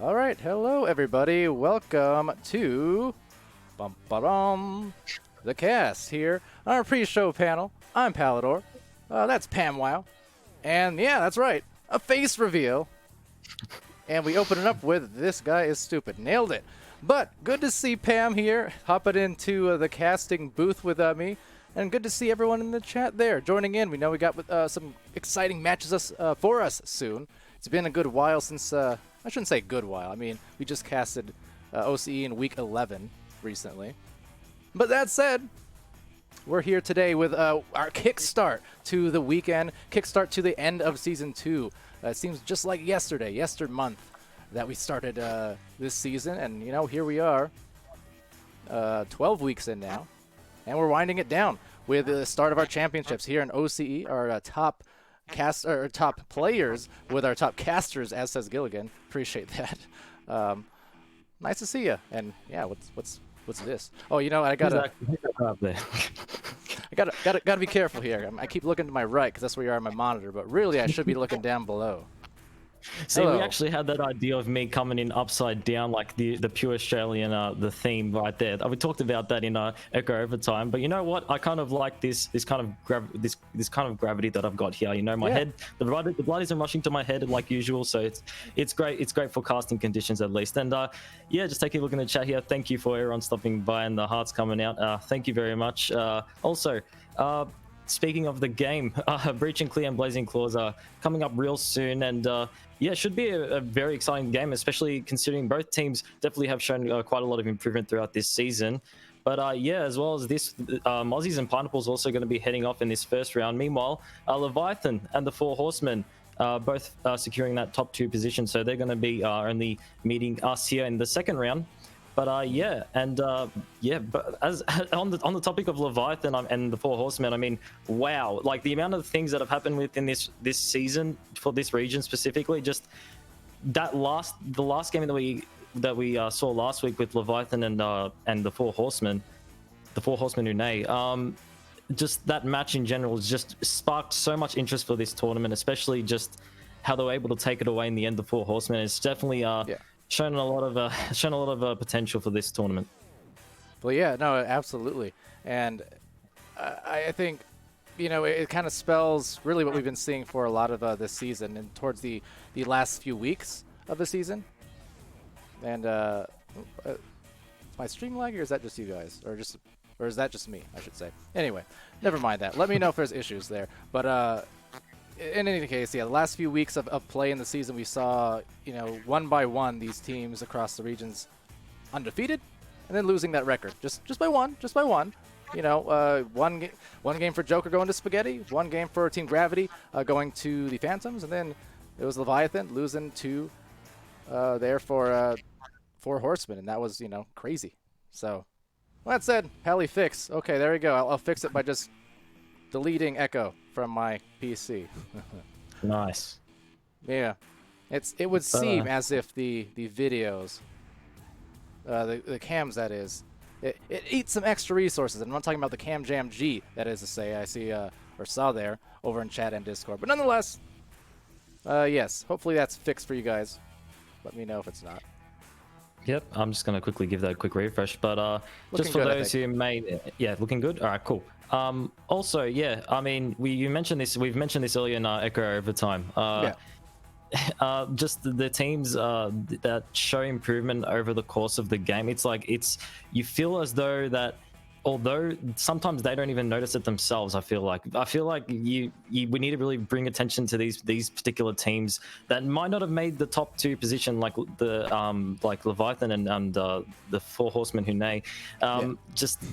All right, hello everybody. Welcome to the cast here on our pre-show panel. I'm Palidore. That's PAMWOW. And yeah, that's right, a face reveal. And we open it up with "This guy is stupid." Nailed it. But good to see Pam here, hopping into the casting booth with me. And good to see everyone in the chat there joining in. We know we got some exciting matches for us soon. It's been a good while since, I shouldn't say good while. I mean, we just casted OCE in week 11 recently. But that said, we're here today with our kickstart to the weekend, kickstart to the end of Season 2. It seems just like yestermonth, that we started this season. And, you know, here we are, 12 weeks in now. And we're winding it down with the start of our championships here in OCE, our top players with our top casters, as says Gilligan. Appreciate that. Nice to see you. And yeah, what's this? Oh, you know, I gotta be careful here. I keep looking to my right because that's where you are on my monitor, but really I should be looking down below. See, Hello. we actually had that idea of me coming in upside down, like the pure Australian, the theme right there. We talked about that in Echo Overtime. But you know what? I kind of like this kind of gravity that I've got here. You know, my head, the blood isn't rushing to my head like usual, so it's great. It's great for casting conditions at least. And yeah, just taking a look in the chat here. Thank you for everyone stopping by and the hearts coming out. Thank you very much. Also. Speaking of the game, Breach and Clear and Blazing Claws are coming up real soon, and yeah, it should be a very exciting game, especially considering both teams definitely have shown quite a lot of improvement throughout this season. But yeah, as well as this, Mozzies and Pineapples also going to be heading off in this first round. Meanwhile, Leviathan and the Four Horsemen both securing that top 2 position, so they're going to be only meeting us here in the second round. But yeah, and yeah, but as on the topic of Leviathan and the Four Horsemen, I mean, wow, like the amount of things that have happened within this season for this region specifically, just the last game that we saw last week with Leviathan and the Four Horsemen who neigh. Just that match in general has just sparked so much interest for this tournament, especially just how they were able to take it away in the end. The Four Horsemen, it's definitely shown a lot of potential for this tournament. Well, yeah, no, absolutely. And I think, you know, it kind of spells really what we've been seeing for a lot of this season and towards the last few weeks of the season. And is my stream lagging, or is that just you guys? Or is that just me, I should say. Anyway, never mind that. Let me know if there's issues there. But in any case, yeah, the last few weeks of play in the season, we saw, you know, one by one, these teams across the regions undefeated, and then losing that record just by one. You know, one game for Joker going to Spaghetti, one game for Team Gravity going to the Phantoms, and then it was Leviathan losing to there for Four Horsemen, and that was, you know, crazy. So, well, that said, Pally fix. Okay, there we go. I'll fix it by just deleting Echo from my PC. Nice. Yeah, it would seem as if the videos, the cams, that is, it eats some extra resources. And I'm not talking about the Cam Jam G, that is to say, I see or saw there over in chat and Discord. But nonetheless, yes, hopefully that's fixed for you guys. Let me know if it's not. Yep, I'm just going to quickly give that a quick refresh, but just for those who may, yeah, looking good. All right, cool. Also, yeah, I mean, we've mentioned this earlier in Echo Overtime. Just the teams that show improvement over the course of the game. It's like you feel as though that, although sometimes they don't even notice it themselves. I feel like we need to really bring attention to these particular teams that might not have made the top 2 position, like like Leviathan and the Four Horsemen who neigh. Just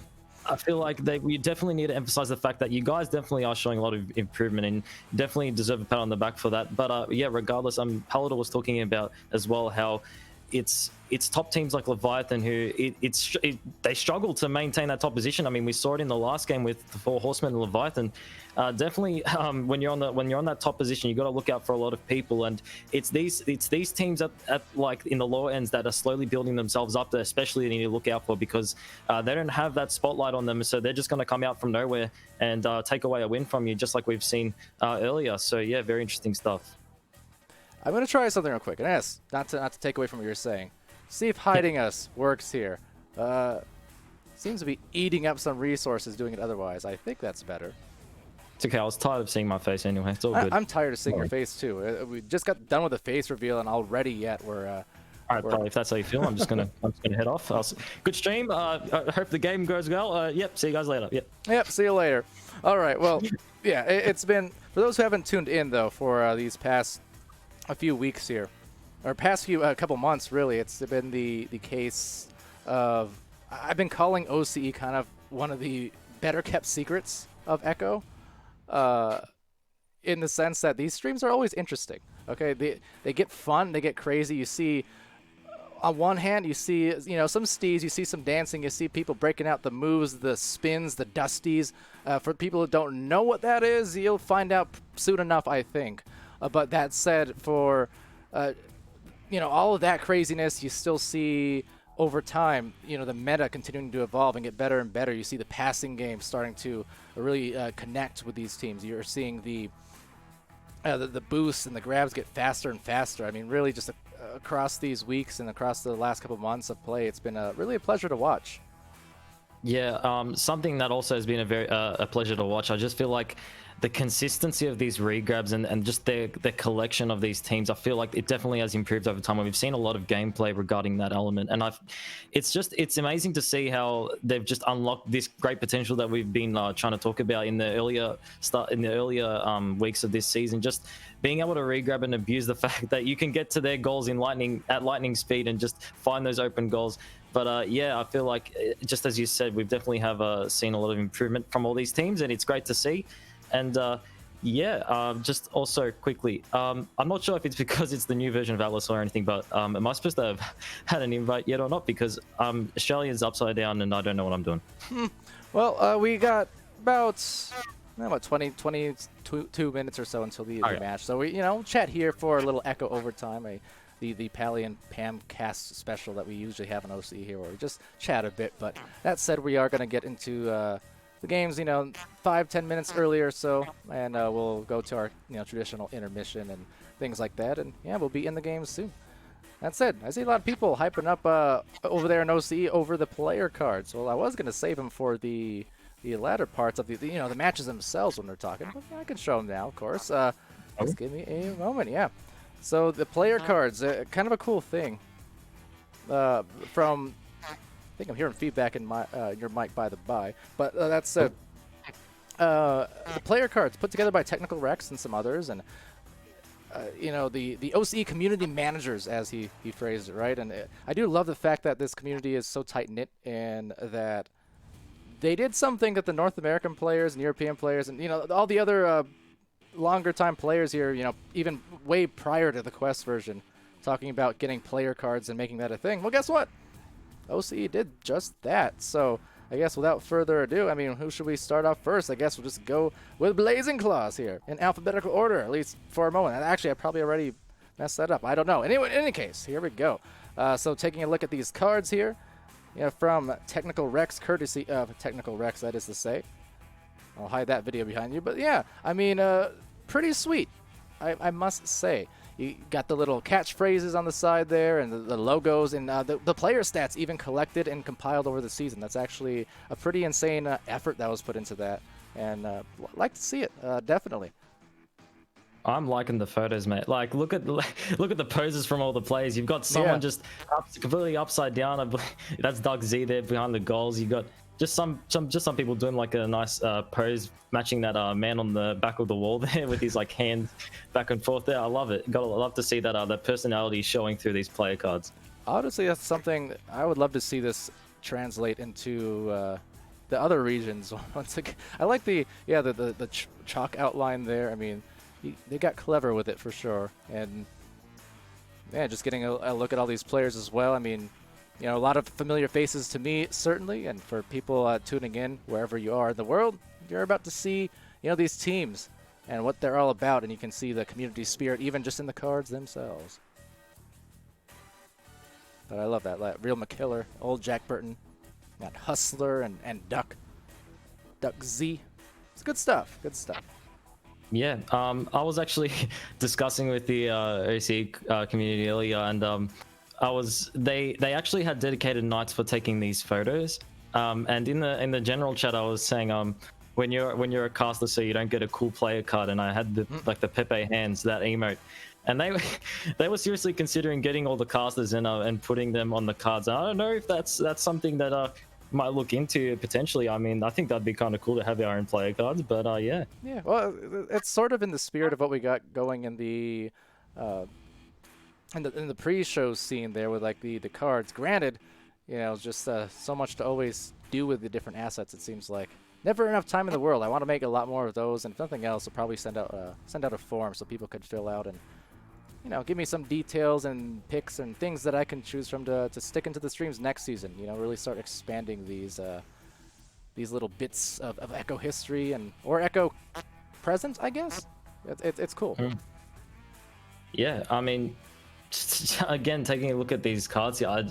I feel like we definitely need to emphasize the fact that you guys definitely are showing a lot of improvement and definitely deserve a pat on the back for that. But yeah, regardless, Palidore was talking about as well how it's top teams like Leviathan who they struggle to maintain that top position. I mean, we saw it in the last game with the Four Horsemen and Leviathan. Definitely, when you're on that top position, you got to look out for a lot of people, and it's these teams at like in the lower ends that are slowly building themselves up. That especially you need to look out for because they don't have that spotlight on them, so they're just going to come out from nowhere and take away a win from you, just like we've seen earlier. So yeah, very interesting stuff. I'm gonna try something real quick. And yes, not to take away from what you're saying. See if hiding us works here. Seems to be eating up some resources doing it otherwise. I think that's better. It's okay. I was tired of seeing my face anyway. It's all good. I'm tired of seeing your face too. We just got done with the face reveal, and already yet we're. All right, Polly, if that's how you feel, I'm just gonna head off. Good stream. I hope the game goes well. Yep. See you guys later. Yep. Yep. See you later. All right. Well, yeah. It's been, for those who haven't tuned in though for these past a few weeks here, or past few couple months really. It's been the case of, I've been calling OCE kind of one of the better kept secrets of Echo, in the sense that these streams are always interesting. Okay, they get fun, they get crazy. You see, on one hand, you see some steez, you see some dancing, you see people breaking out the moves, the spins, the dusties. For people who don't know what that is, you'll find out soon enough, I think. But that said, for all of that craziness, you still see over time, the meta continuing to evolve and get better and better. You see the passing game starting to really connect with these teams. You're seeing the boosts and the grabs get faster and faster. I mean, really just across these weeks and across the last couple of months of play, it's been really a pleasure to watch. Yeah, something that also has been a pleasure to watch. I just feel like the consistency of these regrabs and just their collection of these teams, I feel like it definitely has improved over time. And we've seen a lot of gameplay regarding that element, and it's amazing to see how they've just unlocked this great potential that we've been trying to talk about in the earlier weeks of this season. Just being able to regrab and abuse the fact that you can get to their goals at lightning speed and just find those open goals. But yeah, I feel like, just as you said, we've definitely have seen a lot of improvement from all these teams, and it's great to see. And just also quickly, I'm not sure if it's because it's the new version of Atlas or anything, but am I supposed to have had an invite yet or not? Because Australia's upside down and I don't know what I'm doing. Well, we got about 22 minutes or so until the match. So we chat here for a little Echo overtime, the Pally and Pam cast special that we usually have on OC here, where we just chat a bit. But that said, we are going to get into the games 5-10 minutes earlier or so, and we'll go to our traditional intermission and things like that, and yeah, we'll be in the games soon. That said, I see a lot of people hyping up over there in OC over the player cards. Well, I was going to save them for the latter parts of the matches themselves when they're talking, but I can show them now, of course. Just give me a moment. Yeah, so the player cards, kind of a cool thing. From, I think I'm hearing feedback in your mic by the by, but that's the player cards put together by Technical Rex and some others, and the OCE community managers, as he phrased it, right? And I do love the fact that this community is so tight knit, and that they did something that the North American players and European players and all the other longer time players here, even way prior to the Quest version, talking about getting player cards and making that a thing. Well, guess what? OCE did just that. So I guess without further ado, I mean, who should we start off first? I guess we'll just go with Blazing Claws here in alphabetical order, at least for a moment. And actually, I probably already messed that up. I don't know. Anyway, in any case, here we go. So taking a look at these cards here, from Technical Rex, courtesy of Technical Rex, that is to say. I'll hide that video behind you. But yeah, I mean, pretty sweet, I must say. You got the little catchphrases on the side there, and the logos, and the player stats even collected and compiled over the season. That's actually a pretty insane effort that was put into that, and like to see it, definitely. I'm liking the photos, mate. Like, look at the poses from all the players. You've got someone just completely upside down. That's Doug Z there behind the goals. You got just some people doing like a nice pose matching that man on the back of the wall there with his like hands back and forth there. I love it. I love to see that that personality showing through these player cards. Honestly, that's something I would love to see this translate into the other regions. Once again, I like the chalk outline there. I mean, they got clever with it for sure, and yeah, just getting a look at all these players as well. I mean, a lot of familiar faces to me, certainly, and for people tuning in wherever you are in the world, you're about to see, these teams and what they're all about, and you can see the community spirit even just in the cards themselves. But I love that. Real McKiller, old Jack Burton, got Hustler and Duck Z. It's good stuff. Good stuff. Yeah, I was actually discussing with the OC community earlier, and they actually had dedicated nights for taking these photos. And in the general chat, I was saying when you're a caster, so you don't get a cool player card, and I had the like the Pepe hands, that emote, and they they were seriously considering getting all the casters and putting them on the cards. And I don't know if that's something that might look into potentially. I mean, I think that'd be kind of cool to have our own player cards, but yeah. Yeah, well, it's sort of in the spirit of what we got going uh, in the pre-show scene there with like the cards. Granted, just so much to always do with the different assets. It seems like never enough time in the world. I want to make a lot more of those, and if nothing else, I'll probably send out a form so people could fill out and give me some details and picks and things that I can choose from to stick into the streams next season. Really start expanding these little bits of Echo history or Echo present, I guess. It's cool. Yeah, I mean, again, taking a look at these cards here,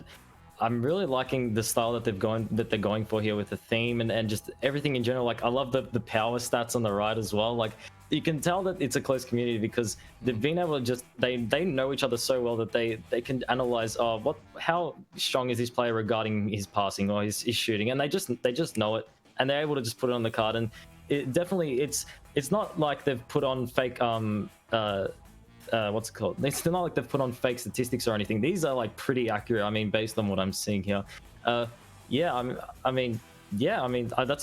I'm really liking the style that they're going for here with the theme and just everything in general. Like, I love the power stats on the right as well. Like, you can tell that it's a close community because they've been able to just they know each other so well that they can analyze how strong is this player regarding his passing or his shooting, and they just know it, and they're able to just put it on the card. And it definitely it's not like they've put on fake what's it called? It's not like they've put on fake statistics or anything. These are like pretty accurate. I mean, based on what I'm seeing here. That's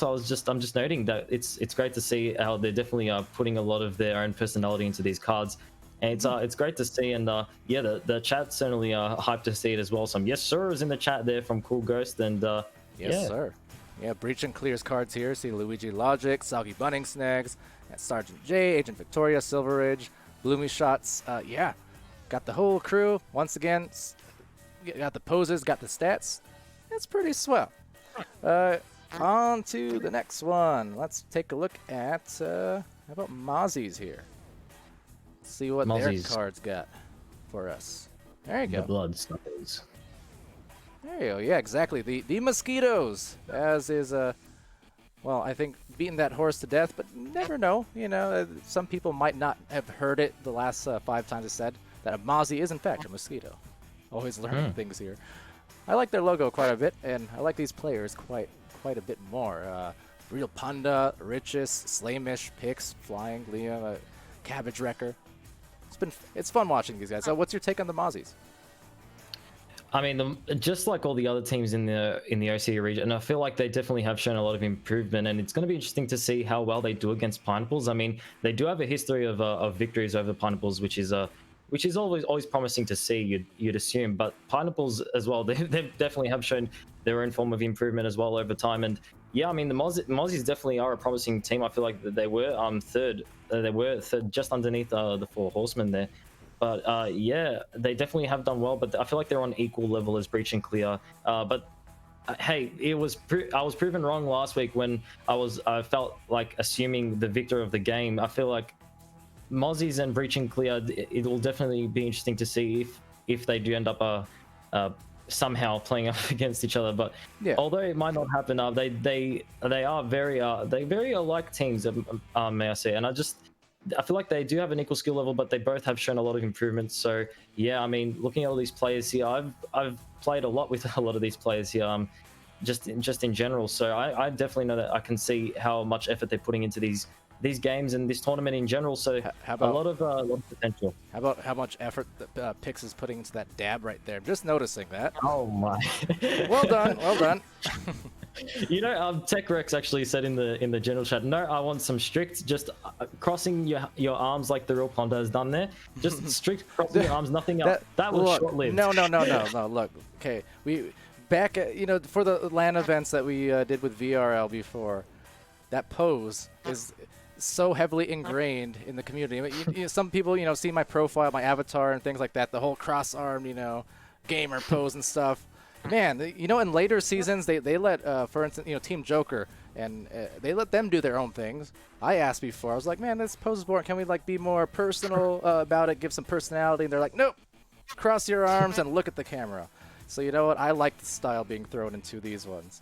what I'm just noting that it's great to see how they're definitely putting a lot of their own personality into these cards, and it's great to see. And the chat's certainly hyped to see it as well. Some yes sir is in the chat there from Cool Ghost, and yes sir. Yeah, Breach and Clear's cards here. See Luigi Logic, Soggy Bunning Snags, and Sergeant J, Agent Victoria, Silver Ridge, Bloomy Shots. Got the whole crew once again. Got the poses, got the stats. It's pretty swell. On to the next one. Let's take a look at how about Mozzie's here. See what Mozzie's. their cards got for us. There you go. The blood suckers. There you go. Yeah, exactly. The mosquitoes, as is well, I think beating that horse to death, but never know. Some people might not have heard it the last 5 times I said that a Mozzie is in fact a mosquito. Always learning things here. I like their logo quite a bit, and I like these players quite a bit more. Real Panda, Richest, Slamish, Pix, Flying, Liam, Cabbage Wrecker. It's fun watching these guys. So what's your take on the Mozzies? I mean, just like all the other teams in the OCE region, I feel like they definitely have shown a lot of improvement, and it's going to be interesting to see how well they do against Pineapples. I mean, they do have a history of victories over Pineapples, which is always promising to see. You'd assume, but Pineapples as well, they definitely have shown their own form of improvement as well over time. And yeah, I mean, the Mozzies definitely are a promising team. I feel like they were third. They were third, just underneath the 4 Horsemen there. But yeah, they definitely have done well. But I feel like they're on equal level as Breach and Clear. But hey, I was proven wrong last week when I felt like assuming the victor of the game. I feel like Mozzies and Breach and Clear, it will definitely be interesting to see if they do end up somehow playing up against each other. But yeah, although it might not happen, they are very alike teams, may I say. And I feel like they do have an equal skill level, but they both have shown a lot of improvements. So yeah, I mean, looking at all these players here, I've played a lot with a lot of these players here, just in general. So I definitely know that I can see how much effort they're putting into these games and this tournament in general. So a lot of potential. How about how much effort that Pix is putting into that dab right there? I'm just noticing that. Oh my! Well done, well done. Tech Rex actually said in the general chat, no, I want some strict, just crossing your arms like the real Ponda has done there. Just strict crossing your arms, nothing else. That was short-lived. No. Look, okay, we back at, for the LAN events that we did with VRL before, that pose is so heavily ingrained in the community. Some people, see my profile, my avatar, and things like that. The whole cross-armed, gamer pose and stuff. Man, in later seasons, they let, for instance, Team Joker, and they let them do their own things. I asked before, I was like, man, this pose is boring. Can we be more personal about it, give some personality? And they're like, nope, cross your arms and look at the camera. So you know what? I like the style being thrown into these ones.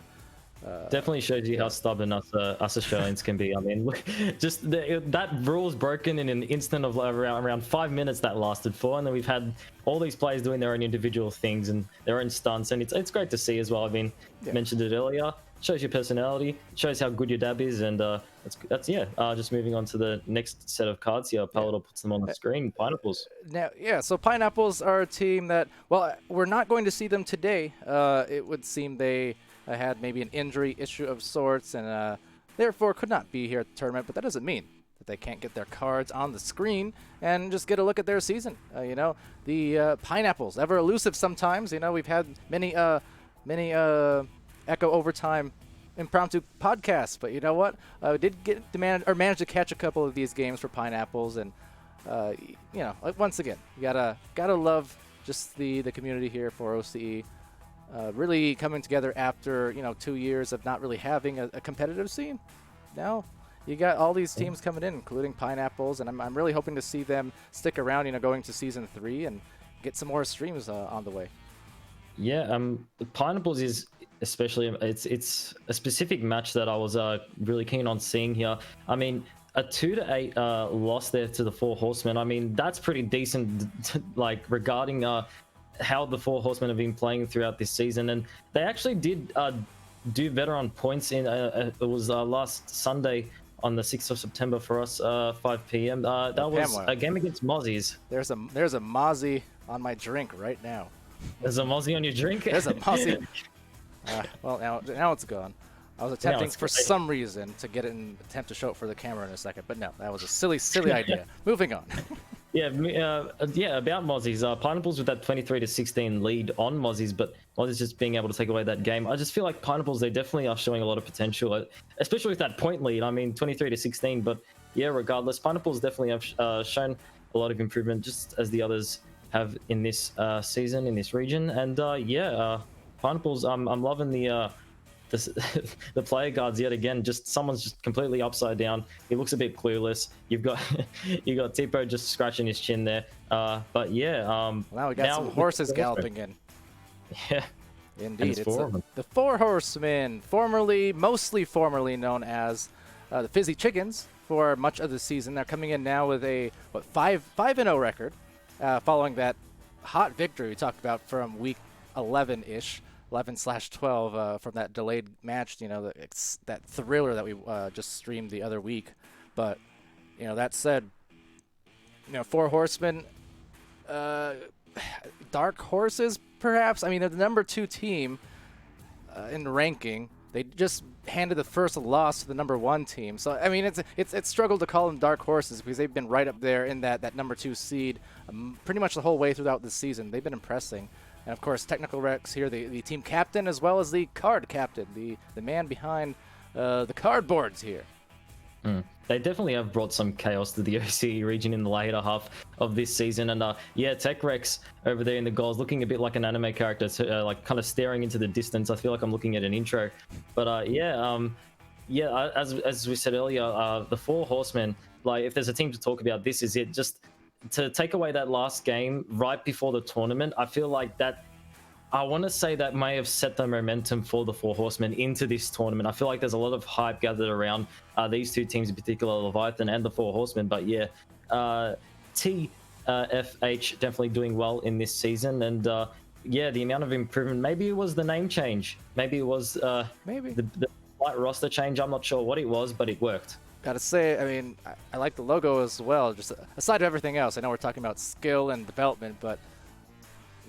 Definitely shows you how stubborn us Australians can be. I mean, look, just that rule was broken in an instant of around 5 minutes that lasted for, and then we've had all these players doing their own individual things and their own stunts, and it's great to see as well. I mean, mentioned it earlier. Shows your personality, shows how good your dab is, and that's just moving on to the next set of cards here. Palidore puts them on the screen. Pineapples. Now, so Pineapples are a team that, well, we're not going to see them today. It would seem they had maybe an injury issue of sorts, and therefore could not be here at the tournament. But that doesn't mean that they can't get their cards on the screen and just get a look at their season. The Pineapples, ever elusive sometimes. We've had many Echo Overtime impromptu podcasts, but you know what? We did manage to catch a couple of these games for Pineapples, and once again, you gotta love just the community here for OCE. Really coming together after 2 years of not really having a competitive scene. Now you got all these teams coming in, including Pineapples, and I'm really hoping to see them stick around, going to season 3 and get some more streams on the way. Yeah, Pineapples is especially it's a specific match that I was really keen on seeing here. I mean, a 2-8 loss there to the Four Horsemen. I mean, that's pretty decent, like regarding how the Four Horsemen have been playing throughout this season, and they actually did do better on points in it was last Sunday on the 6th of September for us, 5 p.m. That was a game against Mozzies. There's a Mozzie on my drink right now. There's a Mozzie on your drink? There's a Mozzie. Well, now it's gone. I was attempting for some reason to get it and attempt to show it for the camera in a second, but no, that was a silly idea. Moving on. About Mozzies. Pineapples with that 23-16 lead on Mozzies, but Mozzies just being able to take away that game. I just feel like Pineapples, they definitely are showing a lot of potential, especially with that point lead. I mean, 23-16, but yeah, regardless, Pineapples definitely have shown a lot of improvement, just as the others have in this season, in this region. And Pineapples, I'm loving the player guards yet again. Just someone's just completely upside down. He looks a bit clueless. You've got Tipo just scratching his chin there. But yeah. Now we got some horses galloping in. Yeah. Indeed, it's the Four Horsemen, mostly formerly known as the Fizzy Chickens for much of the season. They're coming in now with a 5-0 record, following that hot victory we talked about from week 11-ish. 11/12 from that delayed match, that thriller that we just streamed the other week. But, that said, Four Horsemen, dark horses, perhaps. I mean, they're the number 2 team in ranking. They just handed the first loss to the number 1 team. So, I mean, it's struggled to call them dark horses because they've been right up there in that number 2 seed pretty much the whole way throughout the season. They've been impressing. And, of course, Technical Rex here, the team captain, as well as the card captain, the man behind the cardboards here. They definitely have brought some chaos to the OC region in the later half of this season. And, Tech Rex over there in the goals, looking a bit like an anime character, like kind of staring into the distance. I feel like I'm looking at an intro. But, as we said earlier, the Four Horsemen, like, if there's a team to talk about, this is it. Just to take away that last game right before the tournament, I feel like that, I want to say that may have set the momentum for the Four Horsemen into this tournament. I feel like there's a lot of hype gathered around these two teams, in particular, Leviathan and the Four Horsemen. But yeah, TFH definitely doing well in this season. And the amount of improvement, maybe it was the name change. Maybe it was the slight roster change. I'm not sure what it was, but it worked. Gotta say, I mean, I like the logo as well. Just aside of everything else, I know we're talking about skill and development, but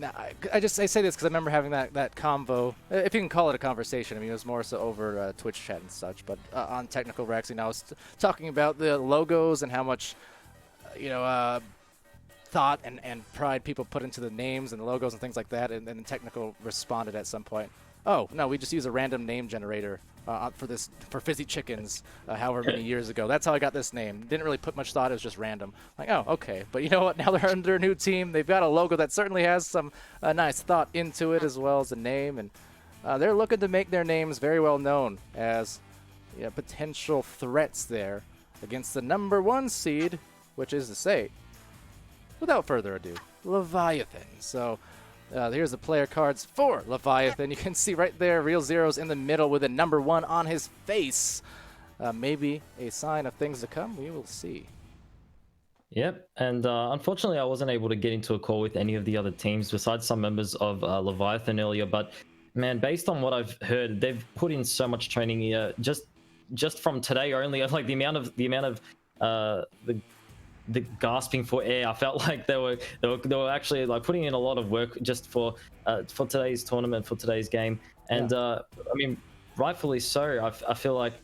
now I say this because I remember having that convo, if you can call it a conversation. I mean, it was more so over Twitch chat and such, but on Technical Rex, I was talking about the logos and how much, thought and pride people put into the names and the logos and things like that, and then Technical responded at some point, oh, no, we just use a random name generator for Fizzy Chickens however many years ago. That's how I got this name. Didn't really put much thought. It was just random. Like, oh, okay. But you know what? Now they're under a new team. They've got a logo that certainly has some nice thought into it, as well as a name. And they're looking to make their names very well known as potential threats there against the number 1 seed, which is to say, without further ado, Leviathan. So Here's the player cards for Leviathan. You can see right there, Real Zero's in the middle with a number 1 on his face. Maybe a sign of things to come. We will see. Yep, and unfortunately, I wasn't able to get into a call with any of the other teams besides some members of Leviathan earlier. But man, based on what I've heard, they've put in so much training here. Just from today only, like the amount of the gasping for air. I felt like they were actually like putting in a lot of work just for today's tournament, for today's game. And I mean, rightfully so. I feel like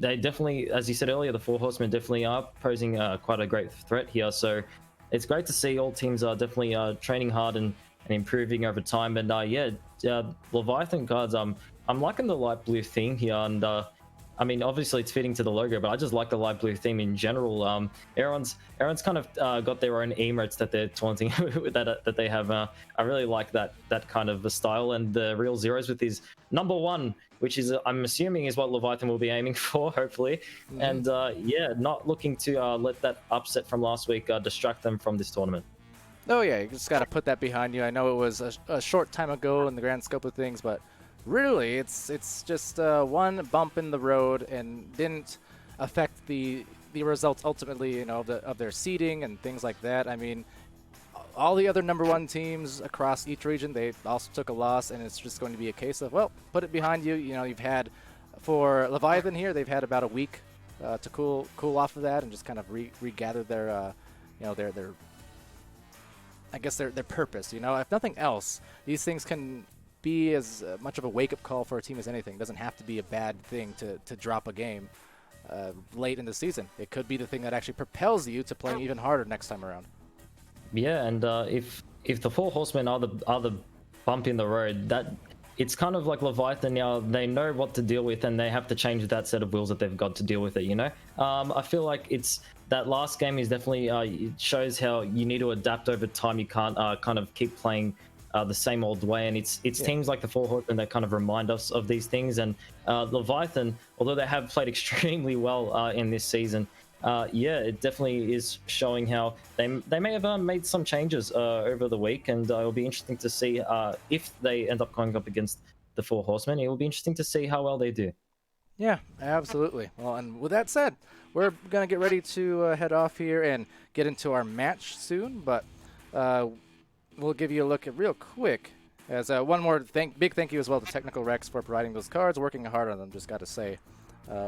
they definitely, as you said earlier, the Four Horsemen definitely are posing quite a great threat here. So it's great to see all teams are definitely training hard and improving over time. And Leviathan cards, I'm liking the light blue theme here. And I mean, obviously it's fitting to the logo, but I just like the light blue theme in general. Everyone's kind of got their own emotes that they're taunting that they have. I really like that kind of a style, and the Real Zeros with his number 1, which is I'm assuming is what Leviathan will be aiming for, hopefully. And not looking to let that upset from last week distract them from this tournament. Oh yeah, you just got to put that behind you. I know it was a short time ago in the grand scope of things, but really, it's just one bump in the road and didn't affect the results ultimately, of their seeding and things like that. I mean, all the other number 1 teams across each region, they also took a loss, and it's just going to be a case of, well, put it behind you. You've had, for Leviathan here, they've had about a week to cool off of that and just kind of regather their I guess their purpose. If nothing else, these things can be as much of a wake-up call for a team as anything. It doesn't have to be a bad thing to drop a game late in the season. It could be the thing that actually propels you to playing even harder next time around. Yeah, and if the Four Horsemen are the bump in the road, that it's kind of like Leviathan now. They know what to deal with, and they have to change that set of wheels that they've got to deal with it. I feel like it's that last game is definitely it shows how you need to adapt over time. You can't kind of keep playing the same old way, and it's teams like the Four Horsemen that kind of remind us of these things. And Leviathan, although they have played extremely well in this season, it definitely is showing how they may have made some changes over the week, and it'll be interesting to see if they end up going up against the Four Horsemen. It will be interesting to see how well they do. Yeah, absolutely. Well, and with that said, we're going to get ready to head off here and get into our match soon, but we'll give you a look at real quick as one more big thank you as well to Technical Rex for providing those cards, working hard on them, just got to say.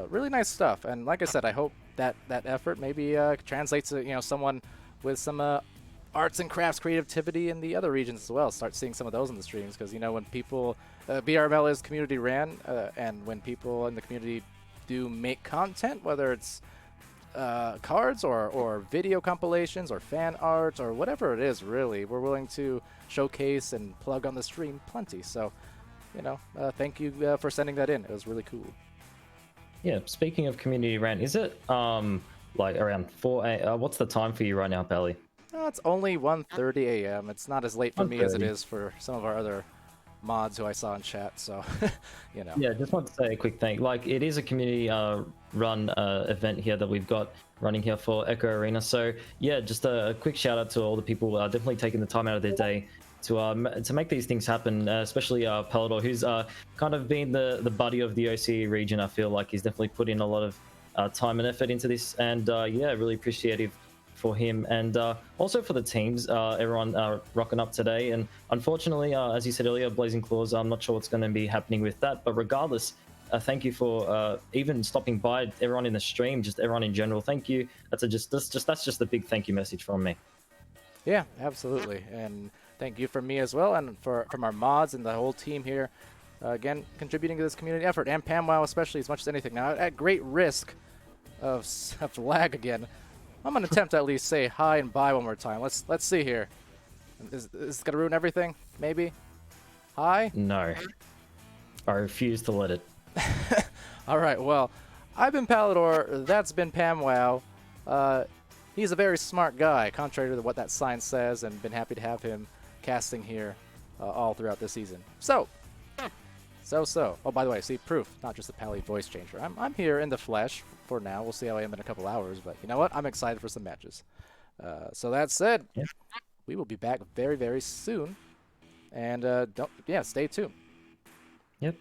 Really nice stuff, and like I said, I hope that effort maybe translates to someone with some arts and crafts creativity in the other regions as well. Start seeing some of those in the streams, because when people VRML is community ran, and when people in the community do make content, whether it's cards or video compilations or fan art or whatever it is, really, we're willing to showcase and plug on the stream plenty. So, thank you for sending that in. It was really cool. Yeah, speaking of community rant, is it like around 4 a.m.? What's the time for you right now, Pally? It's only 1:30 a.m. It's not as late for me as it is for some of our other mods who I saw in chat, so Yeah, just want to say a quick thing. Like, it is a community run event here that we've got running here for Echo Arena. So yeah, just a quick shout out to all the people definitely taking the time out of their day to make these things happen, especially Palidore, who's kind of been the buddy of the OCE region. I feel like he's definitely put in a lot of time and effort into this, and really appreciative for him, and also for the teams, everyone rocking up today. And unfortunately, as you said earlier, Blazing Claws, I'm not sure what's going to be happening with that, but regardless, thank you for even stopping by, everyone in the stream, just everyone in general. Thank you. That's just a big thank you message from me. Yeah, absolutely, and thank you from me as well, and from our mods and the whole team here, again, contributing to this community effort, and PAMWOW especially, as much as anything. Now, at great risk of lag again, I'm gonna attempt to at least say hi and bye one more time. Let's see here. Is this gonna ruin everything? Maybe. Hi. No, I refuse to let it. All right. Well, I've been Palidore. That's been PAMWOW. He's a very smart guy, contrary to what that sign says, and been happy to have him casting here all throughout this season. So. Oh, by the way, see, proof, not just a Pally voice changer. I'm here in the flesh for now. We'll see how I am in a couple hours, but you know what? I'm excited for some matches. So that said, we will be back very, very soon And stay tuned. Yep.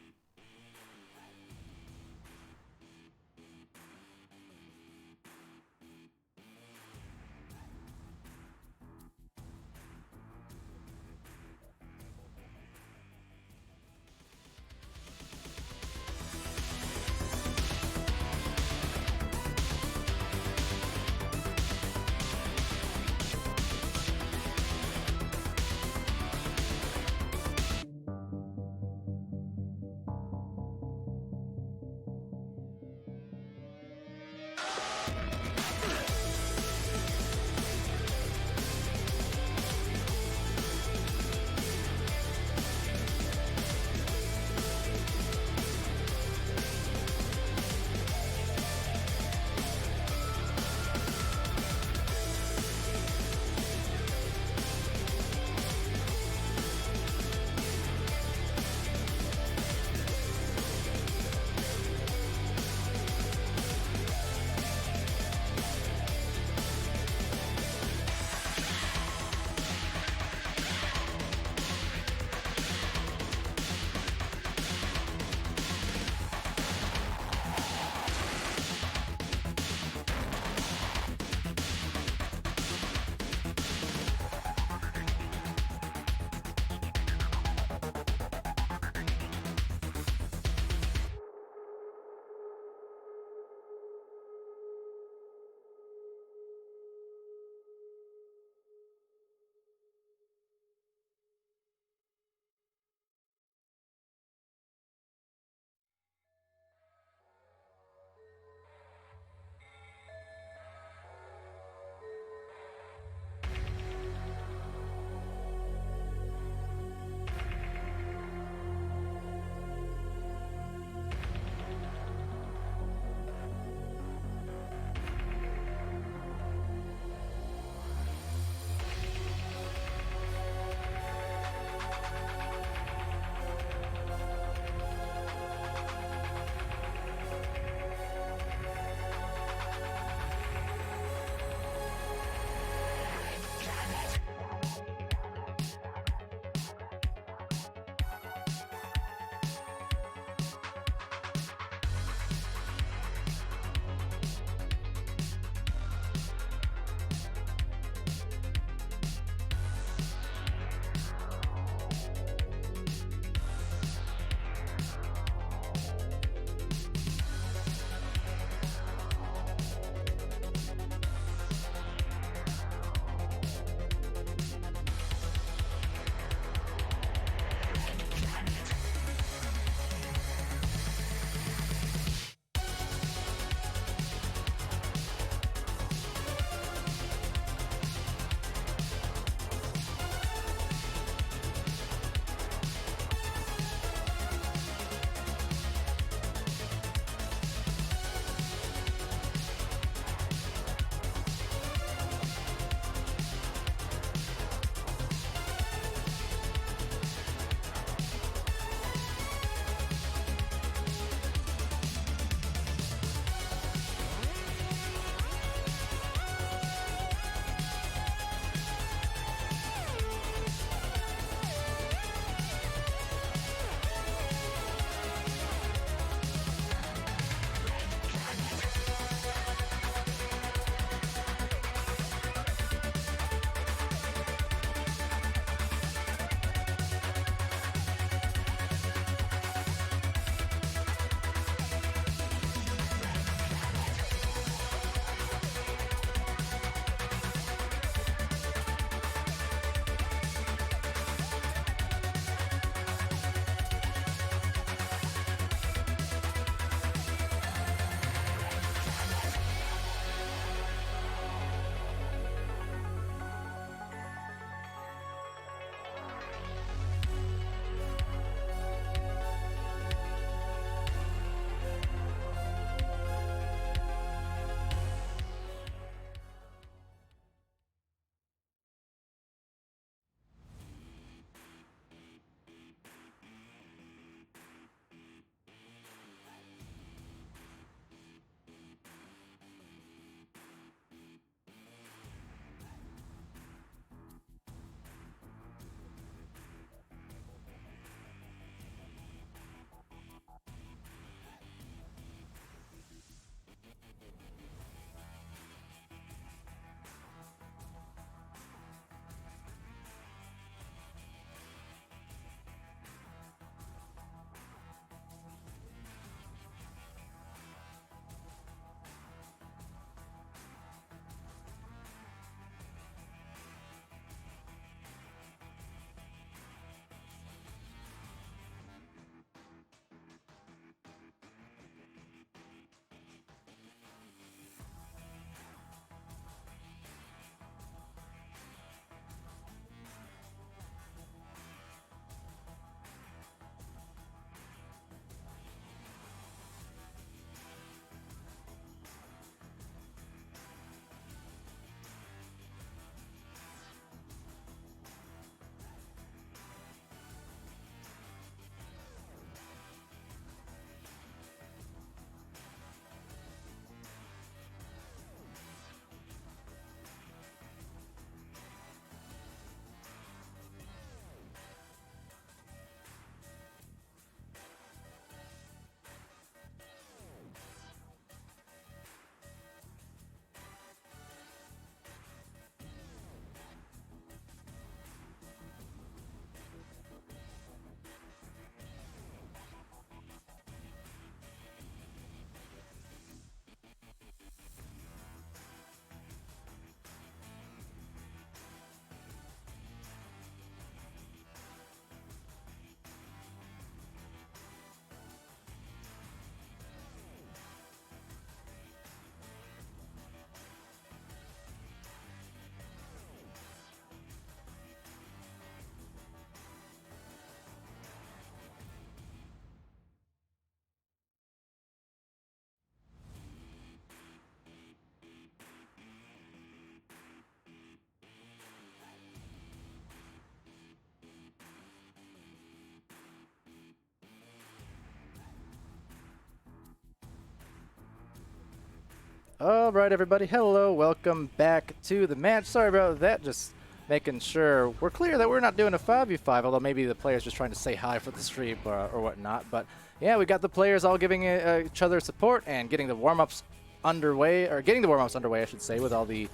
All right, everybody. Hello, welcome back to the match. Sorry about that. Just making sure we're clear that we're not doing a 5v5, although maybe the players just trying to say hi for the stream or whatnot. But yeah, we got the players all giving each other support and getting the warm-ups underway, or getting the warm-ups underway, I should say, with all the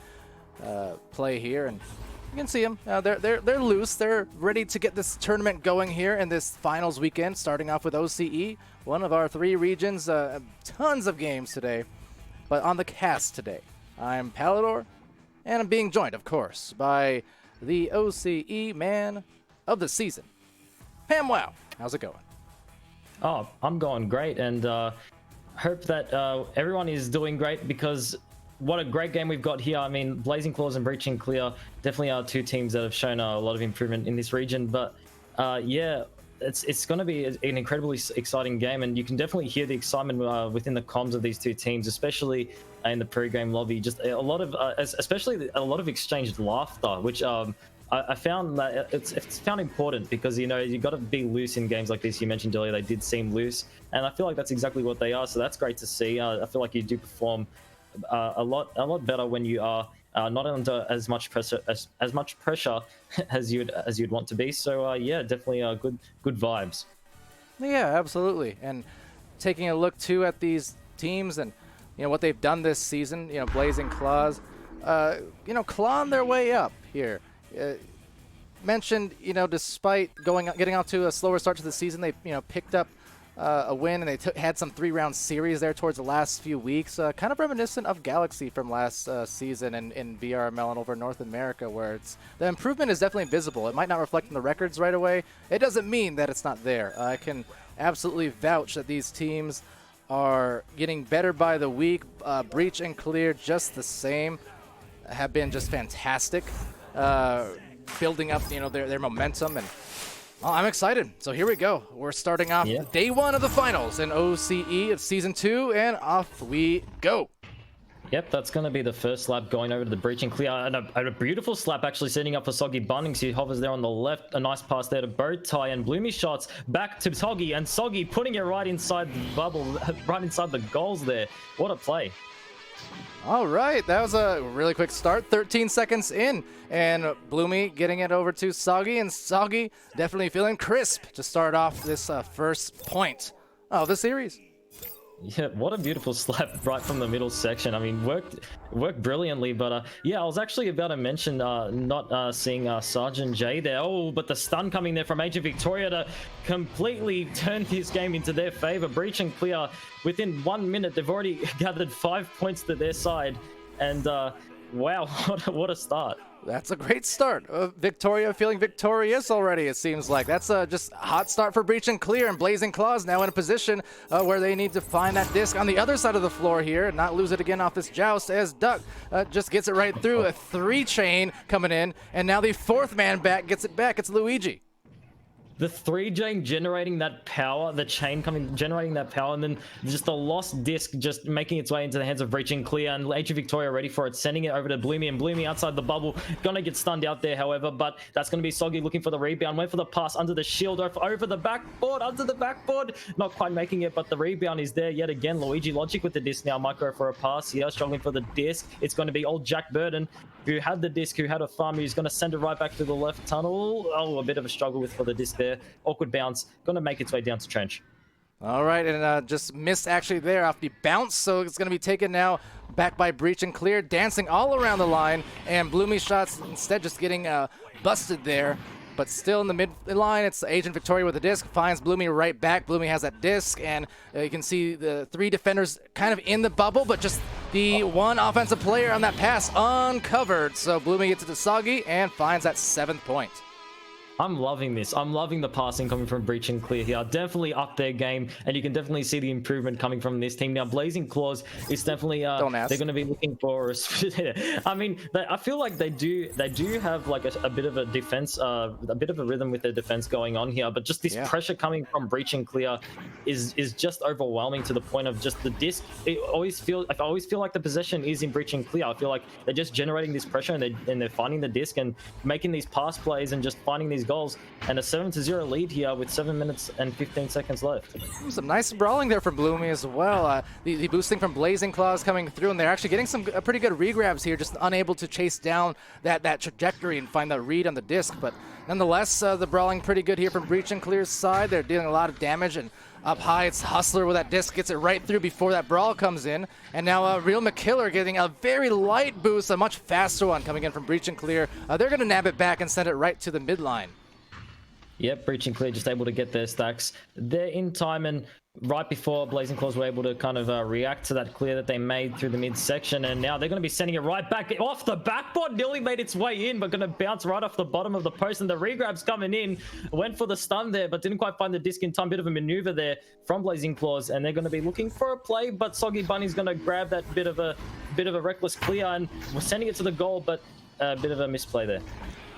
play here. And you can see them. They're loose. They're ready to get this tournament going here in this finals weekend, starting off with OCE, one of our 3 regions. Tons of games today. But on the cast today, I'm Palidore, and I'm being joined, of course, by the OCE man of the season, PAMWOW. How's it going? Oh, I'm going great, and hope that everyone is doing great, because what a great game we've got here. I mean, Blazing Claws and Breaching Clear definitely are 2 teams that have shown a lot of improvement in this region. But yeah, it's going to be an incredibly exciting game, and you can definitely hear the excitement within the comms of these 2 teams, especially in the pre-game lobby. Just a lot of, especially a lot of exchanged laughter, which I found that it's found important, because you got to be loose in games like this. You mentioned earlier they did seem loose, and I feel like that's exactly what they are. So that's great to see. I feel like you do perform a lot better when you are not under as much pressure as you'd want to be. So yeah, definitely good vibes. Yeah, absolutely. And taking a look too at these teams and what they've done this season. Blazing Claws, clawing their way up here. Mentioned, despite getting out to a slower start to the season, they picked up a win, and they had some 3-round series there towards the last few weeks, kind of reminiscent of Galaxy from last season in VRML and over in North America, where the improvement is definitely visible. It might not reflect in the records right away. It doesn't mean that it's not there. I can absolutely vouch that these teams are getting better by the week. Breach and Clear, just the same, have been just fantastic, building up their momentum. And well, I'm excited. So here we go. We're starting off day 1 of the finals in OCE of Season 2, and off we go. Yep, that's going to be the first slap going over to the Breaching Clear. And a beautiful slap actually setting up for Soggy Bunnings. He hovers there on the left. A nice pass there to Bowtie, and Bloomy shots back to Soggy, and Soggy putting it right inside the bubble, right inside the goals there. What a play. All right, that was a really quick start, 13 seconds in, and Bloomy getting it over to Soggy, and Soggy definitely feeling crisp to start off this first point of the series. Yeah, what a beautiful slap right from the middle section. I mean, worked brilliantly. But yeah, I was actually about to mention not seeing Sergeant J there. Oh, but the stun coming there from Agent Victoria to completely turn this game into their favor. Breach and Clear, within 1 minute, they've already gathered 5 points to their side. And wow, what a start. That's a great start. Victoria feeling victorious already, it seems like. That's just a hot start for Breach and Clear, and Blazing Claws now in a position where they need to find that disc on the other side of the floor here and not lose it again off this joust, as Duck just gets it right through. A 3-chain coming in, and now the 4th man back gets it back. It's Luigi. The 3-chain generating that power, the chain generating that power, and then just the lost disc just making its way into the hands of Breaching Clear, and Agent Victoria ready for it, sending it over to Bloomy, and Bloomy outside the bubble, gonna get stunned out there, however, but that's gonna be Soggy looking for the rebound, went for the pass under the shield, over the backboard, not quite making it, but the rebound is there yet again. Luigi Logic with the disc now, might go for a pass here, struggling for the disc. It's going to be old Jack Burden, who had the disc, who had a farm, who's gonna send it right back to the left tunnel. Oh, a bit of a struggle for the disc there. Awkward bounce, gonna make its way down to Trench. All right, and just missed actually there off the bounce, so it's going to be taken now back by Breach and Clear, dancing all around the line, and Bloomy shots instead just getting busted there. But still in the mid-line, it's Agent Victoria with the disc, finds Bloomy right back. Bloomy has that disc, and you can see the 3 defenders kind of in the bubble, but just the 1 offensive player on that pass uncovered. So Bloomy gets it to Soggy and finds that 7th point. I'm loving this. I'm loving the passing coming from Breach and Clear here. Definitely up their game, and you can definitely see the improvement coming from this team. Now, Blazing Claws is definitely they're going to be looking for. I mean, I feel like they do have like a bit of a defense, a bit of a rhythm with their defense going on here. But just this pressure coming from Breach and Clear is just overwhelming to the point of just the disc. I always feel like the possession is in Breach and Clear. I feel like they're just generating this pressure, and they're finding the disc and making these pass plays and just finding these these goals, and a 7-0 lead here with 7 minutes and 15 seconds left. Some nice brawling there from Bloomy as well. The boosting from Blazing Claws coming through, and they're actually getting some pretty good regrabs here, just unable to chase down that trajectory and find the read on the disc. But nonetheless, the brawling pretty good here from Breach and Clear's side. They're dealing a lot of damage, and up high, it's Hustler with that disc, gets it right through before that brawl comes in. And now Real McKiller getting a very light boost, a much faster one coming in from Breach and Clear. They're going to nab it back and send it right to the midline. Yep, Breach and Clear just able to get their stacks. They're in time, and right before Blazing Claws were able to kind of react to that clear that they made through the midsection, and now they're going to be sending it right back off the backboard. Nearly made its way in, but going to bounce right off the bottom of the post, and the regrab's coming in. Went for the stun there, but didn't quite find the disc in time. Bit of a maneuver there from Blazing Claws, and they're going to be looking for a play, but Soggy Bunny's going to grab that bit of a reckless clear, and we're sending it to the goal, but a bit of a misplay there.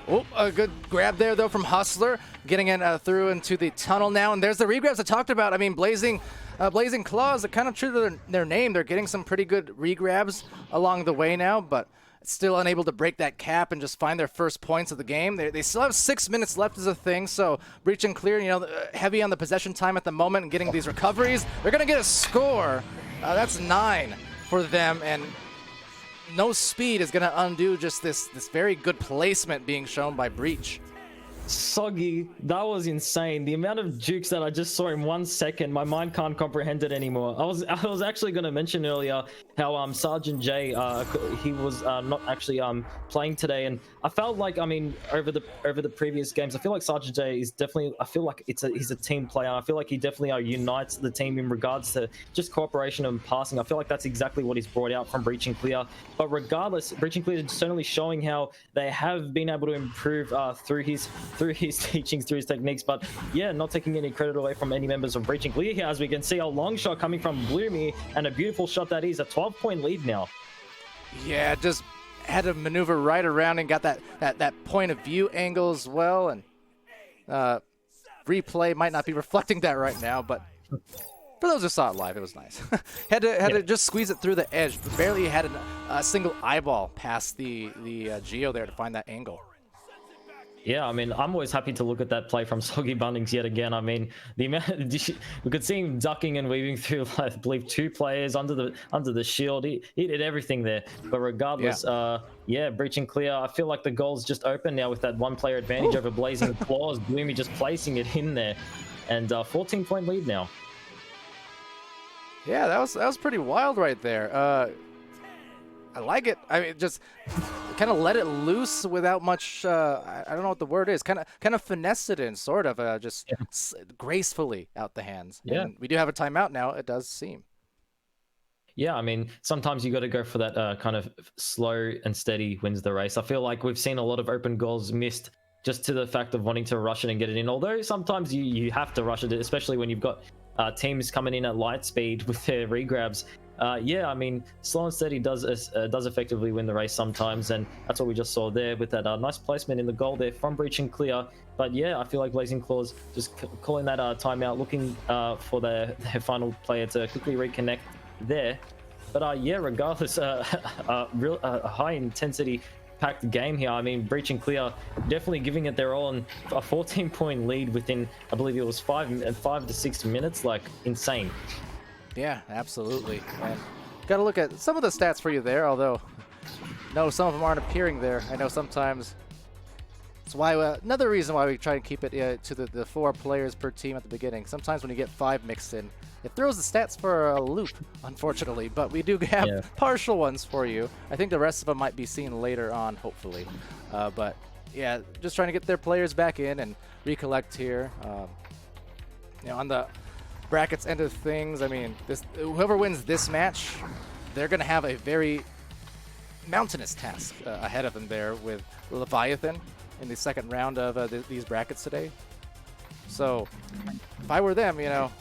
Oh, a good grab there, though, from Hustler. Getting in through into the tunnel now. And there's the regrabs I talked about. I mean, Blazing Claws are kind of true to their name. They're getting some pretty good regrabs along the way now, but still unable to break that cap and just find their first points of the game. They still have 6 minutes left as a thing, so Breach and Clear, you know, heavy on the possession time at the moment and getting these recoveries. They're going to get a score. That's 9 for them, and no speed is going to undo just this very good placement being shown by Breach. Soggy, that was insane. The amount of jukes that I just saw in 1 second, my mind can't comprehend it anymore. I was actually going to mention earlier how Sergeant J he was not actually playing today, and I felt like, I mean, over the previous games, I feel like Sergeant J is definitely, I feel like he's a team player. I feel like he definitely unites the team in regards to just cooperation and passing. I feel like that's exactly what he's brought out from Breach and Clear. But regardless, Breach and Clear is certainly showing how they have been able to improve through his teachings, through his techniques. But yeah, not taking any credit away from any members of Breach and Clear here, as we can see a long shot coming from Bloomy, and a beautiful shot that is. A 12-point lead now. Yeah, just had to maneuver right around and got that point of view angle as well, and replay might not be reflecting that right now, but for those who saw it live, it was nice. had to just squeeze it through the edge, but barely had a single eyeball past the Geo there to find that angle. Yeah, I mean, I'm always happy to look at that play from Soggy Bunnings yet again. I mean, the amount we could see him ducking and weaving through, I believe, 2 players under the shield. He did everything there. But regardless, yeah, Breach and Clear, I feel like the goal's just open now with that 1-player advantage over Blazing Claws. Bloomy just placing it in there, and 14-point lead now. Yeah, that was pretty wild right there. I like it. I mean, just kind of let it loose without much. I don't know what the word is. Kind of finesse it in, sort of. Just gracefully out the hands. Yeah. And we do have a timeout now. It does seem. Yeah, I mean, sometimes you got to go for that kind of slow and steady wins the race. I feel like we've seen a lot of open goals missed just to the fact of wanting to rush it and get it in. Although sometimes you have to rush it, especially when you've got teams coming in at light speed with their regrabs. Yeah, I mean, slow and steady does effectively win the race sometimes, and that's what we just saw there with that nice placement in the goal there from Breach and Clear. But yeah, I feel like Blazing Claws just calling that timeout, looking for their final player to quickly reconnect there. But yeah, regardless, real high intensity packed game here. I mean, Breach and Clear definitely giving it their all, and a 14-point lead within, I believe it was 5 to 6 minutes, like insane. Yeah, absolutely. And got to look at some of the stats for you there, although no, some of them aren't appearing there. I know sometimes it's why another reason why we try and keep it to the 4 players per team at the beginning. Sometimes when you get 5 mixed in, it throws the stats for a loop, unfortunately, but we do have partial ones for you. I think the rest of them might be seen later on, hopefully. But yeah, just trying to get their players back in and recollect here. You know, on the brackets end of things, I mean, whoever wins this match, they're going to have a very mountainous task ahead of them there with Leviathan in the second round of these brackets today. So if I were them, you know,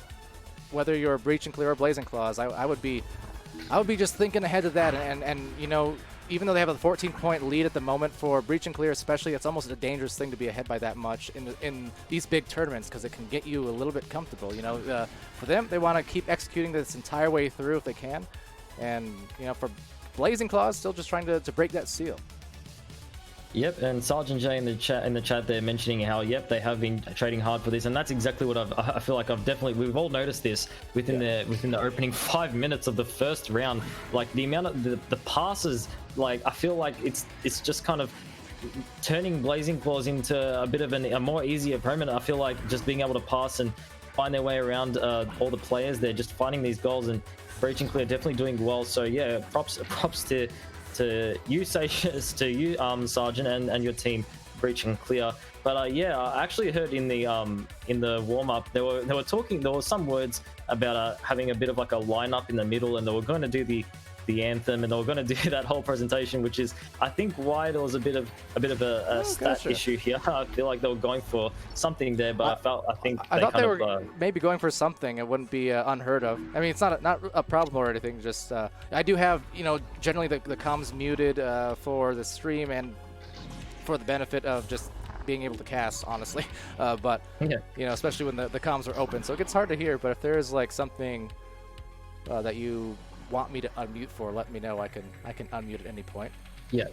whether you're Breach and Clear or Blazing Claws, I would be just thinking ahead of that, and you know, even though they have a 14-point lead at the moment for Breach and Clear especially, it's almost a dangerous thing to be ahead by that much in these big tournaments, because it can get you a little bit comfortable. You know, for them, they want to keep executing this entire way through if they can, and you know, for Blazing Claws, still just trying to break that seal. Yep, and Sergeant J in the chat they're mentioning how they have been trading hard for this, and that's exactly what I feel like we've all noticed this within the opening 5 minutes of the first round. Like the amount of the passes, like I feel like it's just kind of turning Blazing Claws into a bit of a more easy opponent. I feel like just being able to pass and find their way around all the players, they're just finding these goals, and Breaching Clear definitely doing well. So yeah, props to you, Sergeant, and your team, Breaching Clear. But yeah, I actually heard in the warm up there were some words about having a bit of like a lineup in the middle, and they were going to do the anthem, and they were going to do that whole presentation, which is I think why there was a bit of a stat issue here. I feel like they were going for something there, but I thought they were maybe going for something. It wouldn't be unheard of. I mean, it's not a problem or anything. Just I do have generally the comms muted for the stream and for the benefit of just being able to cast, honestly. But yeah. Especially when the comms are open, so it gets hard to hear. But if there is like something that you want me to unmute for, let me know. I can unmute at any point. Yeah,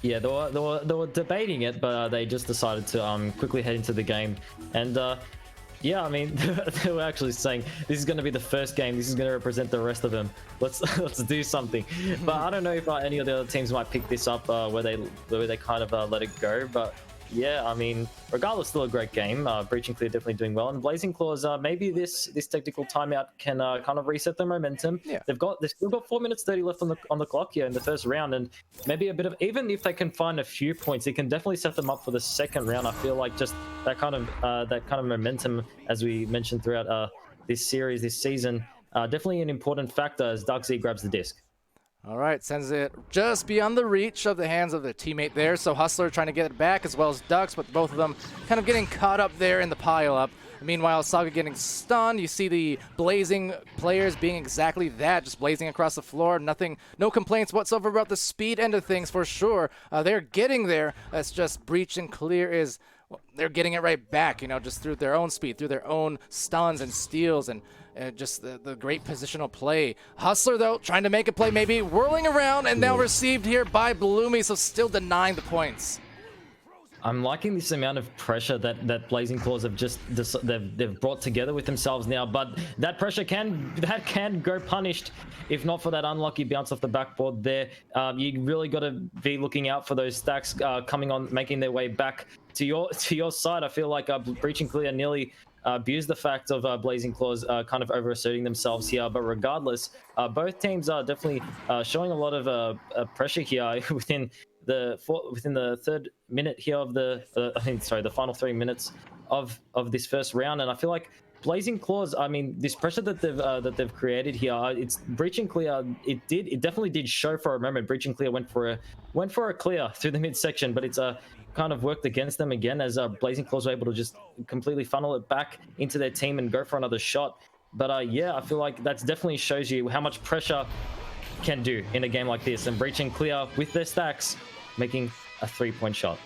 they were debating it, but they just decided to quickly head into the game. And yeah, I mean, they were actually saying this is going to be the first game. This is going to represent the rest of them. Let's do something. But I don't know if any of the other teams might pick this up where they kind of let it go. But yeah, I mean, regardless, still a great game. Breaching Clear definitely doing well, and Blazing Claws. Maybe this technical timeout can kind of reset the momentum. Yeah. They've still got 4 minutes 30 left on the clock here in the first round, and maybe a bit of, even if they can find a few points, it can definitely set them up for the second round. I feel like just that kind of momentum, as we mentioned throughout this season, definitely an important factor as Dark Z grabs the disc. All right, sends it just beyond the reach of the hands of their teammate there. So Hustler trying to get it back, as well as Ducks, but both of them kind of getting caught up there in the pile-up. Meanwhile, Saga getting stunned. You see the Blazing players being exactly that, just blazing across the floor. No complaints whatsoever about the speed end of things for sure. They're getting there. It's just Breaching Clear is... Well, they're getting it right back, just through their own speed, through their own stuns and steals, and just the great positional play. Hustler, though, trying to make a play, maybe whirling around, and now received here by Bloomy, so still denying the points. I'm liking this amount of pressure that Blazing Claws have they've brought together with themselves now, but that pressure can go punished if not for that unlucky bounce off the backboard there. You really got to be looking out for those stacks coming on, making their way back to your side. I feel like Breaching Clear nearly abused the fact of Blazing Claws kind of overasserting themselves here, but regardless, both teams are definitely showing a lot of pressure here within the third minute here of the final 3 minutes of this first round. And I feel like Blazing Claws, I mean, this pressure that they've created here, it's Breaching Clear. It definitely did show for a moment. Breaching Clear went for a clear through the midsection, but it's kind of worked against them again as Blazing Claws were able to just completely funnel it back into their team and go for another shot. But yeah, I feel like that definitely shows you how much pressure can do in a game like this, and Breaching Clear with their stacks making a 3-point shot.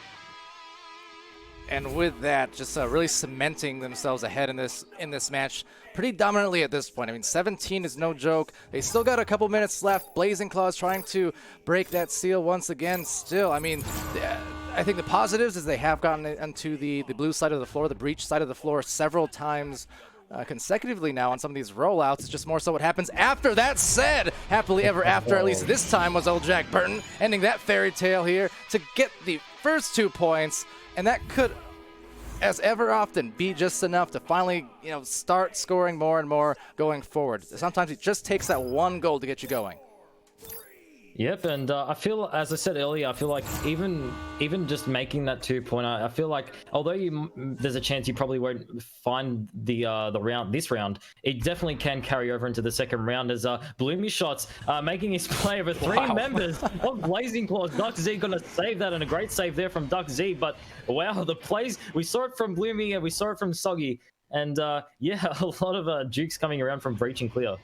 And with that, just really cementing themselves ahead in this match pretty dominantly at this point. I mean, 17 is no joke. They still got a couple minutes left. Blazing Claws trying to break that seal once again. Still, I mean, I think the positives is they have gotten into the blue side of the floor, the breach side of the floor several times consecutively now on some of these rollouts. It's just more so what happens after. That said, happily ever after, at least this time, was old Jack Burton ending that fairy tale here to get the first 2 points. And that could, as ever often, be just enough to finally, start scoring more and more going forward. Sometimes it just takes that one goal to get you going. Yep, and I feel, as I said earlier, I feel like even just making that 2-pointer, I feel like although there's a chance you probably won't find this round, it definitely can carry over into the second round as Bloomy Shots making his play over 3 members of Blazing Claws. Duck Z gonna save that, and a great save there from Duck Z. But wow, the plays, we saw it from Bloomy and we saw it from Soggy, and yeah, a lot of jukes coming around from Breaching Clear.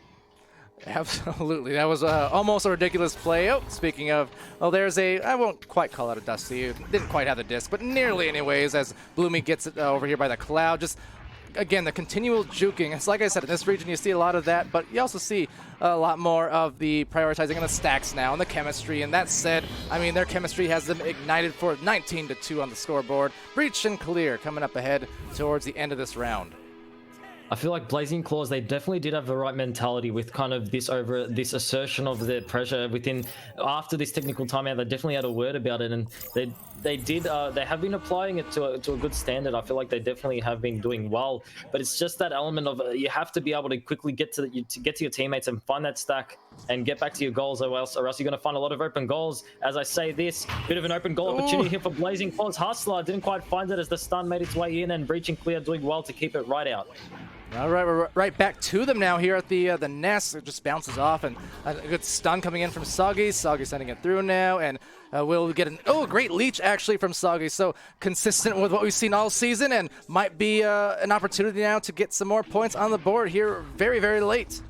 Absolutely. That was almost a ridiculous play. Oh, speaking of, well, there's I won't quite call it a Dusty. Didn't quite have the disc, but nearly anyways, as Bloomy gets it over here by the cloud. Just again, the continual juking. It's like I said, in this region you see a lot of that, but you also see a lot more of the prioritizing of the stacks now and the chemistry. And that said, I mean, their chemistry has them ignited for 19-2 on the scoreboard. Breach and clear coming up ahead towards the end of this round. I feel like Blazing Claws, they definitely did have the right mentality with kind of this assertion of their pressure within after this technical timeout. They definitely had a word about it, and they have been applying it to a good standard. I feel like they definitely have been doing well, but it's just that element of you have to be able to quickly get to your teammates and find that stack and get back to your goals, or else you're going to find a lot of open goals. As I say this, bit of an open goal opportunity here for Blazing Claws. Hustler didn't quite find it as the stun made its way in, and Breach and Clear doing well to keep it right out. All right, we're right back to them now here at the nest. It just bounces off, and a good stun coming in from Soggy. Soggy sending it through now, and we'll get a great leech actually from Soggy. So consistent with what we've seen all season, and might be an opportunity now to get some more points on the board here very, very late.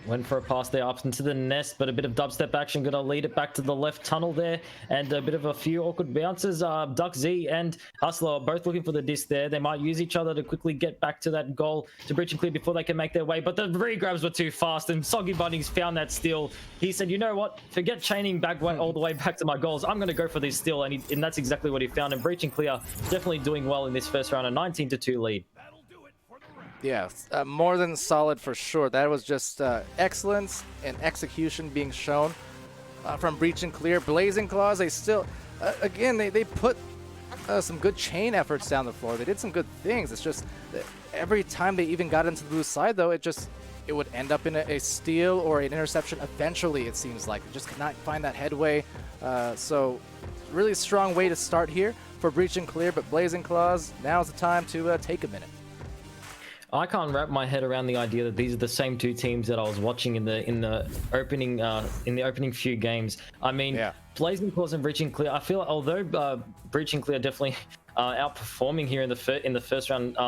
Went for a pass there up into the nest, but a bit of dubstep action. Going to lead it back to the left tunnel there, and a bit of a few awkward bounces. Duck Z and Hustler are both looking for the disc there. They might use each other to quickly get back to that goal to Breach and Clear before they can make their way, but the re-grabs were too fast, and Soggy Bunnies found that steal. He said, you know what, forget chaining back all the way back to my goals. I'm going to go for this steal, and that's exactly what he found. And Breach and Clear definitely doing well in this first round, a 19-2 lead. Yeah, more than solid for sure. That was just excellence and execution being shown from Breach and Clear. Blazing Claws, they still, again, they put some good chain efforts down the floor. They did some good things. It's just that every time they even got into the blue side, though, it would end up in a steal or an interception eventually, it seems like. They just could not find that headway. So really strong way to start here for Breach and Clear, but Blazing Claws, now's the time to take a minute. I can't wrap my head around the idea that these are the same two teams that I was watching in the opening few games. I mean, yeah. Blazing Claws and Breach and Clear. I feel although Breach and Clear definitely outperforming here in the first round.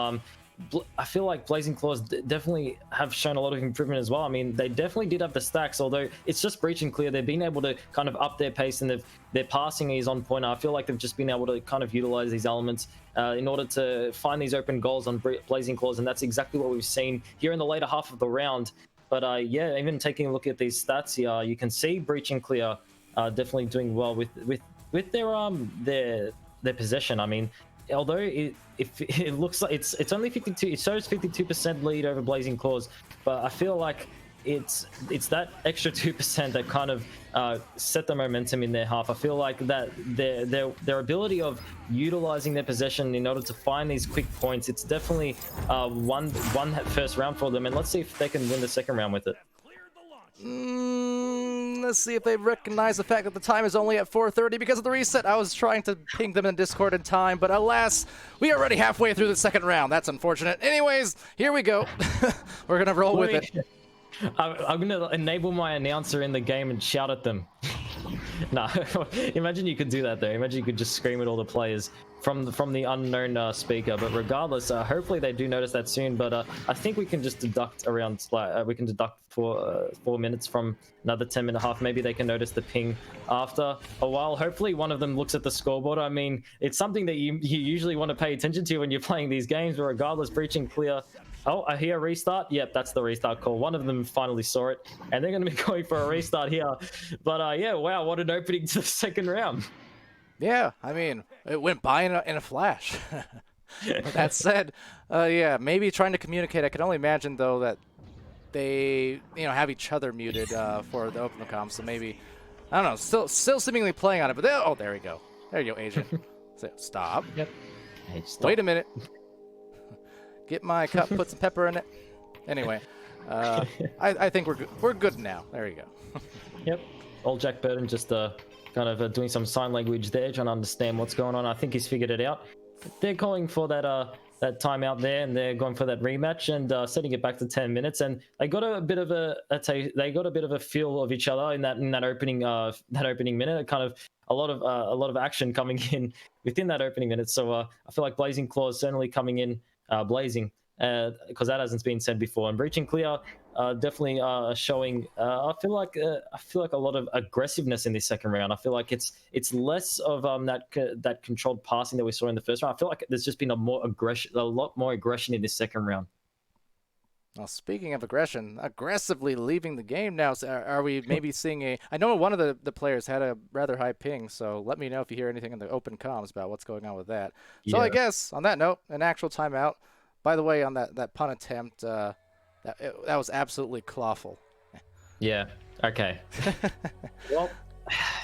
I feel like Blazing Claws definitely have shown a lot of improvement as well. I mean, they definitely did have the stacks, although it's just Breach and Clear. They've been able to kind of up their pace, and their passing is on point. I feel like they've just been able to kind of utilize these elements in order to find these open goals on Blazing Claws, and that's exactly what we've seen here in the later half of the round. But yeah, even taking a look at these stats here, you can see Breach and Clear definitely doing well with their possession. I mean, although it looks like it's only 52, it shows 52% lead over Blazing Claws, but I feel like it's that extra 2% that kind of set the momentum in their half. I feel like that their ability of utilizing their possession in order to find these quick points, it's definitely one first round for them, and let's see if they can win the second round with it. Let's see if they recognize the fact that the time is only at 4:30 because of the reset. I was trying to ping them in Discord in time, but alas, we are already halfway through the second round. That's unfortunate. Anyways, here we go. We're gonna roll with it. I'm gonna enable my announcer in the game and shout at them. Nah, imagine you could do that though. Imagine you could just scream at all the players from the unknown speaker. But regardless, hopefully they do notice that soon. But I think we can just deduct around. We can deduct for 4 minutes from another 10-minute half. Maybe they can notice the ping after a while. Hopefully one of them looks at the scoreboard. I mean, it's something that you usually want to pay attention to when you're playing these games. But regardless, Breach and Clear. Oh, I hear a restart. Yep, that's the restart call. One of them finally saw it, and they're going to be going for a restart here. But yeah, wow, what an opening to the second round. Yeah, I mean, it went by in a flash. But that said, yeah, maybe trying to communicate. I can only imagine, though, that they have each other muted for the open comms. So maybe, I don't know, still seemingly playing on it. But oh, there we go. There you go, Agent. So, stop. Yep. Hey, stop. Wait a minute. Get my cup, put some pepper in it. Anyway, I think we're good now. There you go. Yep. Old Jack Burton just kind of doing some sign language there, trying to understand what's going on. I think he's figured it out. They're calling for that timeout there, and they're going for that rematch and setting it back to 10 minutes. And they got a bit of a feel of each other in that opening minute. Kind of a lot of action coming in within that opening minute. So I feel like Blazing Claws certainly coming in blazing because that hasn't been said before. And Breaching Clear definitely showing. I feel like a lot of aggressiveness in this second round. I feel like it's less of that controlled passing that we saw in the first round. I feel like there's just been a lot more aggression in this second round. Well, speaking of aggression, aggressively leaving the game now. So are we maybe seeing a? I know one of the players had a rather high ping, so let me know if you hear anything in the open comms about what's going on with that. So Yeah. I guess on that note, an actual timeout. By the way, on that pun attempt, that was absolutely clawful. Yeah. Okay. Well,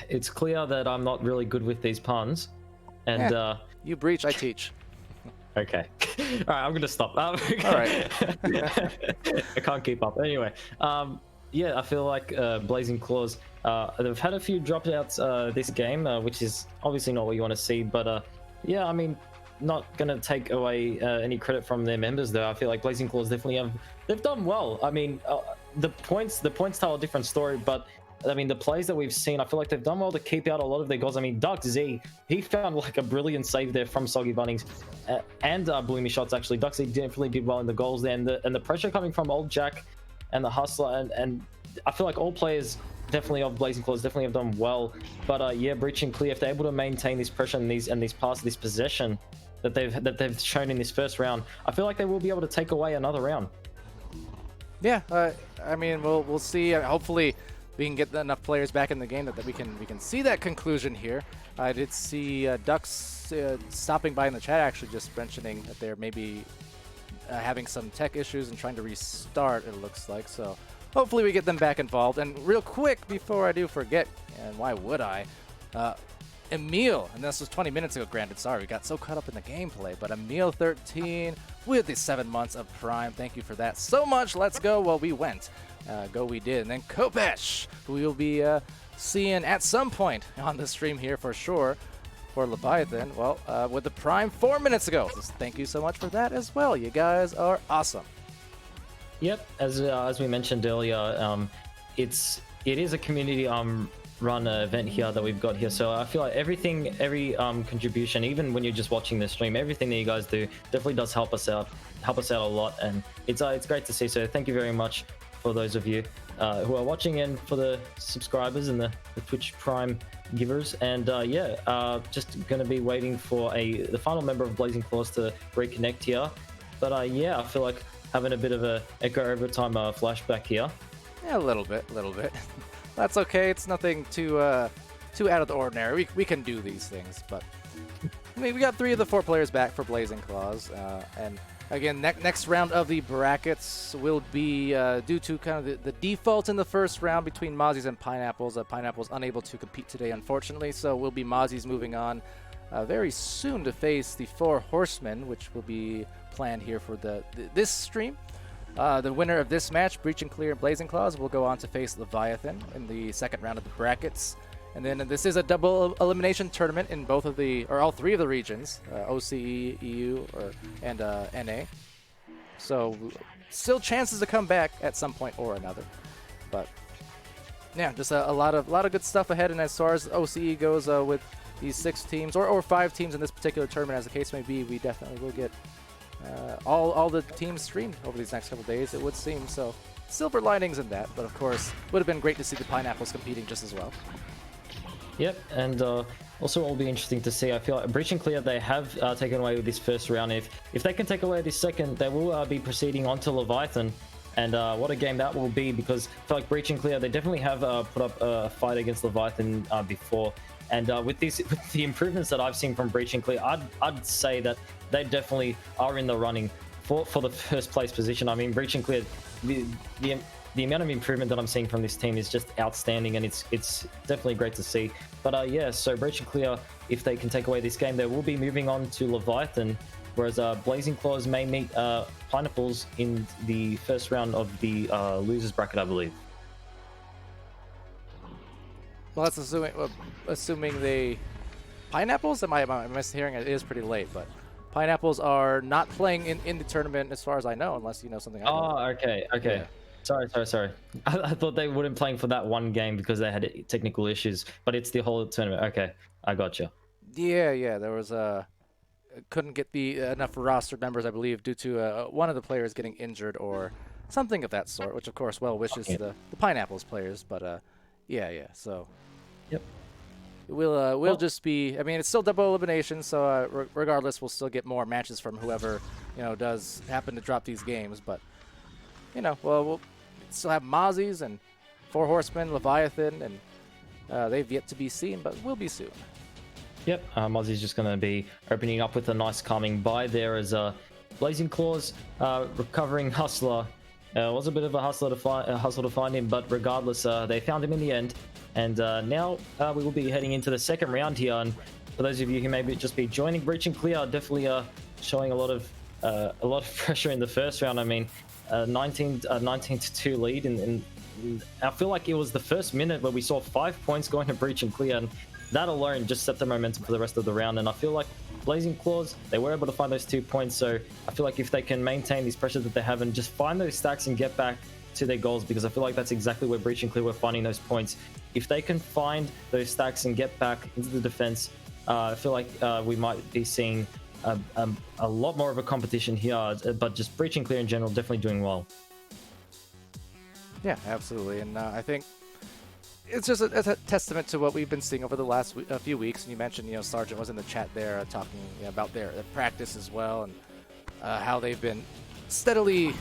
it's clear that I'm not really good with these puns, and You breach, I teach. okay. All right, I'm gonna stop. All right. I can't keep up. Anyway, yeah, I feel like Blazing Claws. They've had a few dropouts this game, which is obviously not what you want to see. But yeah, I mean, not gonna take away any credit from their members though. I feel like Blazing Claws definitely they've done well. I mean, the points tell a different story, but I mean, the plays that we've seen, I feel like they've done well to keep out a lot of their goals. I mean, Duck Z, he found like a brilliant save there from Soggy Bunnings and Bloomy Shots, actually. Duck Z definitely did well in the goals there. And the pressure coming from Old Jack and the Hustler. And I feel like all players definitely of Blazing Claws definitely have done well. But yeah, Breaching Clear, if they're able to maintain this pressure and these passes, this possession that they've shown in this first round, I feel like they will be able to take away another round. Yeah, I mean, we'll see. Hopefully, we can get enough players back in the game that we can see that conclusion here. I did see Ducks stopping by in the chat, actually just mentioning that they're maybe having some tech issues and trying to restart, it looks like. So hopefully we get them back involved. And real quick, before I do forget, and why would I, Emil, and this was 20 minutes ago, granted, sorry, we got so caught up in the gameplay, but Emil 13 with the 7 months of Prime. Thank you for that so much. Let's go. Well, we went. Go we did. And then Kopesh, who we'll be seeing at some point on the stream here for sure for Leviathan. Well, with the Prime 4 minutes ago. So thank you so much for that as well. You guys are awesome. Yep, as we mentioned earlier, it is a community run event here that we've got here. So I feel like every contribution, even when you're just watching the stream, everything that you guys do definitely does help us out a lot, and it's great to see. So thank you very much for those of you who are watching, and for the subscribers and the Twitch Prime givers. And yeah, just going to be waiting for the final member of Blazing Claws to reconnect here. But yeah, I feel like having a bit of a Echo Overtime flashback here. Yeah, a little bit. That's okay. It's nothing too out of the ordinary. We can do these things. But I mean, we got 3 of the 4 players back for Blazing Claws, and again, next round of the brackets will be due to kind of the default in the first round between Mozzies and Pineapples. Pineapples unable to compete today, unfortunately, so will be Mozzies moving on very soon to face the 4 Horsemen, which will be planned here for this stream. The winner of this match, Breaching Clear and Blazing Claws, will go on to face Leviathan in the second round of the brackets. And then this is a double elimination tournament in both of all 3 of the regions, OCE, EU, and NA. So still chances to come back at some point or another. But yeah, just a lot of good stuff ahead. And as far as OCE goes, with these 6 teams or 5 teams in this particular tournament, as the case may be, we definitely will get all the teams streamed over these next couple days, it would seem. So silver linings in that, but of course would have been great to see the Pineapples competing just as well. Yep, and also it will be interesting to see. I feel like Breaching Clear, they have taken away with this first round. If they can take away this second, they will be proceeding on to Leviathan. And what a game that will be, because I feel like Breaching Clear, they definitely have put up a fight against Leviathan before. And with the improvements that I've seen from Breaching Clear, I'd say that they definitely are in the running for the first place position. I mean, Breaching Clear, the amount of improvement that I'm seeing from this team is just outstanding, and it's definitely great to see. But yeah, so Breaching Clear, if they can take away this game, they will be moving on to Leviathan, whereas Blazing Claws may meet Pineapples in the first round of the losers bracket, I believe. Well, that's assuming they Pineapples. Am I mishearing? It is pretty late, but Pineapples are not playing in the tournament, as far as I know, unless you know something. Oh, okay. Yeah. Sorry. I thought they weren't playing for that one game because they had technical issues, but it's the whole tournament. Okay, I got you. Yeah. There was couldn't get the enough roster members, I believe, due to one of the players getting injured or something of that sort, which of course well wishes Yeah. the Pineapples players, but yeah, so Yep. we'll Well, just be, I mean, it's still double elimination, so regardless we'll still get more matches from whoever, does happen to drop these games, but we'll still have Mozzies and Four Horsemen, Leviathan, and they've yet to be seen, but will be soon. Yep, Mozzie's just going to be opening up with a nice calming by there as Blazing Claws, recovering Hustler. Was a bit of a hustle to find him, but regardless, they found him in the end. And now we will be heading into the second round here. And for those of you who may just be joining, Breach and Clear definitely showing a lot of pressure in the first round. I mean, 19 to 2 lead, and I feel like it was the first minute where we saw 5 points going to Breach and Clear, and that alone just set the momentum for the rest of the round. And I feel like Blazing Claws, they were able to find those 2 points, so I feel like if they can maintain these pressure that they have and just find those stacks and get back to their goals, because I feel like that's exactly where Breach and Clear were finding those points. If they can find those stacks and get back into the defense, I feel like we might be seeing a lot more of a competition here, but just Breach and Clear in general definitely doing well. Yeah, absolutely, and I think it's just a testament to what we've been seeing over the last few weeks. And you mentioned, Sargent was in the chat there talking about their practice as well, and how they've been steadily,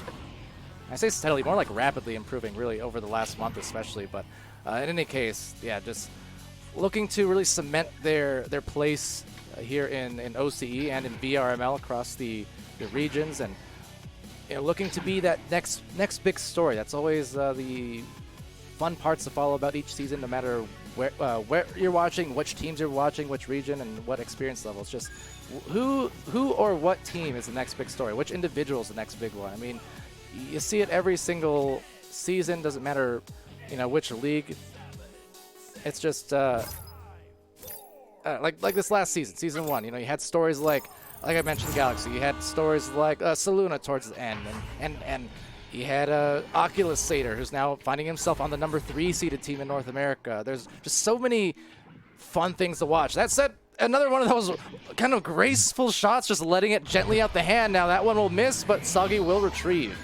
I say steadily, more like rapidly improving really over the last month especially. But in any case, yeah, just looking to really cement their place here in OCE and in VRML across the regions, and looking to be that next big story. That's always the fun parts to follow about each season, no matter where you're watching, which teams you're watching, which region, and what experience level. It's just who or what team is the next big story, which individual is the next big one. I mean, you see it every single season, doesn't matter which league. It's just like this last season 1, you had stories like I mentioned Galaxy, you had stories like Saluna towards the end, and you had Oculus Satyr, who's now finding himself on the number 3 seeded team in North America. There's just so many fun things to watch. That said, another one of those kind of graceful shots, just letting it gently out the hand. Now that one will miss, but Soggy will retrieve.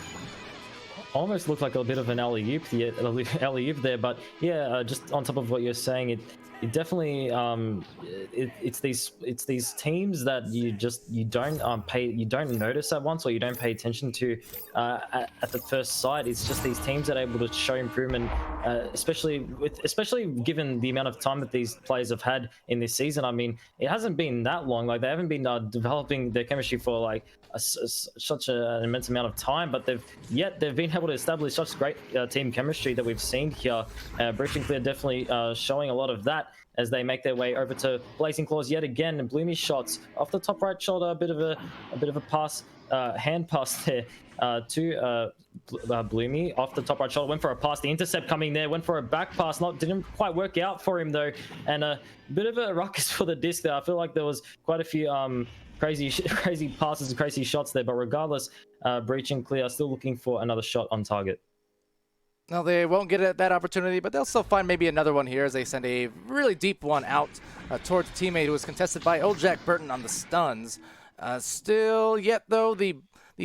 Almost looked like a bit of an alley-oop there, but yeah, just on top of what you're saying, it definitely it's these teams that you don't notice at once, or you don't pay attention to at the first sight. It's just these teams that are able to show improvement, especially given the amount of time that these players have had in this season. I mean, it hasn't been that long. Like, they haven't been developing their chemistry for like such an immense amount of time, but they've been able to establish such great team chemistry that we've seen here. Breach and Clear definitely showing a lot of that as they make their way over to Blazing Claws yet again. And Bloomy shots off the top right shoulder, a bit of a pass, hand pass there to Bloomy off the top right shoulder. Went for a pass, the intercept coming there, went for a back pass, didn't quite work out for him though, and a bit of a ruckus for the disc there. I feel like there was quite a few crazy passes and crazy shots there, but regardless, Breach and Clear are still looking for another shot on target. No, they won't get that opportunity, but they'll still find maybe another one here as they send a really deep one out towards a teammate who was contested by Old Jack Burton on the stuns. Still yet, though, the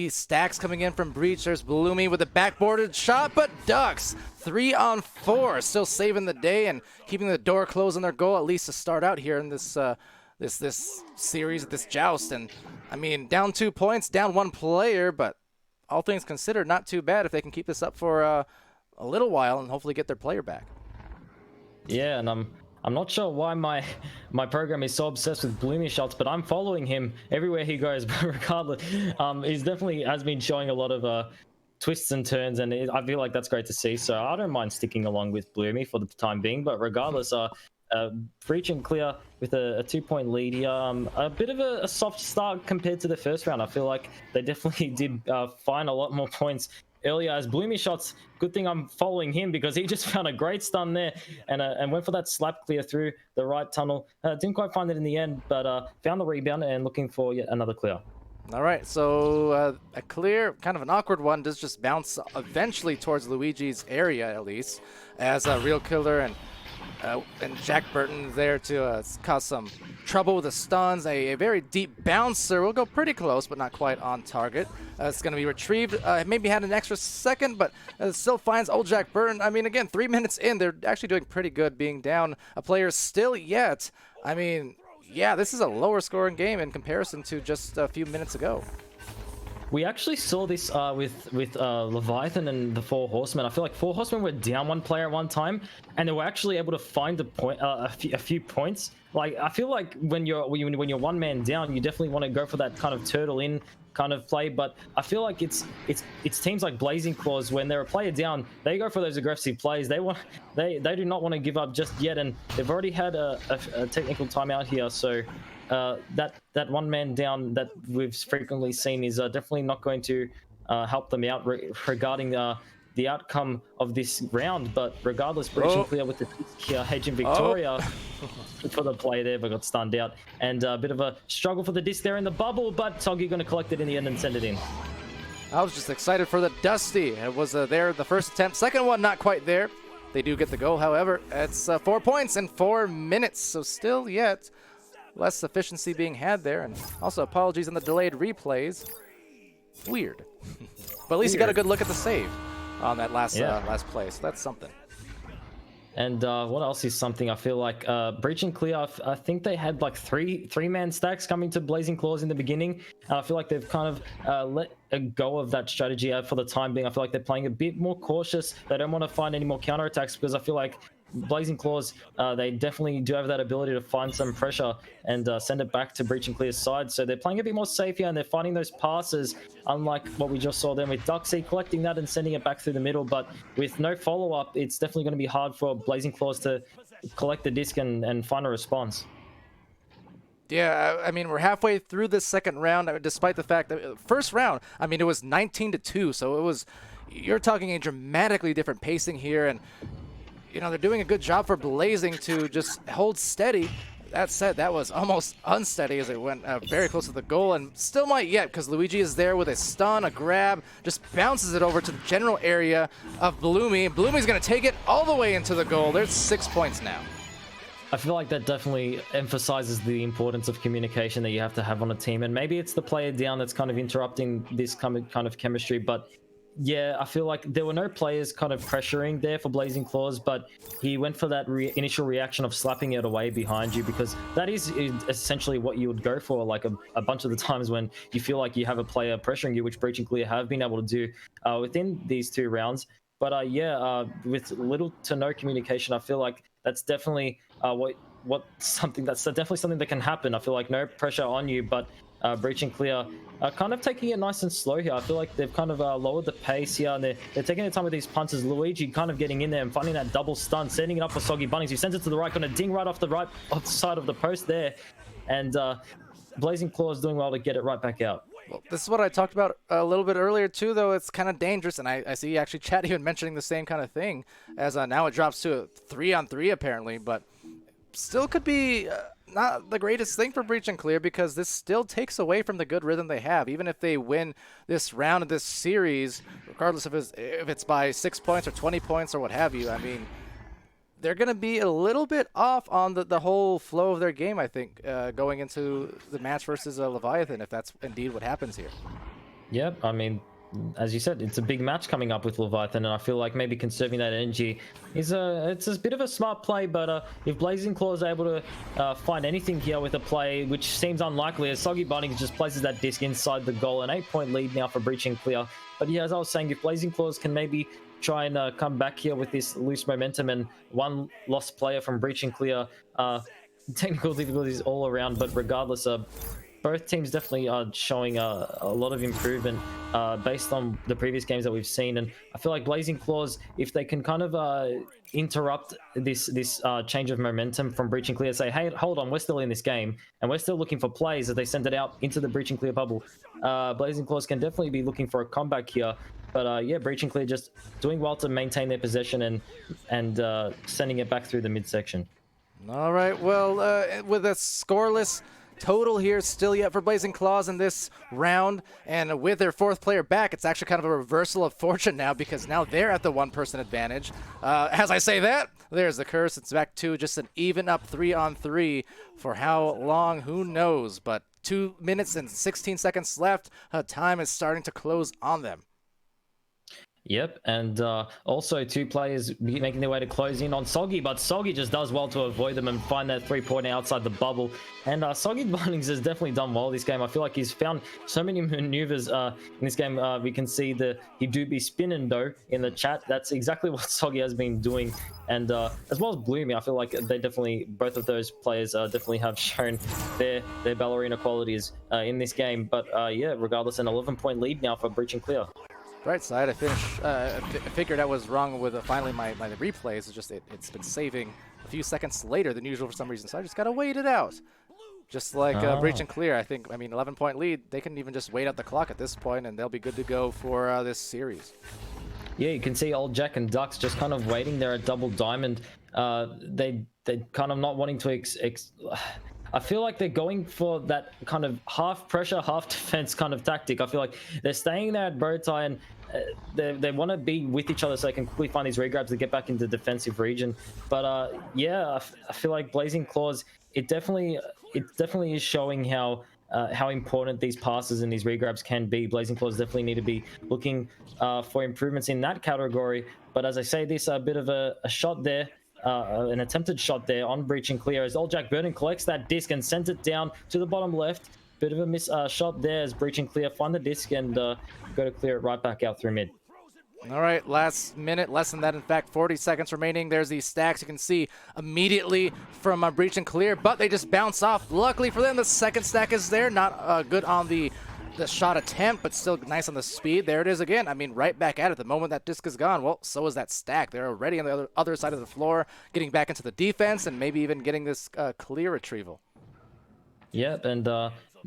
stacks coming in from Breach. There's Bloomy with a backboarded shot, but ducks. 3 on 4, still saving the day and keeping the door closed on their goal, at least to start out here in this this series, this joust. And I mean, down 2 points, down 1 player, but all things considered, not too bad if they can keep this up for a little while and hopefully get their player back. Yeah, and I'm not sure why my program is so obsessed with Bloomy shots, but I'm following him everywhere he goes. But regardless, he's definitely has been showing a lot of twists and turns, and I feel like that's great to see. So I don't mind sticking along with Bloomy for the time being. But regardless, Breach and Clear with a 2-point lead here. A bit of a soft start compared to the first round. I feel like they definitely did find a lot more points earlier as Bloomy shots. Good thing I'm following him because he just found a great stun there and went for that slap clear through the right tunnel. Didn't quite find it in the end, but found the rebound and looking for yet another clear. All right, so a clear, kind of an awkward one, does just bounce eventually towards Luigi's area, at least, as a Real Killer and And Jack Burton there to cause some trouble with the stuns. A very deep bouncer will go pretty close, but not quite on target. It's going to be retrieved. Maybe had an extra second, but still finds old Jack Burton. I mean, again, 3 minutes in, they're actually doing pretty good being down a player still yet. I mean, yeah, this is a lower scoring game in comparison to just a few minutes ago. We actually saw this with Leviathan and the Four Horsemen. I feel like Four Horsemen were down one player at one time, and they were actually able to find a few points. Like, I feel like when you're one man down, you definitely want to go for that kind of turtle in kind of play. But I feel like it's teams like Blazing Claws, when they're a player down, they go for those aggressive plays. They do not want to give up just yet, and they've already had a technical timeout here. So that one man down that we've frequently seen is definitely not going to help them out regarding the outcome of this round. But regardless, Breaching Clear with the here, hedging Victoria for the play there, but got stunned out. And a bit of a struggle for the disc there in the bubble, but Soggy going to collect it in the end and send it in. I was just excited for the Dusty. It was there the first attempt. Second one, not quite there. They do get the goal, however. It's 4 points in 4 minutes, so still yet less efficiency being had there. And also apologies on the delayed replays. Weird. But at least you got a good look at the save on that last play, so that's something. And what else is something? I feel like Breaching Clear, I think they had like three-man stacks coming to Blazing Claws in the beginning. And I feel like they've kind of let go of that strategy for the time being. I feel like they're playing a bit more cautious. They don't want to find any more counterattacks, because I feel like Blazing Claws, they definitely do have that ability to find some pressure and send it back to Breaching Clear's side. So they're playing a bit more safe here, and they're finding those passes, unlike what we just saw then with Duxie collecting that and sending it back through the middle. But with no follow-up, it's definitely going to be hard for Blazing Claws to collect the disc and find a response. Yeah, I mean, we're halfway through this second round, despite the fact that first round, I mean, it was 19-2, so you're talking a dramatically different pacing here, and you know, they're doing a good job for Blazing to just hold steady. That said, that was almost unsteady as it went very close to the goal, and still might yet, because Luigi is there with a stun, a grab, just bounces it over to the general area of Bloomy. Bloomy's going to take it all the way into the goal. There's 6 points now. I feel like that definitely emphasizes the importance of communication that you have to have on a team, and maybe it's the player down that's kind of interrupting this kind of chemistry. But yeah, I feel like there were no players kind of pressuring there for Blazing Claws, but he went for that initial reaction of slapping it away behind you, because that is essentially what you would go for, like a bunch of the times when you feel like you have a player pressuring you, which Breaching Clear have been able to do within these 2 rounds. But with little to no communication, I feel like that's definitely that's definitely something that can happen. I feel like no pressure on you, but Breaching Clear kind of taking it nice and slow here. I feel like they've kind of lowered the pace here, and they're taking their time with these punches. Luigi kind of getting in there and finding that double stun, setting it up for Soggy Bunnings, who sends it to the right, going to ding right off the side of the post there. And Blazing Claws doing well to get it right back out. Well, this is what I talked about a little bit earlier, too, though. It's kind of dangerous, and I see actually Chad even mentioning the same kind of thing, as now it drops to a 3-on-3, apparently, but still could be not the greatest thing for Breaching Clear, because this still takes away from the good rhythm they have. Even if they win this round of this series, regardless if it's by 6 points or 20 points or what have you, I mean, they're going to be a little bit off on the whole flow of their game, I think, going into the match versus Leviathan, if that's indeed what happens here. Yep, I mean, as you said, it's a big match coming up with Leviathan, and I feel like maybe conserving that energy is it's a bit of a smart play. But if Blazing Claw is able to find anything here with a play, which seems unlikely, as Soggy Bunnings just places that disc inside the goal, an 8-point lead now for Breaching Clear. But yeah, as I was saying, if Blazing Claws can maybe try and come back here with this loose momentum and one lost player from Breaching Clear, technical difficulties all around, but regardless, both teams definitely are showing a lot of improvement based on the previous games that we've seen. And I feel like Blazing Claws, if they can kind of interrupt this change of momentum from Breaching Clear, say, hey, hold on, we're still in this game, and we're still looking for plays as they send it out into the Breaching Clear bubble. Blazing Claws can definitely be looking for a comeback here. But yeah, Breaching Clear just doing well to maintain their possession and sending it back through the midsection. All right, well, with a scoreless total here still yet for Blazing Claws in this round. And with their 4th player back, it's actually kind of a reversal of fortune now because now they're at the 1-person advantage. As I say that, there's the curse. It's back to just an even up 3-on-3 for how long, who knows. But 2 minutes and 16 seconds left. Time is starting to close on them. Yep, and also 2 players making their way to close in on Soggy, but Soggy just does well to avoid them and find that 3-pointer outside the bubble. And Soggy Bunnings has definitely done well this game. I feel like he's found so many maneuvers in this game. We can see he do be spinning though in the chat. That's exactly what Soggy has been doing. And as well as Bloomy, I feel like they definitely, both of those players definitely have shown their ballerina qualities in this game. But yeah, regardless, an 11-point lead now for Breach and Clear. Right side, I figured I was wrong with finally my replays. It's just it's been saving a few seconds later than usual for some reason, so I just gotta wait it out. Just like Breach and Clear, I mean 11-point lead, they can even just wait out the clock at this point and they'll be good to go for this series. Yeah, you can see old Jack and Ducks just kind of waiting there at Double Diamond. They kind of not wanting to I feel like they're going for that kind of half pressure, half defense kind of tactic. I feel like they're staying there at Bowtie and they want to be with each other so they can quickly find these regrabs to get back into the defensive region. But yeah, I feel like Blazing Claws, it definitely is showing how important these passes and these regrabs can be. Blazing Claws definitely need to be looking for improvements in that category. But as I say this, a bit of a shot there. An attempted shot there on Breach and Clear as Old Jack Burden collects that disc and sends it down to the bottom left. Bit of a miss shot there as Breach and Clear find the disc and go to clear it right back out through mid. All right, last minute, less than that, in fact, 40 seconds remaining. There's these stacks you can see immediately from Breach and Clear, but they just bounce off. Luckily for them, the second stack is there. Not good on the shot attempt, but still nice on the speed. There it is again. I mean, right back at it. The moment that disc is gone, well, so is that stack. They're already on the other side of the floor, getting back into the defense and maybe even getting this clear retrieval. Yep, and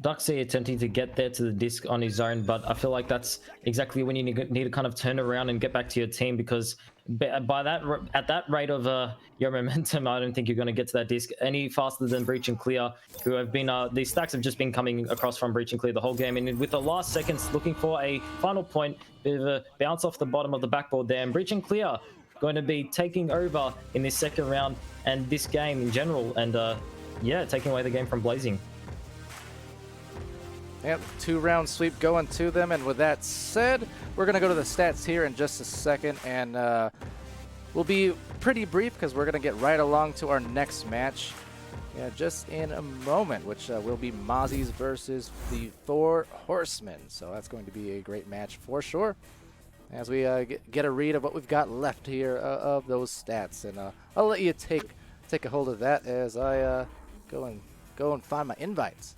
Duxie attempting to get there to the disc on his own, but I feel like that's exactly when you need to kind of turn around and get at your team, because at that rate of your momentum, I don't think you're going to get to that disc any faster than Breach and Clear, who have been these stacks have just been coming across from Breach and Clear the whole game, and with the last seconds looking for a final point, bit of a bounce off the bottom of the backboard there, and Breach and Clear going to be taking over in this second round and this game in general, and yeah, taking away the game from Blazing. Yep, 2-round sweep going to them, and with that said, we're going to go to the stats here in just a second, and we'll be pretty brief because we're going to get right along to our next match just in a moment, which will be Mozzies versus the 4 Horsemen. So that's going to be a great match for sure, as we get a read of what we've got left here of those stats, and I'll let you take a hold of that as I go and find my invites.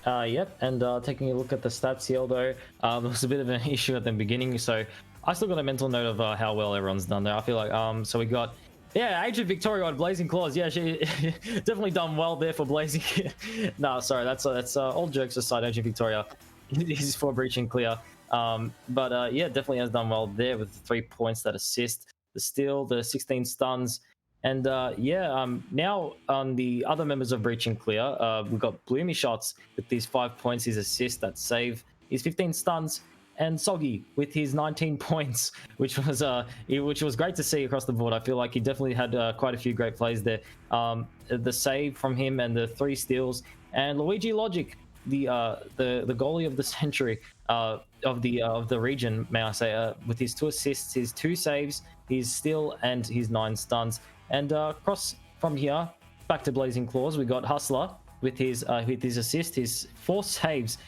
Yep, and taking a look at the stats here, although there was a bit of an issue at the beginning, so I still got a mental note of how well everyone's done there. I feel like, so we got, yeah, Agent Victoria on Blazing Claws. Yeah, she definitely done well there for Blazing. No, sorry, that's all jokes aside, Agent Victoria is for Breach and Clear. But yeah, definitely has done well there with the 3 points, that assist, the steal, the 16 stuns. And yeah, now on the other members of Breach and Clear, we've got Bloomy Shots with these 5 points, his assist, that save, his 15 stuns, and Soggy with his 19 points, which was great to see across the board. I feel like he definitely had quite a few great plays there. The save from him and the 3 steals, and Luigi Logic, the goalie of the century of the region, may I say, with his 2 assists, his 2 saves, his steal, and his 9 stuns. And across from here, back to Blazing Claws, we got Hustler with his assist, his 4 saves,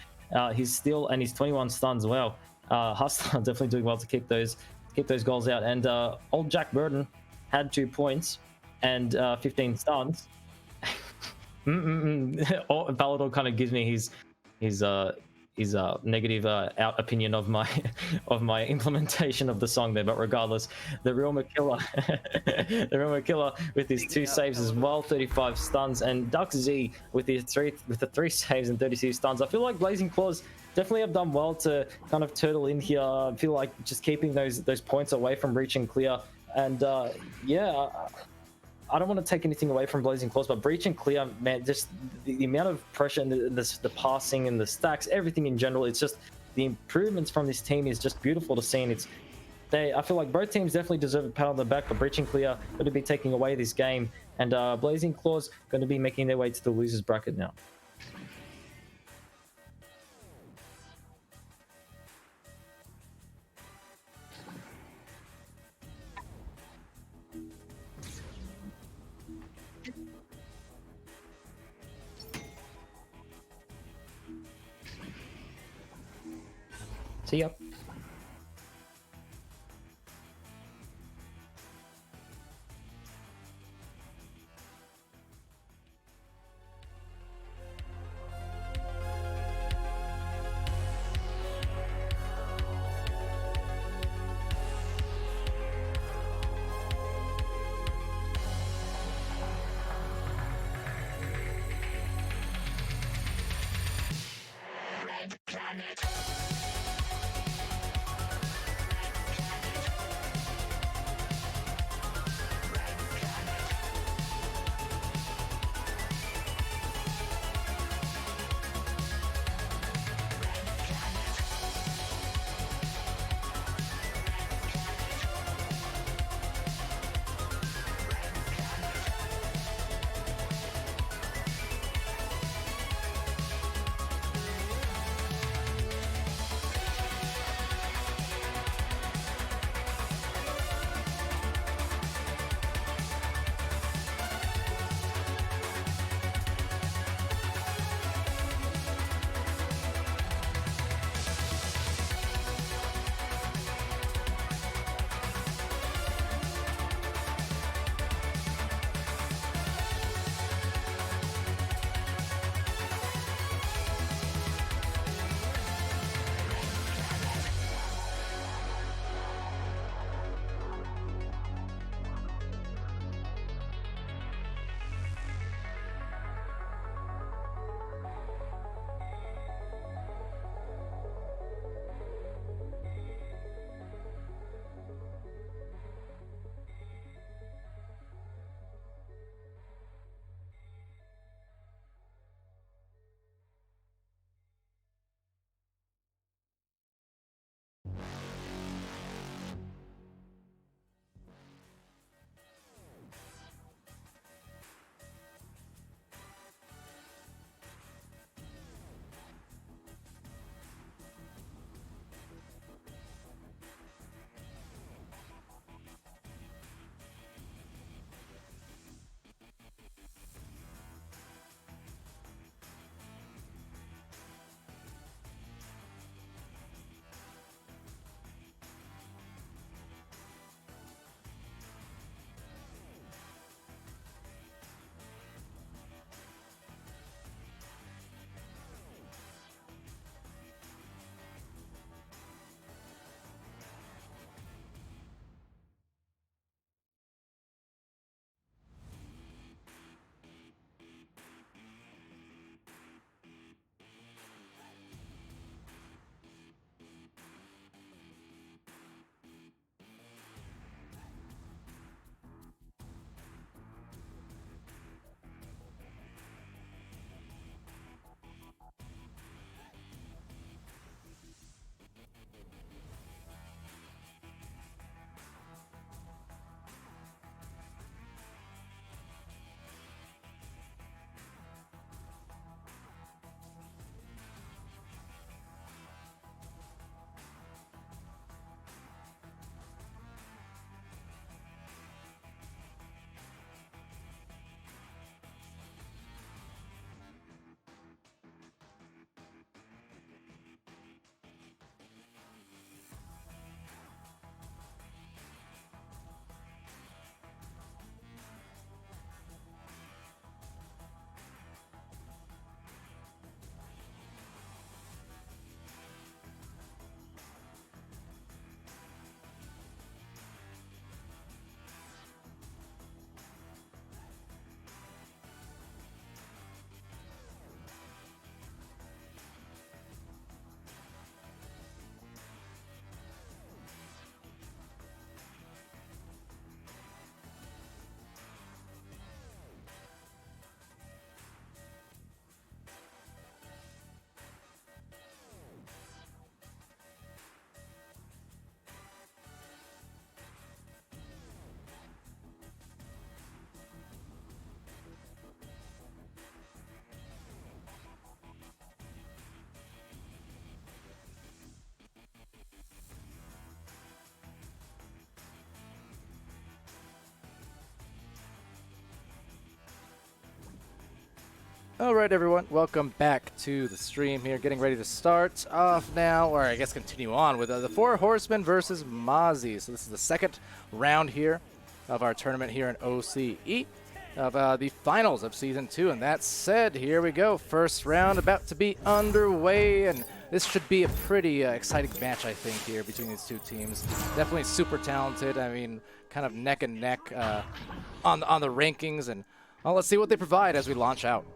his steal, and his 21 stuns. Wow, Hustler definitely doing well to keep those goals out. And old Jack Burden had 2 points and 15 stuns. Palidore kind of gives me his negative out opinion of my implementation of the song there, but regardless, the real Makilla with his 2 saves as well, 35 stuns, and Duck Z with the 3 saves and 32 stuns. I feel like Blazing Claws definitely have done well to kind of turtle in here. I feel like just keeping those points away from Breach and Clear, and yeah, I don't want to take anything away from Blazing Claws, but Breach and Clear, man, just the amount of pressure and the passing and the stacks, everything in general, it's just the improvements from this team is just beautiful to see. And I feel like both teams definitely deserve a pat on the back, but Breach and Clear going to be taking away this game, and Blazing Claws going to be making their way to the losers bracket now. See ya. Alright everyone, welcome back to the stream here, getting ready to start off now, or I guess continue on with the Four Horsemen versus Mozzie. So this is the second round here of our tournament here in OCE, of the finals of Season 2, and that said, here we go, first round about to be underway, and this should be a pretty exciting match, I think, here between these two teams. Definitely super talented, I mean, kind of neck and neck on the rankings, and well, let's see what they provide as we launch out.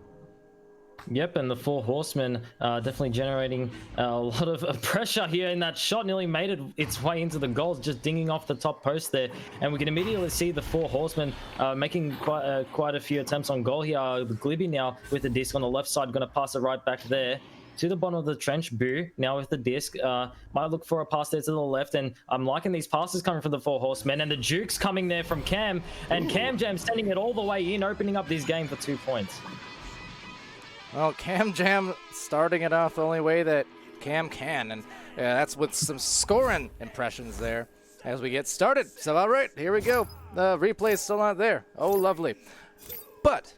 Yep, and the Four Horsemen definitely generating a lot of pressure here in that shot. Nearly made its way into the goals, just dinging off the top post there. And we can immediately see the Four Horsemen making quite a few attempts on goal here. Glibby now with the disc on the left side, going to pass it right back there to the bottom of the trench. Boo now with the disc, might look for a pass there to the left, and I'm liking these passes coming from the Four Horsemen, and the jukes coming there from Cam, and Cam Jam sending it all the way in, opening up this game for 2 points. Well, Cam Jam starting it off the only way that Cam can, and that's with some scoring impressions there as we get started. So, all right, here we go. The replay's still not there. Oh, lovely. But,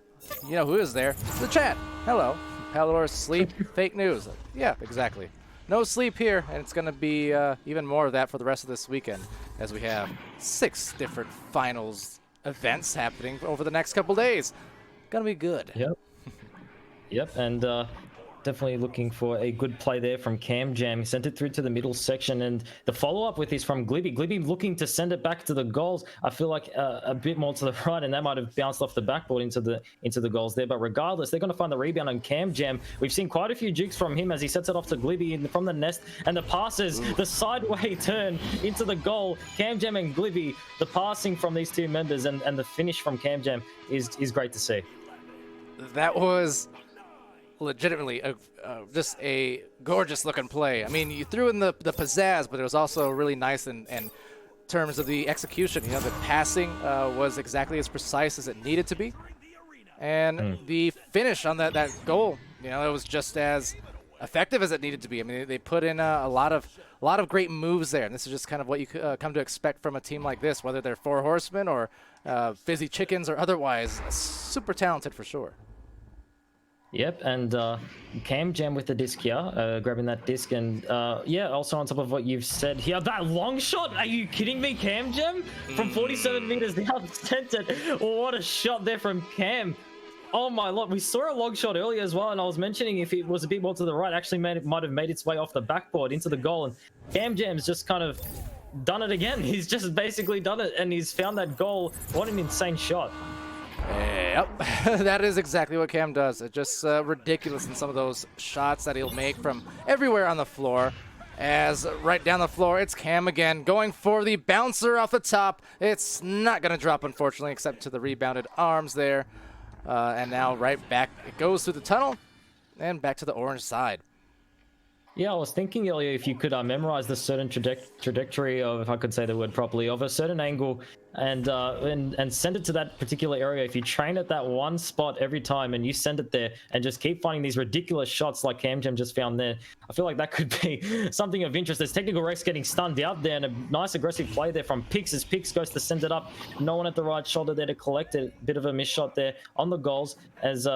you know who is there? The chat. Hello. Palidore sleep, fake news. Yeah, exactly. No sleep here, and it's going to be even more of that for the rest of this weekend as we have 6 different finals events happening over the next couple days. Gonna be good. Yep. Yep, and definitely looking for a good play there from Cam Jam. He sent it through to the middle section, and the follow-up with this from Glibby. Glibby looking to send it back to the goals. I feel like a bit more to the right, and that might have bounced off the backboard into the goals there. But regardless, they're going to find the rebound on Cam Jam. We've seen quite a few jukes from him as he sets it off to Glibby from the nest, and the passes, the sideway turn into the goal. Cam Jam and Glibby, the passing from these two members and the finish from Cam Jam is great to see. That was legitimately just a gorgeous looking play. I mean, you threw in the pizzazz, but it was also really nice in terms of the execution. You know, the passing was exactly as precise as it needed to be, and the finish on that goal, you know, it was just as effective as it needed to be. I mean, they put in a lot of great moves there, and this is just kind of what you come to expect from a team like this, whether they're Four Horsemen or Fizzy Chickens or otherwise. Super talented for sure. Yep, and Cam Jam with the disc here, grabbing that disc, and yeah, also on top of what you've said here, that long shot, are you kidding me, Cam Jam? From 47 meters down, sent it. What a shot there from Cam. Oh my lord, we saw a long shot earlier as well, and I was mentioning if it was a bit more to the right, actually might have made its way off the backboard into the goal, and Cam Jam's just kind of done it again. He's just basically done it, and he's found that goal. What an insane shot. Yep, that is exactly what Cam does. It's just ridiculous in some of those shots that he'll make from everywhere on the floor. As right down the floor, it's Cam again, going for the bouncer off the top. It's not going to drop, unfortunately, except to the rebounded arms there. And now right back, it goes through the tunnel and back to the orange side. Yeah, I was thinking earlier if you could memorize the certain trajectory of, if I could say the word properly, of a certain angle and send it to that particular area. If you train at that one spot every time and you send it there and just keep finding these ridiculous shots like Cam Jam just found there, I feel like that could be something of interest. There's Technical Rex getting stunned out there, and a nice aggressive play there from Pix as Pix goes to send it up. No one at the right shoulder there to collect it. Bit of a miss shot there on the goals as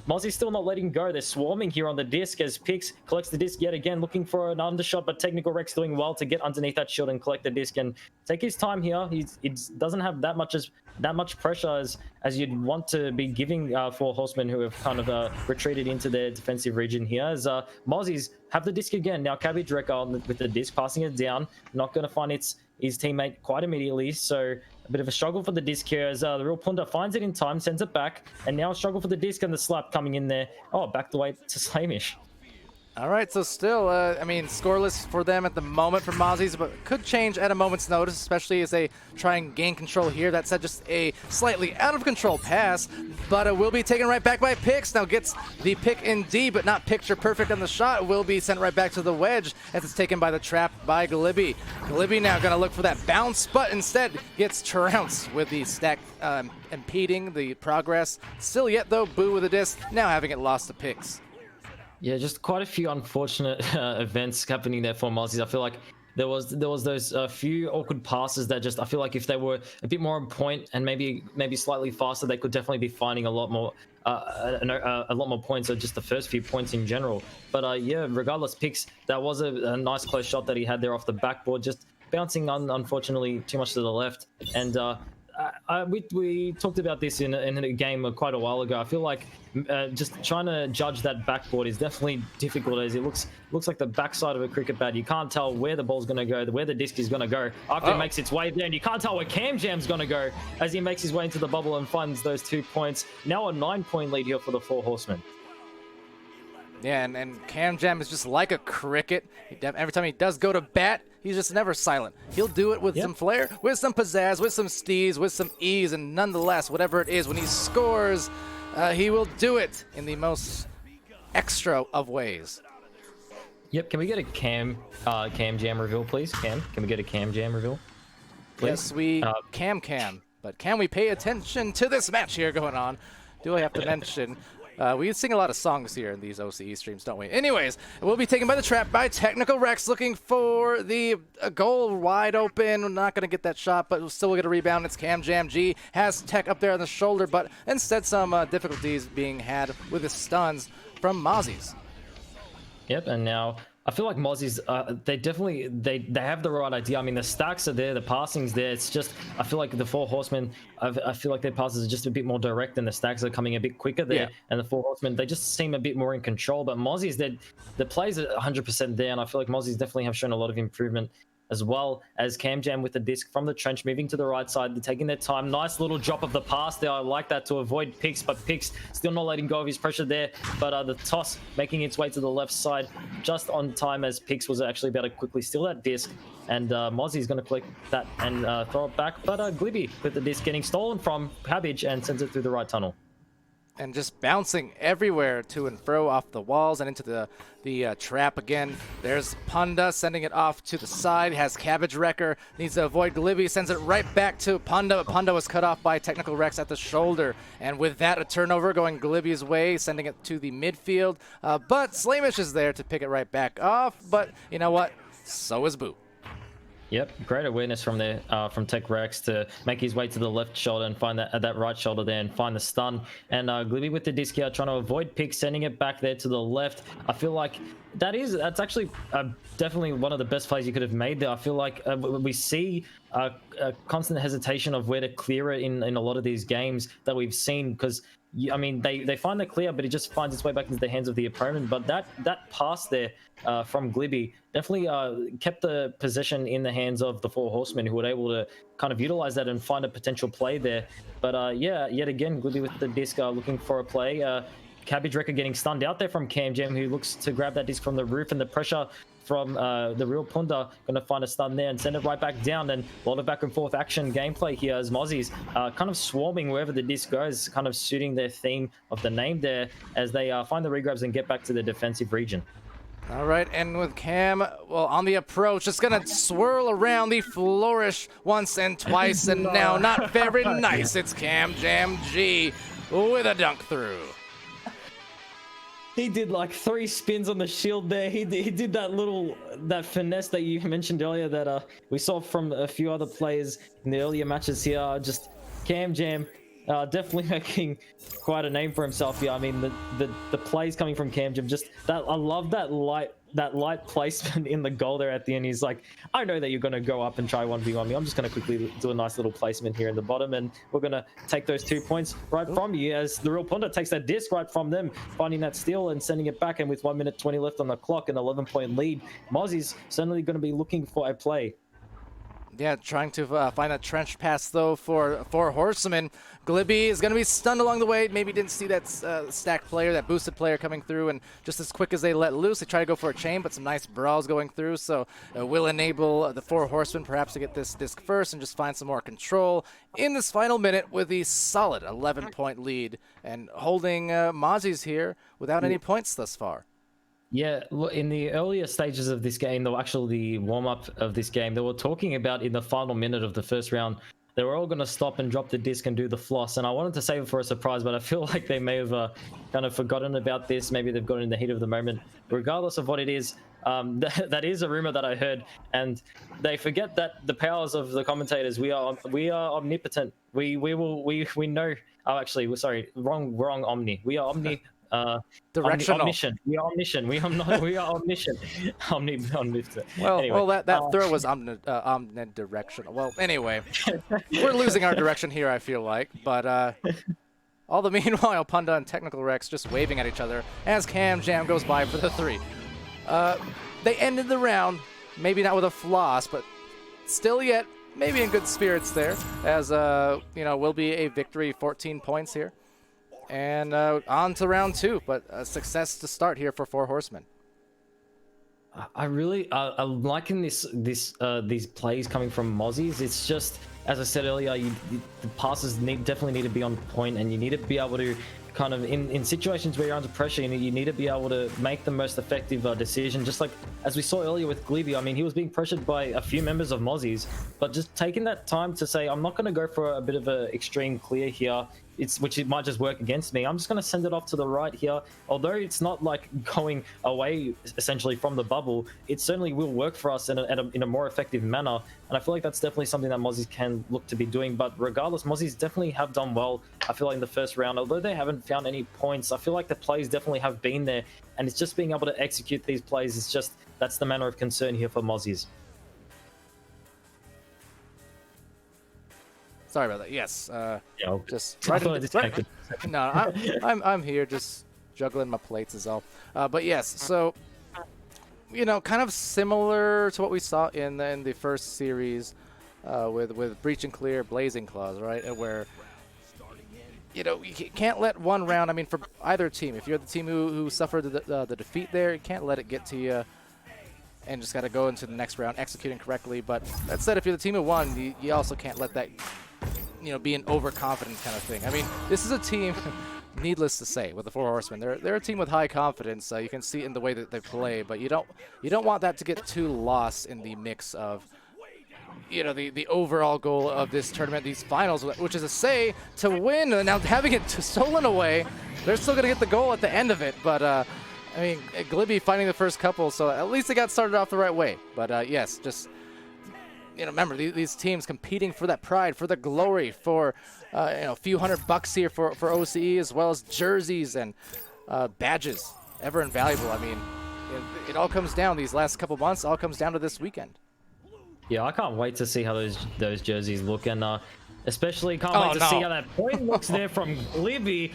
Mozzie's still not letting go. They're swarming here on the disc as Pix collects the disc yet again, looking for an undershot, but Technical Rex doing well to get underneath that shield and collect the disc and take his time here. He doesn't have that much pressure as you'd want to be giving Four Horsemen who have kind of retreated into their defensive region here. As Mozzie's have the disc again. Now Cabbage Wrecker with the disc, passing it down, not going to find his teammate quite immediately, so a bit of a struggle for the disc here as the Real Plunder finds it in time, sends it back, and now a struggle for the disc and the slap coming in there. Oh, back the way to Slamish. All right, so still, I mean, scoreless for them at the moment for Mozzies, but could change at a moment's notice, especially as they try and gain control here. That said, just a slightly out of control pass, but it will be taken right back by Pix. Now gets the pick in D, but not picture perfect on the shot. It will be sent right back to the wedge as it's taken by the trap by Glibby. Glibby now going to look for that bounce, but instead gets trounced with the stack impeding the progress. Still yet, though, Boo with a disc, now having it lost to Pix. Yeah, just quite a few unfortunate events happening there for Mozzies. I feel like there was those few awkward passes that just I feel like if they were a bit more on point and maybe slightly faster, they could definitely be finding a lot more a lot more points, or just the first few points in general. But yeah, regardless, Pix, that was a nice close shot that he had there off the backboard, just bouncing unfortunately too much to the left. And we talked about this in a game quite a while ago. I feel like just trying to judge that backboard is definitely difficult, as it looks like the backside of a cricket bat. You can't tell where the ball's going to go, where the disc is going to go after it makes its way there, and you can't tell where Cam Jam's going to go as he makes his way into the bubble and finds those 2 points. Now a 9-point lead here for the Four Horsemen. Yeah, and Cam Jam is just like a cricket. Every time he does go to bat, he's just never silent. He'll do it with some flair, with some pizzazz, with some steez, with some ease, and nonetheless, whatever it is, when he scores, he will do it in the most extra of ways. Yep, can we get a Cam Jam reveal, please? Can we get a Cam Jam reveal, please? Yes, we Cam, but can we pay attention to this match here going on? Do I have to mention... we sing a lot of songs here in these OCE streams, don't we? Anyways, we'll be taken by the trap by Technical Rex, looking for the goal wide open. We're not going to get that shot, but we'll still get a rebound. It's Cam Jam G. Has Tech up there on the shoulder, but instead some difficulties being had with his stuns from Mozzie's. Yep, and now I feel like Mozzie's, they have the right idea. I mean, the stacks are there, the passing's there. It's just, I feel like the Four Horsemen, I feel like their passes are just a bit more direct, and the stacks are coming a bit quicker there. Yeah. And the Four Horsemen, they just seem a bit more in control. But Mozzie's, the plays are 100% there, and I feel like Mozzie's definitely have shown a lot of improvement, as well as Cam Jam with the disc from the trench, moving to the right side. They're taking their time. Nice little drop of the pass there. I like that to avoid Pix, but Pix still not letting go of his pressure there. But the toss making its way to the left side just on time, as Pix was actually about to quickly steal that disc. And Mozzie's going to collect that and throw it back. But Glibby with the disc getting stolen from Cabbage and sends it through the right tunnel. And just bouncing everywhere to and fro off the walls and into the trap again. There's Punda sending it off to the side. Has Cabbage Wrecker. Needs to avoid Glibby. Sends it right back to Punda. But Punda was cut off by Technical Rex at the shoulder. And with that, a turnover going Glibby's way, sending it to the midfield. But Slamish is there to pick it right back off. But you know what? So is Boo. Yep, great awareness from there, from Tech Rex to make his way to the left shoulder and find that right shoulder there and find the stun. And Glibby with the disc here, trying to avoid Pick, sending it back there to the left. I feel like that's actually definitely one of the best plays you could have made there. I feel like we see a constant hesitation of where to clear it in a lot of these games that we've seen, because I mean, they find the clear, but it just finds its way back into the hands of the opponent. But that pass there from Glibby definitely kept the possession in the hands of the Four Horsemen, who were able to kind of utilize that and find a potential play there. But yeah, yet again, Glibby with the disc looking for a play. Cabbage Wrecker getting stunned out there from Cam Jam, who looks to grab that disc from the roof, and the pressure from the real Punda going to find a stun there and send it right back down. And a lot of back and forth action gameplay here as Mozzie's kind of swarming wherever the disc goes, kind of suiting their theme of the name there as they find the regrabs and get back to the defensive region. All right, and with Cam, well, on the approach, just going to swirl around the flourish once and twice, and now not very nice. It's Cam Jam G with a dunk through. He did like 3 spins on the shield there. He did that finesse that you mentioned earlier that we saw from a few other players in the earlier matches here. Just Cam Jam definitely making quite a name for himself here. I mean, the plays coming from Cam Jam, just that, I love that light placement in the goal there at the end. He's like, I know that you're going to go up and try 1v1 me. I'm just going to quickly do a nice little placement here in the bottom, and we're going to take those 2 points right from you, as the real Punda takes that disc right from them, finding that steal and sending it back. And with 1 minute 20 left on the clock, an 11-point lead, Mozzie's certainly going to be looking for a play. Yeah, trying to find a trench pass, though, for Horseman. Glibby is going to be stunned along the way. Maybe didn't see that stacked player, that boosted player coming through, and just as quick as they let loose, they try to go for a chain, but some nice brawls going through, so will enable the Four Horsemen perhaps to get this disc first and just find some more control in this final minute with the solid 11-point lead, and holding Mozzie's here without any points thus far. Yeah, in the earlier stages of this game, though, actually the warm-up of this game, they were talking about in the final minute of the first round, they were all going to stop and drop the disc and do the floss. And I wanted to save it for a surprise, but I feel like they may have kind of forgotten about this. Maybe they've got in the heat of the moment. Regardless of what it is, that is a rumor that I heard, and they forget that the powers of the commentators. We are omnipotent. We know. Oh, actually, sorry, wrong. Omni. We are omni. Directional. Omniscient. We are omniscient. We are omniscient. Omnipotent. Well, Anyway, well, that throw was omnidirectional. Well, anyway, we're losing our direction here, I feel like. But all the meanwhile, Punda and Technical Rex just waving at each other as Cam Jam goes by for the 3. They ended the round, maybe not with a floss, but still yet maybe in good spirits there, as will be a victory, 14 points here. And on to round 2, but a success to start here for Four Horsemen. I really I'm liking these plays coming from Mozzies. It's just, as I said earlier, the passes definitely need to be on point, and you need to be able to kind of in situations where you're under pressure, you need to be able to make the most effective decision. Just like as we saw earlier with Glibby, I mean, he was being pressured by a few members of Mozzies, but just taking that time to say, I'm not going to go for a bit of an extreme clear here, which it might just work against me. I'm just going to send it off to the right here. Although it's not like going away essentially from the bubble, it certainly will work for us in a more effective manner. And I feel like that's definitely something that Mozzies can look to be doing. But regardless, Mozzies definitely have done well. I feel like in the first round, although they haven't found any points, I feel like the plays definitely have been there. And it's just being able to execute these plays. It's just, that's the manner of concern here for Mozzies. Sorry about that. Yes. Just I right. thought I disconnected. No, I'm here just juggling my plates is all. But yes, so kind of similar to what we saw in the first series with Breach and Clear, Blazing Claws, right? Where you can't let one round. I mean, for either team, if you're the team who suffered the defeat there, you can't let it get to you. And just got to go into the next round executing correctly. But that said, if you're the team who won, you also can't let that be an overconfident kind of thing. I mean, this is a team, needless to say, with the Four Horsemen. They're a team with high confidence. You can see it in the way that they play, but you don't want that to get too lost in the mix of the overall goal of this tournament, these finals, which is to win. And now having it stolen away, they're still gonna get the goal at the end of it. But I mean, Glibby finding the first couple, so at least they got started off the right way. But yes, just remember these teams competing for that pride, for the glory, for a few $100 here for OCE, as well as jerseys and badges, ever invaluable. I mean, it all comes down, these last couple months, all comes down to this weekend. Yeah, I can't wait to see how those jerseys look, and especially can't wait to see how that point looks there from Glibby.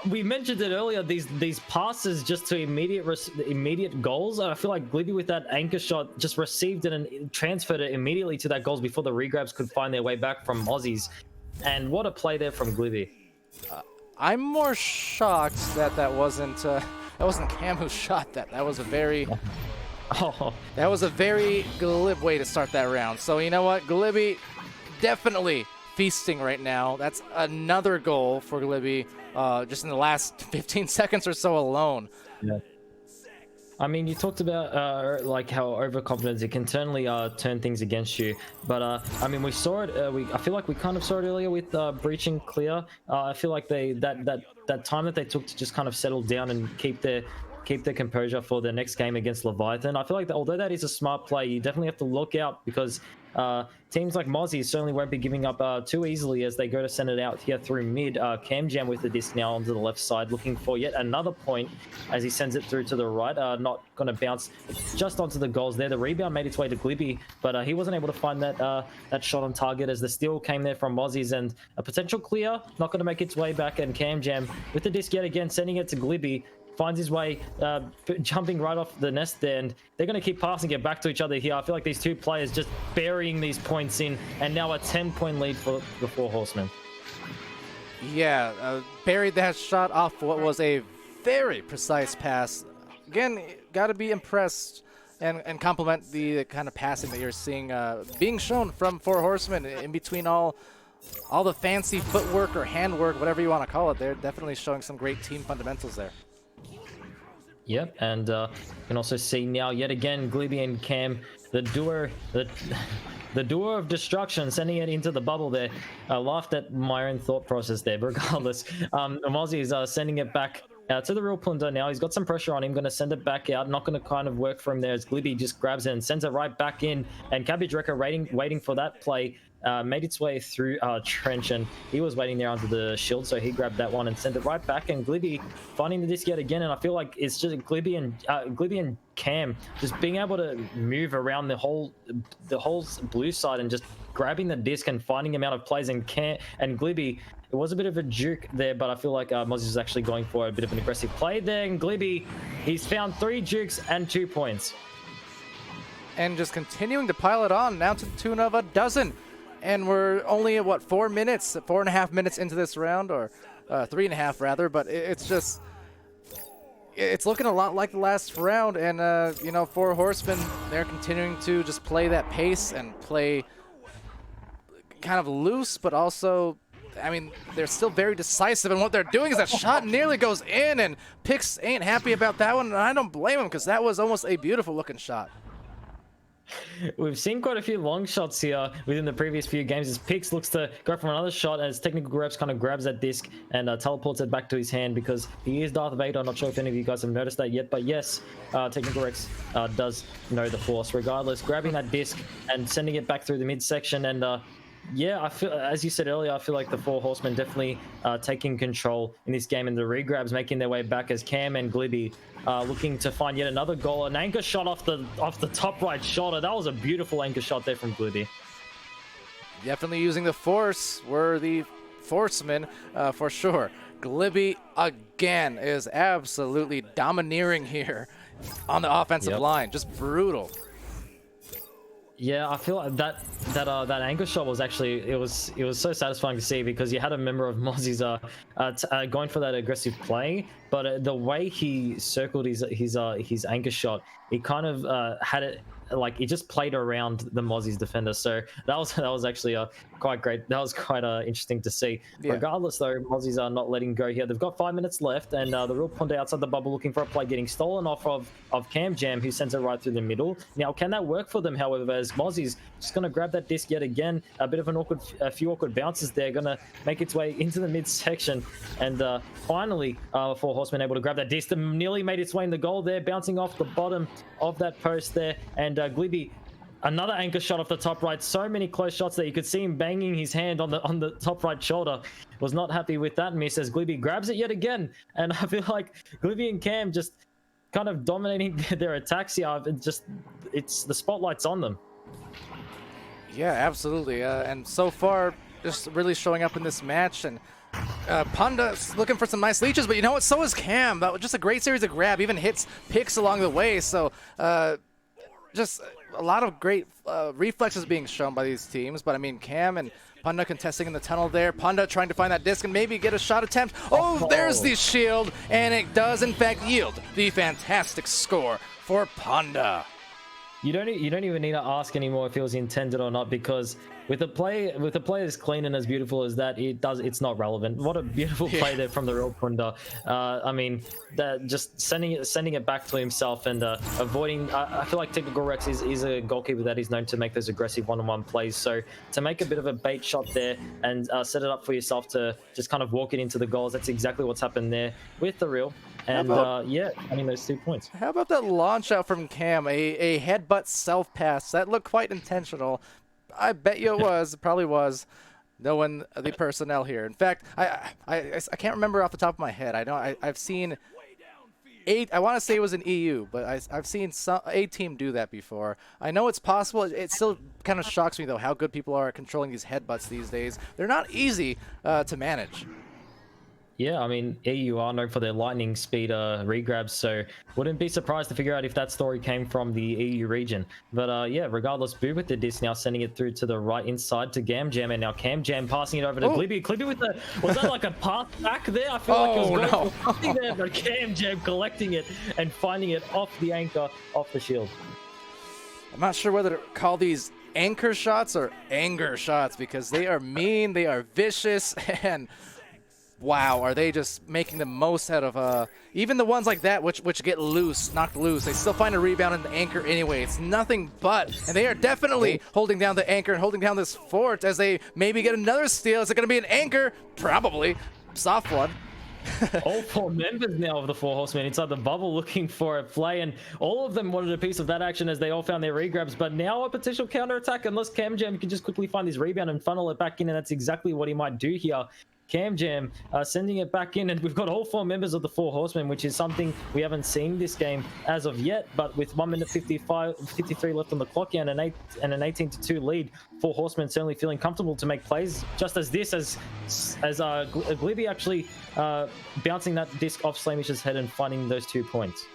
We mentioned it earlier, these passes just to immediate goals. I feel like Glibby with that anchor shot just received it and transferred it immediately to that goals before the regrabs could find their way back from Mozzies. And what a play there from Glibby. I'm more shocked that wasn't Cam who shot that. That was a very that was a very glib way to start that round. So you know what, Glibby definitely feasting right now. That's another goal for Glibby. Just in the last 15 seconds or so alone. Yeah. I mean, you talked about like how overconfidence, it can certainly turn things against you. But I mean, we saw it. I feel like we kind of saw it earlier with Breach and Clear. I feel like that time that they took to just kind of settle down and keep their composure for their next game against Leviathan. I feel like although that is a smart play, you definitely have to look out, because teams like Mozzie certainly won't be giving up too easily as they go to send it out here through mid. Cam Jam with the disc now onto the left side, looking for yet another point as he sends it through to the right. Not going to bounce just onto the goals there. The rebound made its way to Glibby, but he wasn't able to find that shot on target as the steal came there from Mozzies, and a potential clear, not going to make its way back, and Cam Jam with the disc yet again, sending it to Glibby. Finds his way, jumping right off the nest there, and they're going to keep passing it back to each other here. I feel like these two players just burying these points in, and now a 10-point lead for the Four Horsemen. Yeah, buried that shot off what was a very precise pass. Again, got to be impressed and compliment the kind of passing that you're seeing being shown from Four Horsemen in between all the fancy footwork or handwork, whatever you want to call it. They're definitely showing some great team fundamentals there. Yep, and you can also see now yet again Glibby and Cam, the duo, the duo of destruction, sending it into the bubble there. I laughed at my own thought process there, but regardless, Mozzie is sending it back to the real Plunder now. He's got some pressure on him, going to send it back out. Not going to kind of work for him there as Glibby just grabs it and sends it right back in. And Cabbage Wrecker waiting for that play. Made its way through Trench, and he was waiting there under the shield, so he grabbed that one and sent it right back. And Glibby finding the disc yet again, and I feel like it's just Glibby and Cam just being able to move around the whole blue side and just grabbing the disc and finding him out of plays. And Glibby, it was a bit of a juke there, but I feel like Mozzie is actually going for a bit of an aggressive play there. And Glibby, he's found 3 jukes and 2 points. And just continuing to pile it on, now to the tune of a dozen. And we're only at, what, 4 minutes, 4.5 minutes into this round, or 3.5 rather, but it's just, it's looking a lot like the last round. And, you know, 4 Horsemen, they're continuing to just play that pace and play kind of loose, but also, I mean, they're still very decisive. And what they're doing is that shot nearly goes in, and Pix ain't happy about that one. And I don't blame him, because that was almost a beautiful looking shot. We've seen quite a few long shots here within the previous few games as Pix looks to go for another shot as Technical Reps kind of grabs that disc and teleports it back to his hand because he is Darth Vader. I'm not sure if any of you guys have noticed that yet, but yes, Technical Rex does know the Force. Regardless, grabbing that disc and sending it back through the midsection. And yeah, I feel, as you said earlier, I feel like the 4 Horsemen definitely taking control in this game, and the regrabs making their way back as Cam and Glibby looking to find yet another goal. An anchor shot off the top right shoulder. That was a beautiful anchor shot there from Glibby. Definitely using the Force. We're the Forcemen for sure. Glibby again is absolutely domineering here on the offensive line. Just brutal. Yeah, I feel like that anchor shot was actually it was so satisfying to see because you had a member of Mozzie's going for that aggressive play, but the way he circled his anchor shot, he kind of had it like it just played around the Mozzie's defender. So that was actually quite great. That was quite interesting to see. Yeah. Regardless, though, Mozzie's are not letting go here. They've got 5 minutes left, and the real Ponda outside the bubble looking for a play, getting stolen off of Cam Jam, who sends it right through the middle. Now, can that work for them? However, as Mozzie's just going to grab that disc yet again, a bit of a few awkward bounces there, going to make its way into the midsection, and finally, 4 Horsemen able to grab that disc. Nearly made its way in the goal there, bouncing off the bottom of that post there, and Glibby, another anchor shot off the top right. So many close shots there. You could see him banging his hand on the top right shoulder. Was not happy with that miss as Glibby grabs it yet again. And I feel like Glibby and Cam just kind of dominating their attacks here. It's the spotlight's on them. Yeah, absolutely. And so far, just really showing up in this match. And Panda's looking for some nice leeches, but you know what? So is Cam. That was just a great series of grab. Even hits picks along the way. So just a lot of great reflexes being shown by these teams. But I mean, Cam and Panda contesting in the tunnel there. Panda trying to find that disc and maybe get a shot attempt. Oh, there's the shield, and it does in fact yield the fantastic score for Panda. You don't even need to ask anymore if it was intended or not, because with a play as clean and as beautiful as that, it's not relevant. What a beautiful play there from the real Punda. I mean, just sending it back to himself and avoiding. I feel like Technical Rex is a goalkeeper that is known to make those aggressive one-on-one plays. So to make a bit of a bait shot there and set it up for yourself to just kind of walk it into the goals, that's exactly what's happened there with the real. And yeah, I mean, those 2 points. How about that launch out from Cam? A headbutt self pass. That looked quite intentional. I bet you it was. It probably was, knowing the personnel here. In fact, I can't remember off the top of my head. I know I've seen I want to say it was an EU, but I've seen a team do that before. I know it's possible. It still kind of shocks me, though, how good people are at controlling these headbutts these days. They're not easy to manage. Yeah, I mean, EU are known for their lightning speed regrabs, so wouldn't be surprised to figure out if that story came from the EU region. But yeah, regardless, Boo with the disc now sending it through to the right inside to Gam Jam, and now Cam Jam passing it over to Glibby. Glibby with the, was that like a pass back there? I feel like it was going for something there, but Cam Jam collecting it and finding it off the anchor, off the shield. I'm not sure whether to call these anchor shots or anger shots, because they are mean, they are vicious, and wow, are they just making the most out of even the ones like that which get knocked loose. They still find a rebound in the anchor anyway. It's nothing but, and they are definitely holding down the anchor and holding down this fort as they maybe get another steal. Is it going to be an anchor? Probably. Soft one. All 4 members now of the 4 Horsemen inside the bubble looking for a play, and all of them wanted a piece of that action as they all found their regrabs. But now a potential counter-attack, unless CamJam can just quickly find his rebound and funnel it back in, and that's exactly what he might do here. CamJam sending it back in, and we've got all 4 members of the 4 Horsemen, which is something we haven't seen this game as of yet. But with 1 minute 53 left on the clock and an 18-2 lead, 4 Horsemen certainly feeling comfortable to make plays just as this, as Glibby actually bouncing that disc off Slamish's head and finding those 2 points.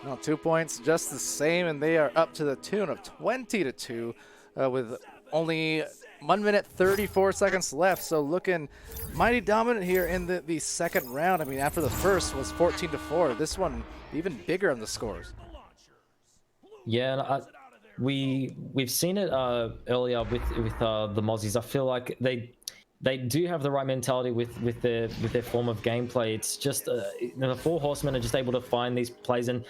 Well, 2 points just the same, and they are up to the tune of 20-2 with only 1 minute 34 seconds left. So looking mighty dominant here in the second round. I mean, after the first was 14-4. This one even bigger on the scores. Yeah, and we've seen it earlier with the Mozzies. I feel like they do have the right mentality with their form of gameplay. It's just the 4 Horsemen are just able to find these plays, and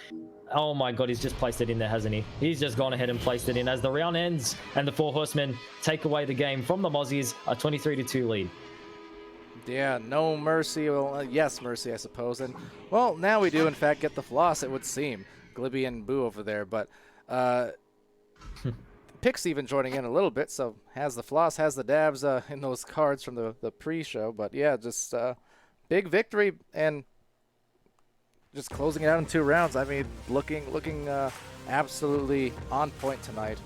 oh my god, he's just placed it in there, hasn't he? He's just gone ahead and placed it in as the round ends and the 4 Horsemen take away the game from the Mozzies, a 23-2 lead. Yeah, no mercy. Well, yes, mercy, I suppose. And, well, now we do, in fact, get the floss, it would seem. Glibby and Boo over there. But Pix even joining in a little bit, so has the floss, has the dabs in those cards from the pre-show. But, yeah, just big victory and just closing it out in 2 rounds. I mean, looking absolutely on point tonight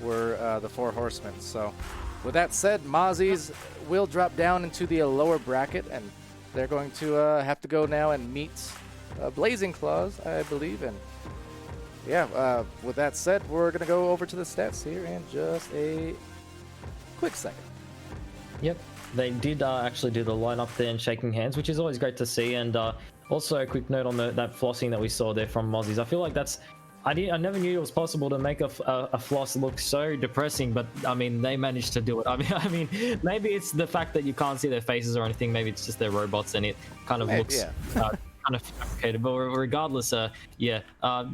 were the 4 Horsemen. So, with that said, Mozzies will drop down into the lower bracket, and they're going to have to go now and meet Blazing Claws, I believe. And yeah, with that said, we're going to go over to the stats here in just a quick second. Yep, they did actually do the lineup there and shaking hands, which is always great to see. And also a quick note on that flossing that we saw there from Mozzies. I feel like I never knew it was possible to make a floss look so depressing, but I mean, they managed to do it. I mean, maybe it's the fact that you can't see their faces or anything. Maybe it's just their robots and it kind of looks kind of fabricated. But regardless,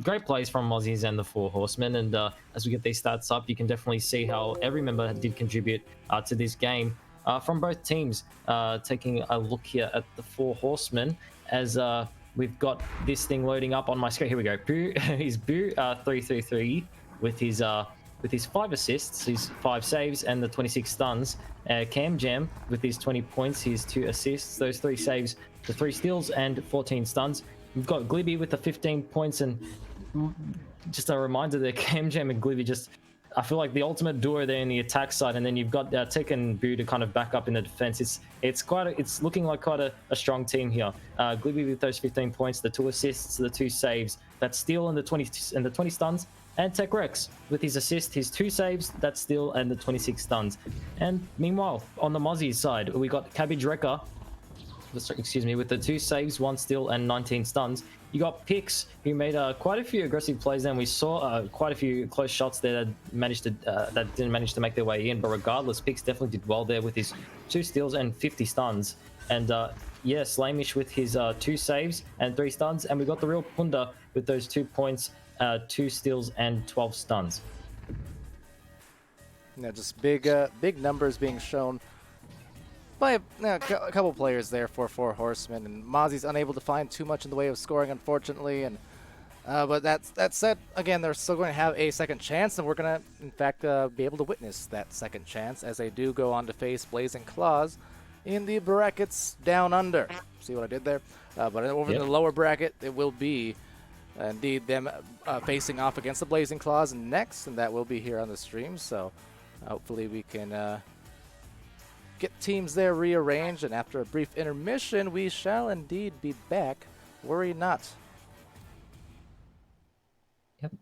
great plays from Mozzies and the 4 Horsemen. And as we get these stats up, you can definitely see how every member did contribute to this game from both teams. Taking a look here at the 4 Horsemen as we've got this thing loading up on my screen. Here we go. Boo 333 with his 5 assists, his 5 saves, and the 26 stuns. CamJam with his 20 points, his 2 assists, those 3 saves, the 3 steals, and 14 stuns. We've got Glibby with the 15 points, and just a reminder there, CamJam and Glibby just, I feel like the ultimate duo there in the attack side, and then you've got Tech and Boo to kind of back up in the defense. It's looking like quite a strong team here. Glibby with those 15 points, the 2 assists, the 2 saves, that steal, and the 20 stuns, and Tech Rex with his assist, his 2 saves, that steal, and the 26 stuns. And meanwhile, on the Mozzies side, we got Cabbage Wrecker, with the 2 saves, 1 steal, and 19 stuns. You got Pix, who made quite a few aggressive plays, and we saw quite a few close shots there that didn't manage to make their way in. But regardless, Pix definitely did well there with his 2 steals and 50 stuns. And Slamish with his 2 saves and 3 stuns. And we got the real Punda with those 2 points, 2 steals, and 12 stuns. Yeah, just big numbers being shown by a couple players there for 4 Horsemen, and Mozzie's unable to find too much in the way of scoring, unfortunately. And but that said, again, they're still going to have a second chance, and we're going to, in fact, be able to witness that second chance as they do go on to face Blazing Claws in the brackets down under. See what I did there? But over in the lower bracket, it will be indeed them facing off against the Blazing Claws next, and that will be here on the stream. So hopefully we can get teams there rearranged, and after a brief intermission, we shall indeed be back. Worry not. Yep.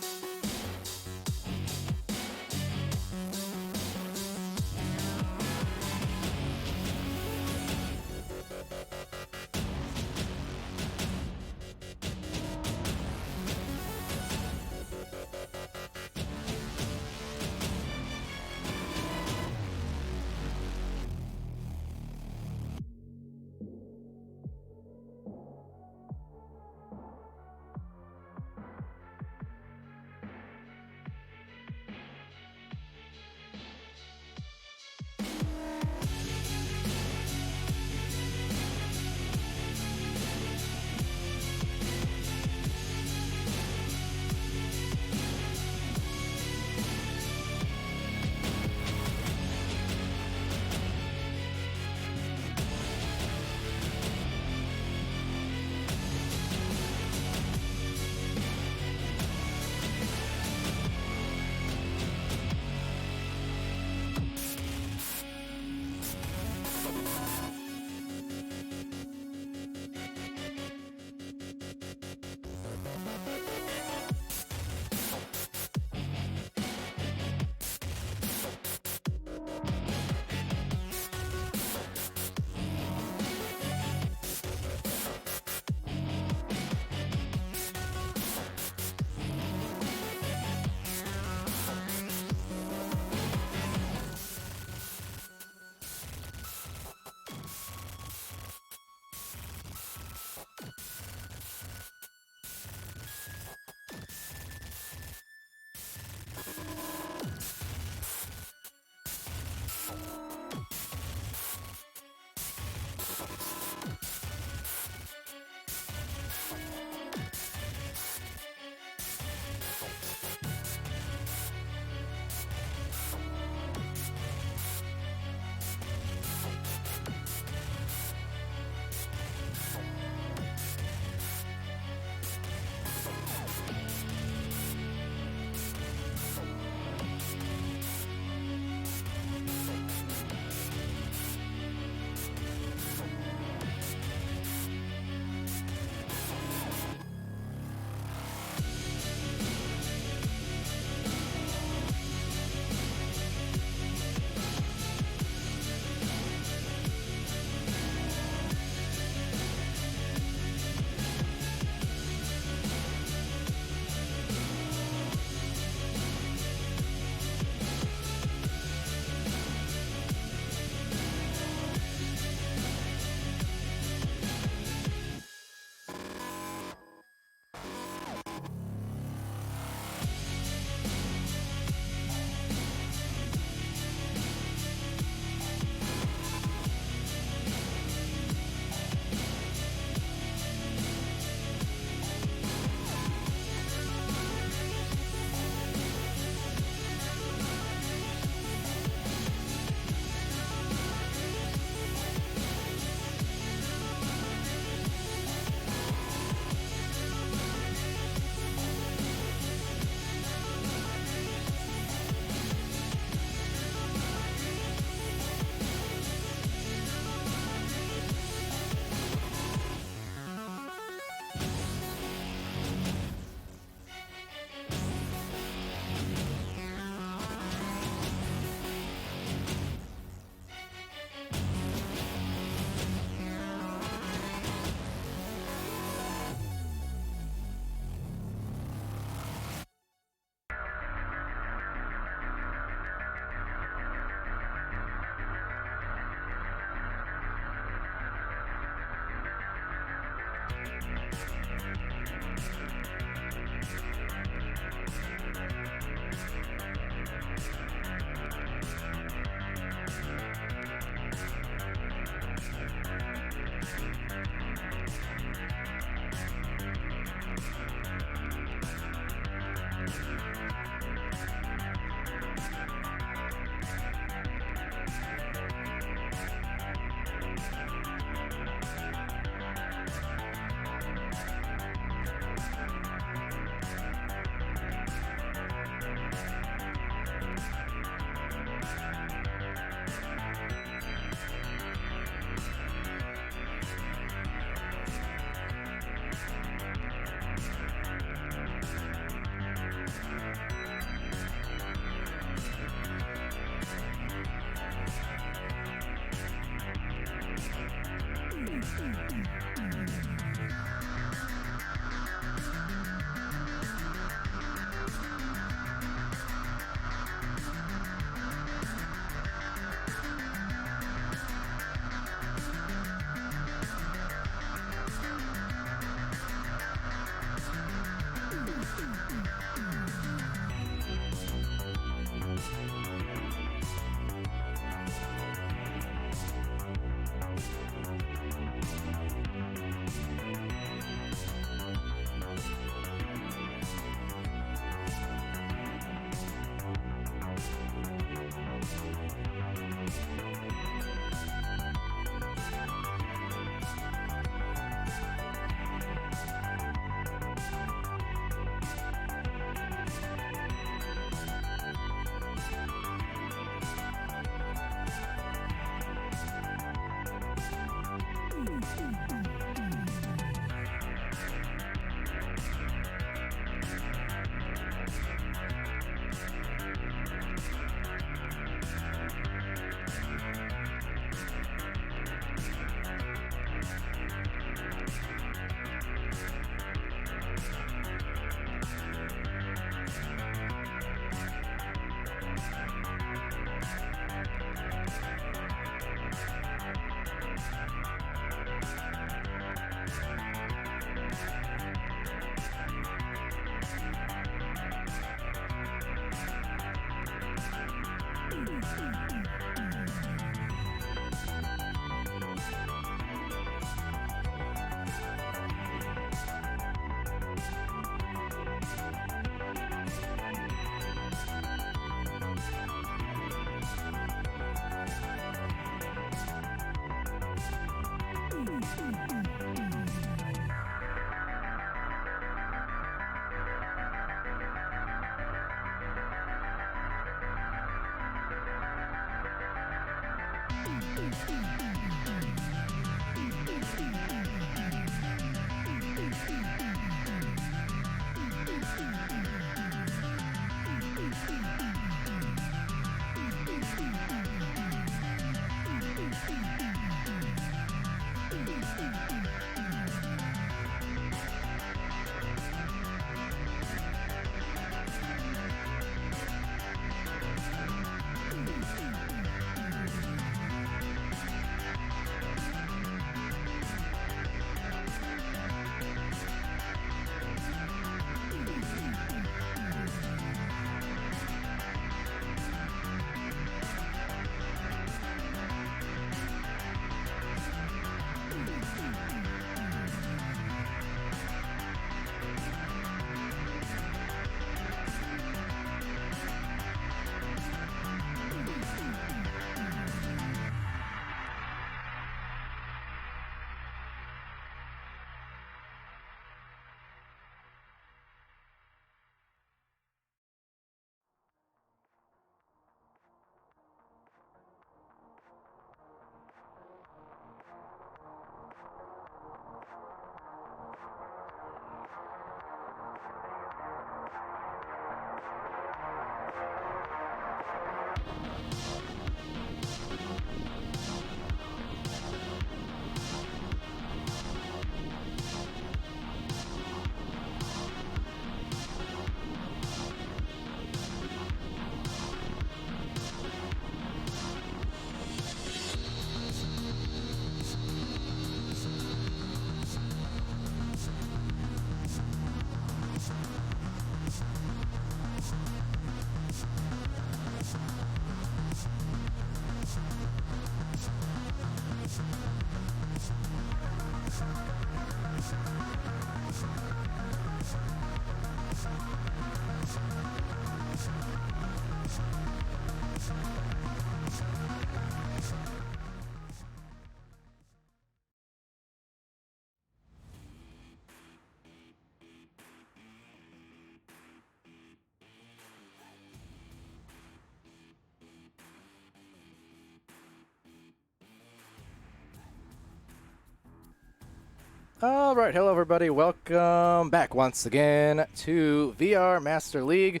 All right, hello everybody. Welcome back once again to VR Master League,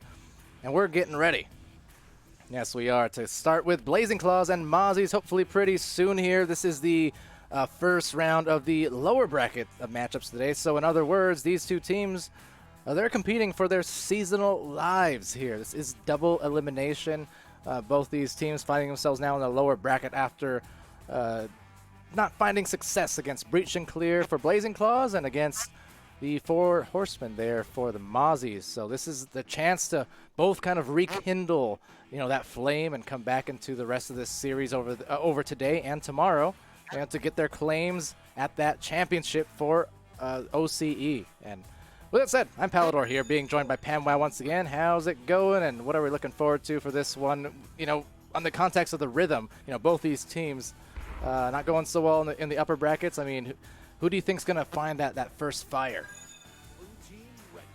and we're getting ready. Yes, we are, to start with Blazing Claws and Mozzies hopefully pretty soon here. This is the first round of the lower bracket of matchups today. So in other words, these two teams, they're competing for their seasonal lives here. This is double elimination. Both these teams finding themselves now in the lower bracket after not finding success against Breach and Clear for Blazing Claws and against the Four Horsemen there for the Mozzies. So this is the chance to both kind of rekindle, that flame and come back into the rest of this series over today and tomorrow, and to get their claims at that championship for OCE. And with that said, I'm Palidore here, being joined by PAMWOW once again. How's it going, and what are we looking forward to for this one? On the context of the rhythm, both these teams not going so well in the upper brackets. I mean, who do you think's gonna find that first fire?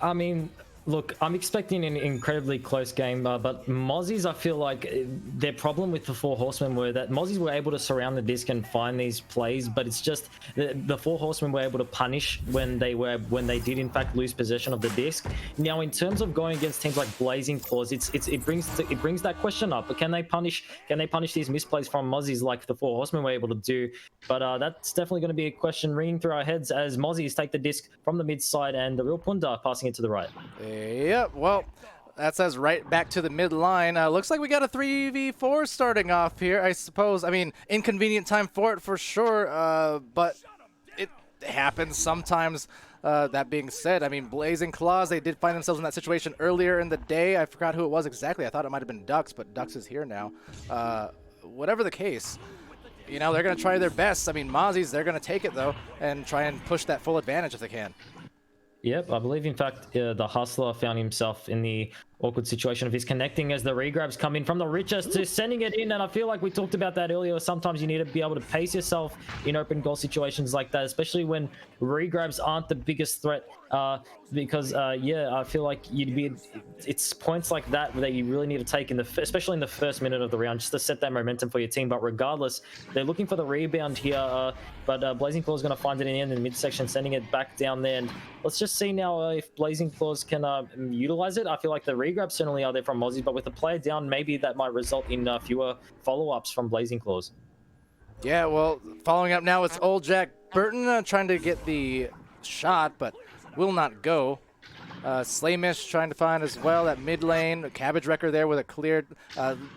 I mean, look, I'm expecting an incredibly close game, but Mozzies, I feel like their problem with the Four Horsemen were that Mozzies were able to surround the disc and find these plays, but it's just the Four Horsemen were able to punish when they did in fact lose possession of the disc. Now, in terms of going against teams like Blazing Claws, it brings that question up. But can they punish these misplays from Mozzies like the Four Horsemen were able to do? But that's definitely going to be a question ringing through our heads as Mozzies take the disc from the mid side and the real Punda passing it to the right. Yep, well, that says right back to the mid line. Looks like we got a 3v4 starting off here, I suppose. I mean, inconvenient time for it for sure, but it happens sometimes. That being said, I mean, Blazing Claws, they did find themselves in that situation earlier in the day. I forgot who it was exactly. I thought it might have been Dux, but Dux is here now. Whatever the case, they're going to try their best. I mean, Mozzies, they're going to take it, though, and try and push that full advantage if they can. Yep, I believe, in fact, the Hustler found himself in the awkward situation of his connecting as the regrabs come in from the richest to sending it in. And I feel like we talked about that earlier. Sometimes you need to be able to pace yourself in open goal situations like that, especially when regrabs aren't the biggest threat. Because I feel like it's points like that you really need to take especially in the first minute of the round, just to set that momentum for your team. But regardless, they're looking for the rebound here. But Blazing Claws is going to find it in the midsection, sending it back down there. And let's just see now if Blazing Claws can utilize it. I feel like the regrabs certainly are there from Mozzies, but with the player down, maybe that might result in fewer follow-ups from Blazing Claws. Yeah, well, following up now, it's old Jack Burton trying to get the shot, but will not go. Slamish trying to find as well that mid lane. Cabbage Wrecker there with a cleared.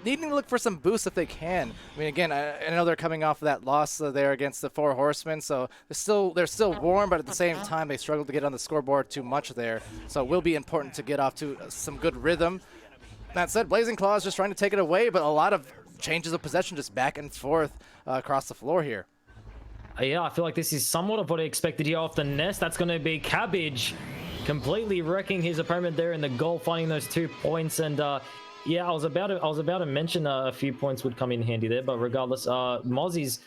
Needing to look for some boosts if they can. I mean, again, I know they're coming off of that loss there against the Four Horsemen, so they're still warm, but at the same time, they struggled to get on the scoreboard too much there. So it will be important to get off to some good rhythm. That said, Blazing Claws just trying to take it away, but a lot of changes of possession just back and forth across the floor here. Yeah, I feel like this is somewhat of what I expected here off the nest. That's going to be Cabbage completely wrecking his opponent there in the goal, finding those 2 points. And yeah, I was about to mention a few points would come in handy there, but regardless, Mozzies,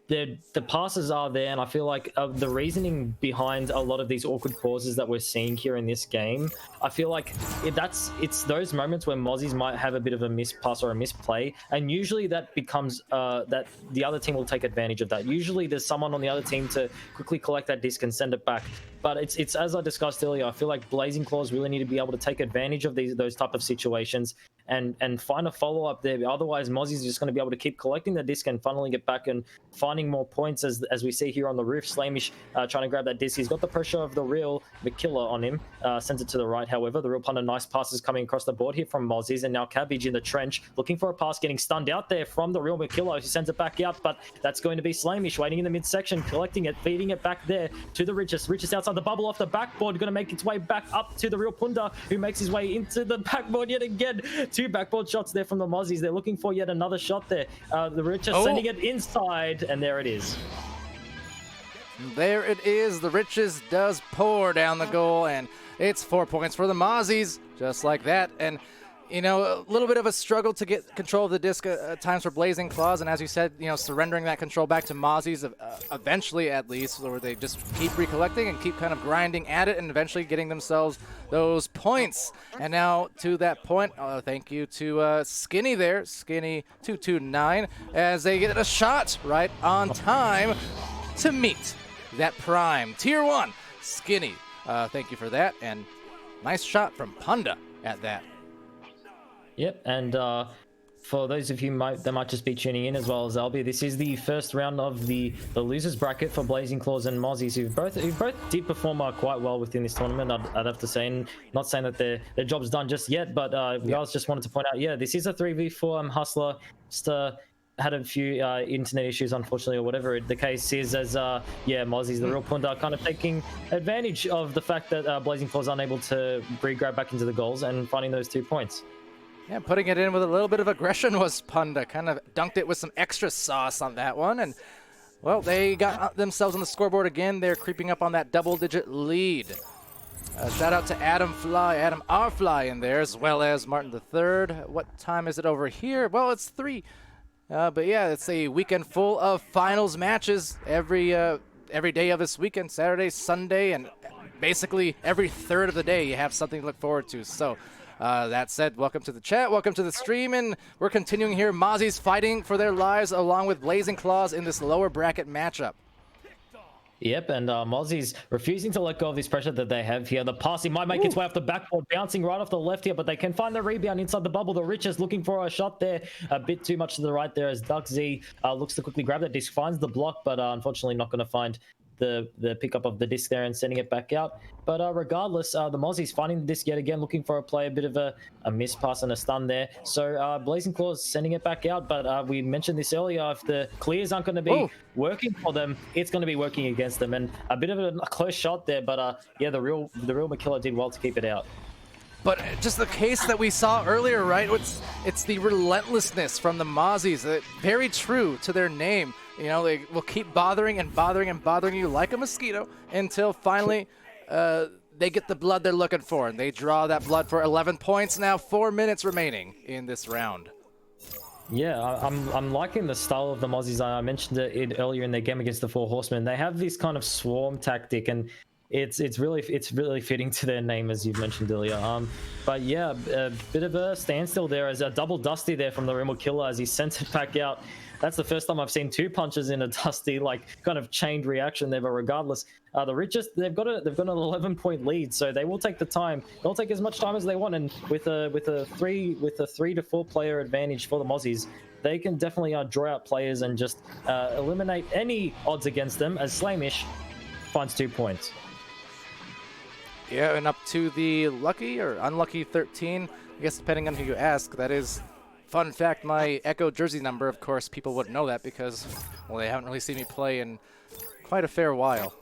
the passes are there, and I feel like the reasoning behind a lot of these awkward pauses that we're seeing here in this game, I feel like it's those moments where Mozzies might have a bit of a miss pass or a misplay, and usually that becomes that the other team will take advantage of that. Usually there's someone on the other team to quickly collect that disc and send it back. But it's as I discussed earlier, I feel like Blazing Claws really need to be able to take advantage of those type of situations and find a follow-up there. Otherwise, Mozzies are just going to be able to keep collecting the disc and funneling it back and finding more points as we see here on the roof. Slamish trying to grab that disc. He's got the pressure of the real Makilla on him. Sends it to the right, however. The real Punda, nice passes coming across the board here from Mozzies. And now Cabbage in the trench, looking for a pass, getting stunned out there from the real Makilla, who sends it back out. But that's going to be Slamish waiting in the midsection, collecting it, feeding it back there to the Richest. Richest outside the bubble off the backboard, going to make its way back up to the real Punda, who makes his way into the backboard yet again. 2 backboard shots there from the Mozzies. They're looking for yet another shot there. The Richest sending it inside, and there it is. There it is. The Richest does pour down the goal, and it's 4 points for the Mozzies, just like that. And a little bit of a struggle to get control of the disc at times for Blazing Claws, and as you said, surrendering that control back to Mozzies eventually, at least, where they just keep recollecting and keep kind of grinding at it and eventually getting themselves those points. And now to that point, thank you to Skinny there, Skinny229, as they get a shot right on time to meet that prime tier 1 skinny. Thank you for that, and nice shot from Punda at that. Yep, and for those of you that might just be tuning in as well as Albie, this is the first round of the losers bracket for Blazing Claws and Mozzies, who both did perform quite well within this tournament. I'd have to say, and not saying that their job's done just yet, but guys, just wanted to point out, yeah, this is a 3v4. Hustler just had a few internet issues, unfortunately, or whatever the case is, as yeah, Mozzie's the real Punda, kind of taking advantage of the fact that Blazing Claws unable to grab back into the goals and finding those 2 points. Yeah, putting it in with a little bit of aggression was Punda. Kind of dunked it with some extra sauce on that one. And, well, they got themselves on the scoreboard again. They're creeping up on that double-digit lead. Shout out to Adam R. Fly in there, as well as Martin III. What time is it over here? Well, it's 3. But, yeah, it's a weekend full of finals matches every day of this weekend, Saturday, Sunday, and basically every third of the day you have something to look forward to. So, that said, welcome to the chat, welcome to the stream, and we're continuing here. Mozzies fighting for their lives along with Blazing Claws in this lower bracket matchup. Yep, and Mozzie's refusing to let go of this pressure that they have here. The passing might make its way off the backboard, bouncing right off the left here, but they can find the rebound inside the bubble. The Richest looking for a shot there, a bit too much to the right there, as Duck Z looks to quickly grab that disc, finds the block, but unfortunately not going to find the pickup of the disc there and sending it back out. But regardless, the Mozzies finding the disc yet again, looking for a play, a bit of a miss pass and a stun there. So Blazing Claws sending it back out, but we mentioned this earlier, if the clears aren't going to be working for them, it's going to be working against them. And a bit of a close shot there, but yeah, the real Makilla did well to keep it out. But just the case that we saw earlier, right? It's the relentlessness from the Mozzies. Very true to their name. You know, they will keep bothering and bothering and bothering you like a mosquito until finally they get the blood they're looking for. And they draw that blood for 11 points now, 4 minutes remaining in this round. Yeah, I'm liking the style of the Mozzies. I mentioned it earlier in their game against the Four Horsemen. They have this kind of swarm tactic, and it's really fitting to their name, as you've mentioned earlier. But yeah, a bit of a standstill there, as a double Dusty there from the Real Killer as he sent it back out. That's the first time I've seen 2 punches in a Dusty, like kind of chained reaction there. But regardless, the Richest, they've got an 11-point lead, so they will take the time. They'll take as much time as they want, and with a 3 to 4 player advantage for the Mozzies, they can definitely draw out players and just eliminate any odds against them, as Slamish finds 2 points. Yeah, and up to the lucky or unlucky 13, I guess depending on who you ask. That is, fun fact, my Echo jersey number. Of course, people wouldn't know that because, well, they haven't really seen me play in quite a fair while.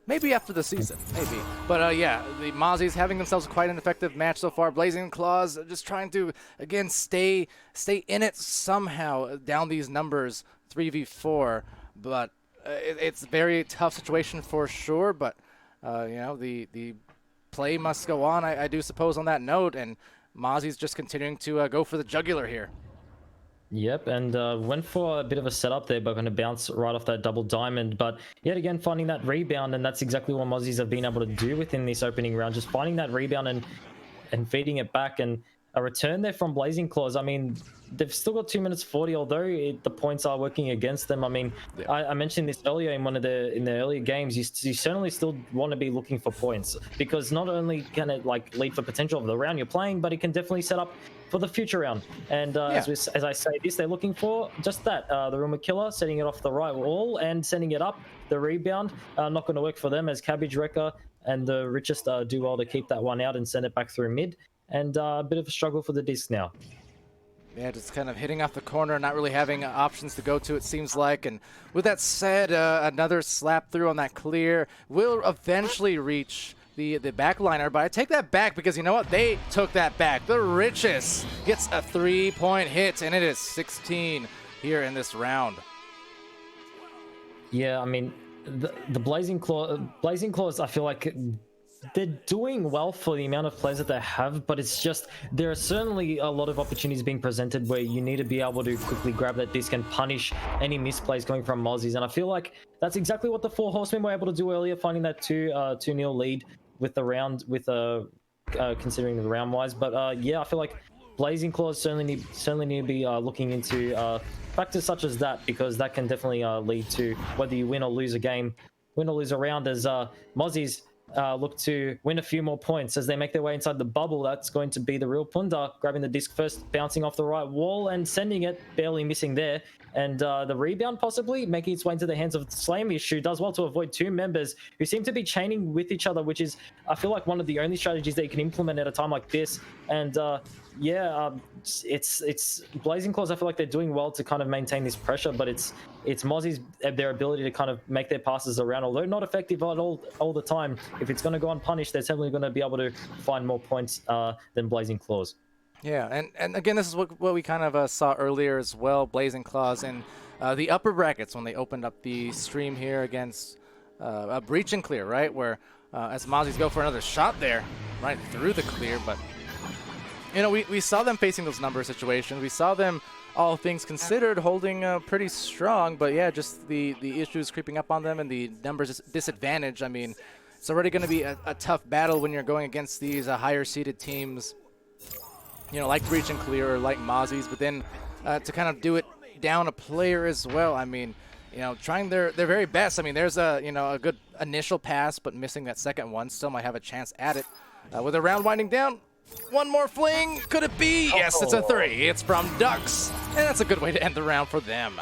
Maybe after the season, maybe. But yeah, the Mozzies having themselves quite an effective match so far. Blazing Claws just trying to, again, stay in it somehow down these numbers, 3v4. But it's a very tough situation for sure. But, you know, the play must go on, I do suppose, on that note. And Mozzie's just continuing to go for the jugular here. Yep, and went for a bit of a setup there, but going to bounce right off that double diamond. But yet again, finding that rebound, and that's exactly what Mozzies have been able to do within this opening round, just finding that rebound and feeding it back. And a return there from Blazing Claws. I mean, they've still got 2 minutes 40, although the points are working against them. I mean, yeah. I mentioned this earlier in the earlier games. You certainly still want to be looking for points, because not only can it like lead for potential of the round you're playing, but it can definitely set up for the future round. And as I say this, they're looking for just that. The Rumor Killer setting it off the right wall and sending it up. The rebound not going to work for them, as Cabbage Wrecker and the Richest do well to keep that one out and send it back through mid. And a bit of a struggle for the disc now. Yeah, just kind of hitting off the corner, not really having options to go to, it seems like. And with that said, another slap through on that clear will eventually reach the backliner. But I take that back because, you know what? They took that back. The Richest gets a 3-point hit, and it is 16 here in this round. Yeah, I mean, the Blazing Claws, I feel like they're doing well for the amount of players that they have, but it's just, there are certainly a lot of opportunities being presented where you need to be able to quickly grab that disc and punish any misplays going from Mozzies. And I feel like that's exactly what the Four Horsemen were able to do earlier, finding that 2-0 lead with the round, considering the round wise. But yeah, I feel like Blazing Claws certainly need to be looking into factors such as that, because that can definitely lead to whether you win or lose a game win or lose a round as Mozzies look to win a few more points as they make their way inside the bubble. That's going to be the real Punda grabbing the disc first, bouncing off the right wall and sending it, barely missing there. And the rebound possibly making its way into the hands of Slamish, who does well to avoid two members who seem to be chaining with each other, which is, I feel like, one of the only strategies that you can implement at a time like this. And it's Blazing Claws. I feel like they're doing well to kind of maintain this pressure, but it's Mozzie's their ability to kind of make their passes around, although not effective all the time. If it's going to go unpunished, they're certainly going to be able to find more points than Blazing Claws. Yeah, and again, this is what we kind of saw earlier as well. Blazing Claws in the upper brackets when they opened up the stream here against a breach and clear, right? Where as Mozzies go for another shot there, right through the clear, but you know, we saw them facing those number situations. We saw them, all things considered, holding pretty strong. But yeah, just the issues creeping up on them and the numbers disadvantage. I mean, it's already going to be a tough battle when you're going against these higher seeded teams, you know, like Breach and Clear or like Mozzies. But then to kind of do it down a player as well. I mean, you know, trying their very best. I mean, there's a good initial pass, but missing that second one, still might have a chance at it. With a round winding down. One more fling. Could it be? Yes, it's a 3. It's from Ducks. And that's a good way to end the round for them.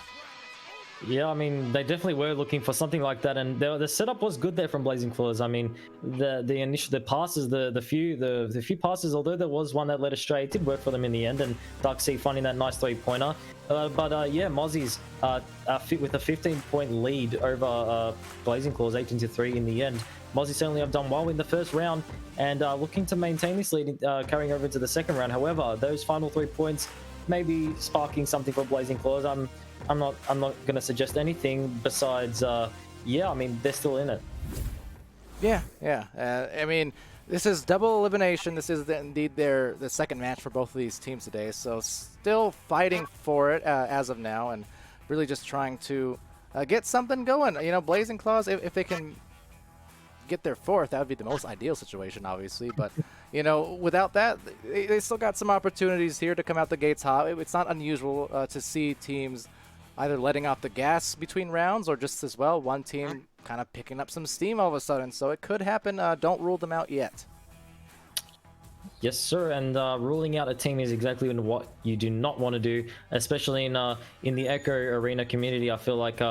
Yeah, I mean, they definitely were looking for something like that, and the setup was good there from Blazing Claws. I mean, the passes, the few passes, although there was one that led astray, it did work for them in the end, and Ducksy finding that nice 3-pointer. Yeah, Mozzies with a 15-point lead over Blazing Claws, 18-3 in the end. Mozzie certainly have done well in the first round and looking to maintain this lead, carrying over into the second round. However, those final 3 points may be sparking something for Blazing Claws. I'm not going to suggest anything besides, yeah, I mean, they're still in it. Yeah. I mean, this is double elimination. This is indeed the second match for both of these teams today. So still fighting for it as of now, and really just trying to get something going. You know, Blazing Claws, if they can get their fourth, that would be the most ideal situation, obviously. But you know, without that, they still got some opportunities here to come out the gates hot. It's not unusual to see teams either letting off the gas between rounds or just as well one team kind of picking up some steam all of a sudden. So it could happen. Don't rule them out yet. Yes, sir. And ruling out a team is exactly what you do not want to do, especially in the Echo Arena community. I feel like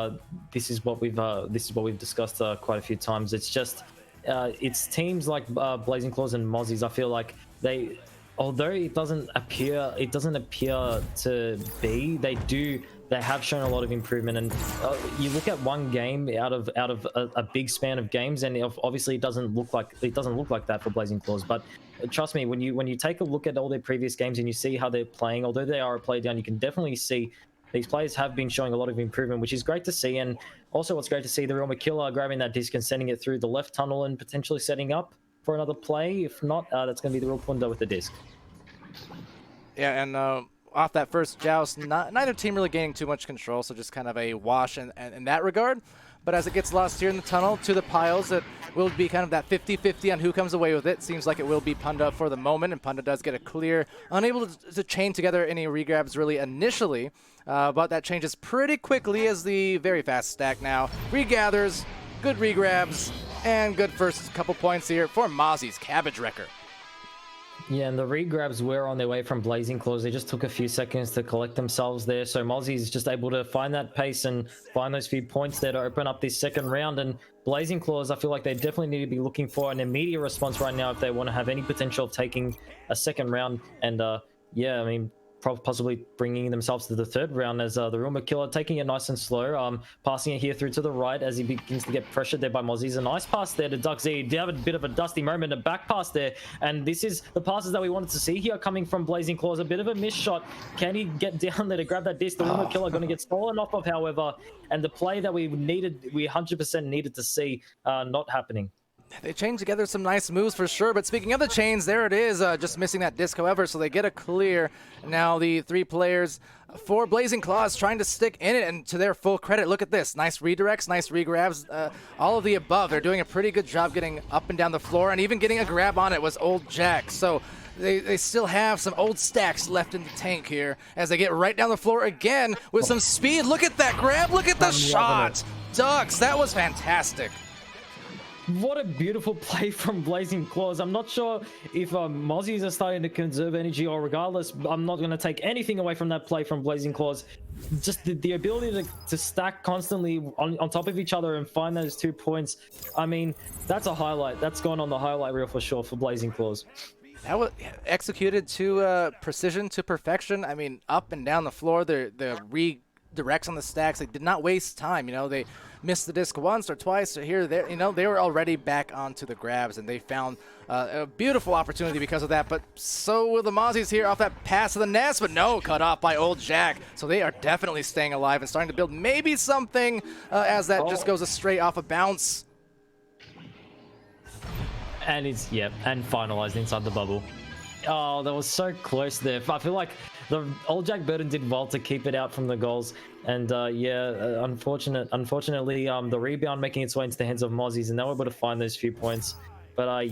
this is what we've discussed quite a few times. It's just it's teams like Blazing Claws and Mozzies. I feel like they, although it doesn't appear to be, they have shown a lot of improvement. And you look at one game out of a big span of games, and obviously it doesn't look like that for Blazing Claws. But trust me, when you take a look at all their previous games and you see how they're playing, although they are a play down, you can definitely see these players have been showing a lot of improvement, which is great to see. And also what's great to see, the Real Makilla grabbing that disc and sending it through the left tunnel and potentially setting up for another play. If not, that's going to be the Real Punda with the disc. Yeah, and off that first joust, neither team really gaining too much control, so just kind of a wash in that regard. But as it gets lost here in the tunnel to the piles, it will be kind of that 50-50 on who comes away with it. Seems like it will be Punda for the moment, and Punda does get a clear. Unable to chain together any regrabs really initially, but that changes pretty quickly as the very fast stack now regathers. Good regrabs, and good first couple points here for Mozzie's Cabbage Wrecker. Yeah, and the regrabs were on their way from Blazing Claws. They just took a few seconds to collect themselves there. So Mozzie's just able to find that pace and find those few points there to open up this second round. And Blazing Claws, I feel like they definitely need to be looking for an immediate response right now if they want to have any potential of taking a second round. And yeah, I mean, possibly bringing themselves to the third round as the Real Makilla taking it nice and slow, passing it here through to the right as he begins to get pressured there by Mozzies. A nice pass there to Duck Z. He did have a bit of a dusty moment, a back pass there, and this is the passes that we wanted to see here coming from Blazing Claws. A bit of a missed shot. Can he get down there to grab that disc? The Real Makilla going to get stolen off of, however, and the play that we 100% needed to see not happening. They chain together some nice moves for sure, but speaking of the chains, there it is, just missing that disc, however, so they get a clear. Now the three players for Blazing Claws trying to stick in it, and to their full credit, look at this. Nice redirects, nice regrabs, all of the above. They're doing a pretty good job getting up and down the floor, and even getting a grab on it was Old Jack. So they still have some old stacks left in the tank here as they get right down the floor again with some speed. Look at that grab, look at the shot. Ducks, that was fantastic. what a beautiful play from Blazing Claws. I'm not sure if Mozzies are starting to conserve energy, or regardless, I'm not going to take anything away from that play from Blazing Claws. Just the ability to stack constantly on top of each other and find those 2 points. I mean, that's a highlight. That's gone on the highlight reel for sure for Blazing Claws. That was executed to precision, to perfection. I mean, up and down the floor, the redirects on the stacks. They did not waste time. You know, they missed the disc once or twice or here or there. You know, they were already back onto the grabs, and they found a beautiful opportunity because of that. But so will the Mozzies here off that pass to the nest, but no, cut off by Old Jack. So they are definitely staying alive and starting to build maybe something as that just goes astray off a bounce. And it's, yep, and finalized inside the bubble. Oh, that was so close there. I feel like the Old Jack Burton did well to keep it out from the goals. And unfortunately, the rebound making its way into the hands of Mozzies, and they were able to find those few points. But I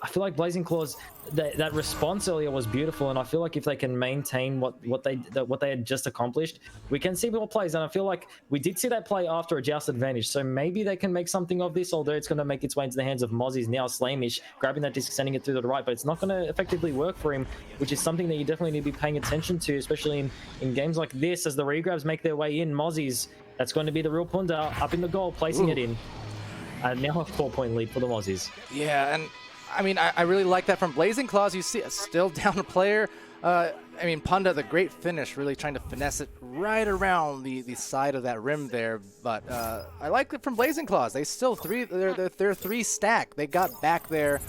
feel like Blazing Claws, that response earlier was beautiful, and I feel like if they can maintain what they had just accomplished, we can see more plays. And I feel like we did see that play after a joust advantage, so maybe they can make something of this. Although it's going to make its way into the hands of Mozzies now. Slamish grabbing that disc, sending it through to the right, but it's not going to effectively work for him, which is something that you definitely need to be paying attention to, especially in games like this as the regrabs make their way in. Mozzies, that's going to be the real Punda up in the goal, placing it in. And now a 4-point lead for the Mozzies. Yeah, and I mean, I really like that from Blazing Claws. You see, still down a player. I mean, Punda, the great finish, really trying to finesse it right around the side of that rim there. But I like it from Blazing Claws. They still they're 3 stack. They got back there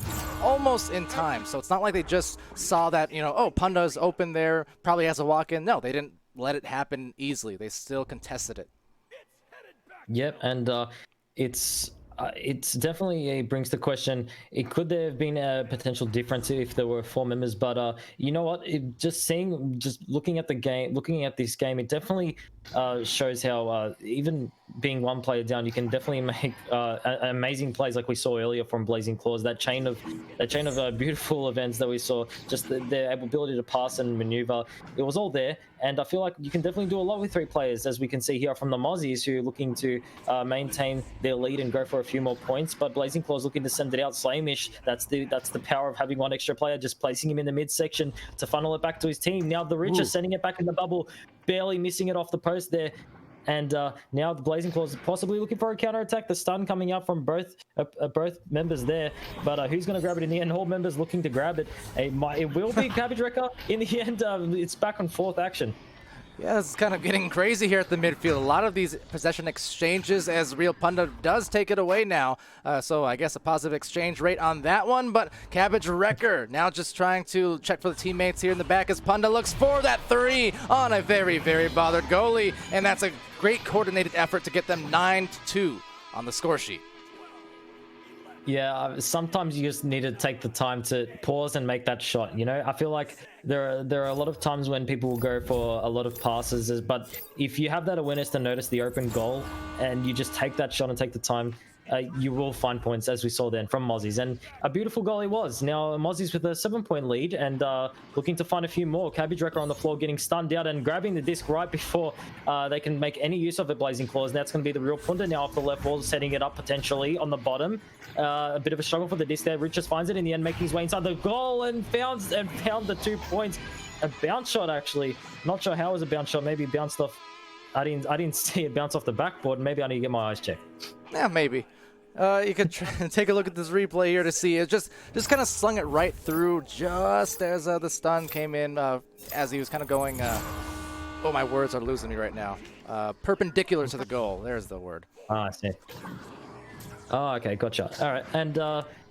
almost in time. So it's not like they just saw that, you know, oh, Punda's open there, probably has a walk in. No, they didn't let it happen easily. They still contested it. Yep, and it's definitely brings the question, could there have been a potential difference if there were 4 members? But you know what, just looking at this game, it definitely shows how even being 1 player down, you can definitely make amazing plays like we saw earlier from Blazing Claws. That chain of beautiful events that we saw, just their ability to pass and maneuver, it was all there. And I feel like you can definitely do a lot with 3 players, as we can see here from the Mozzies, who are looking to maintain their lead and go for a few more points. But Blazing Claws looking to send it out. Slamish, that's the power of having 1 extra player, just placing him in the midsection to funnel it back to his team. Now the Rich is sending it back in the bubble, barely missing it off the post there. And now the Blazing Claws possibly looking for a counter-attack. The stun coming out from both members there. But who's going to grab it in the end? All members looking to grab it. It will be Cabbage Wrecker in the end. It's back on 4th action. Yeah, it's kind of getting crazy here at the midfield. A lot of these possession exchanges as Real Punda does take it away now. So I guess a positive exchange rate on that one. But Cabbage Wrecker now just trying to check for the teammates here in the back as Punda looks for that 3 on a very, very bothered goalie. And that's a great coordinated effort to get them 9-2 on the score sheet. Yeah, sometimes you just need to take the time to pause and make that shot. You know, I feel like there are a lot of times when people will go for a lot of passes, but if you have that awareness to notice the open goal and you just take that shot and take the time, you will find points, as we saw then from Mozzies. And a beautiful goal he was. Now Mozzies with a 7-point lead and looking to find a few more. Cabbage Wrecker on the floor getting stunned out and grabbing the disc right before they can make any use of it. Blazing Claws. Now it's going to be the Real Punda now off the left wall, setting it up potentially on the bottom. A bit of a struggle for the disc there. Richards finds it in the end, making his way inside the goal and found the 2 points. A bounce shot, actually. Not sure how it was a bounce shot. Maybe it bounced off. I didn't see it bounce off the backboard. Maybe I need to get my eyes checked. Yeah, maybe. You could take a look at this replay here to see it just kind of slung it right through just as the stun came in as he was kind of going. Oh, my words are losing me right now. Perpendicular to the goal. There's the word. I see. Oh, okay, gotcha. All right, and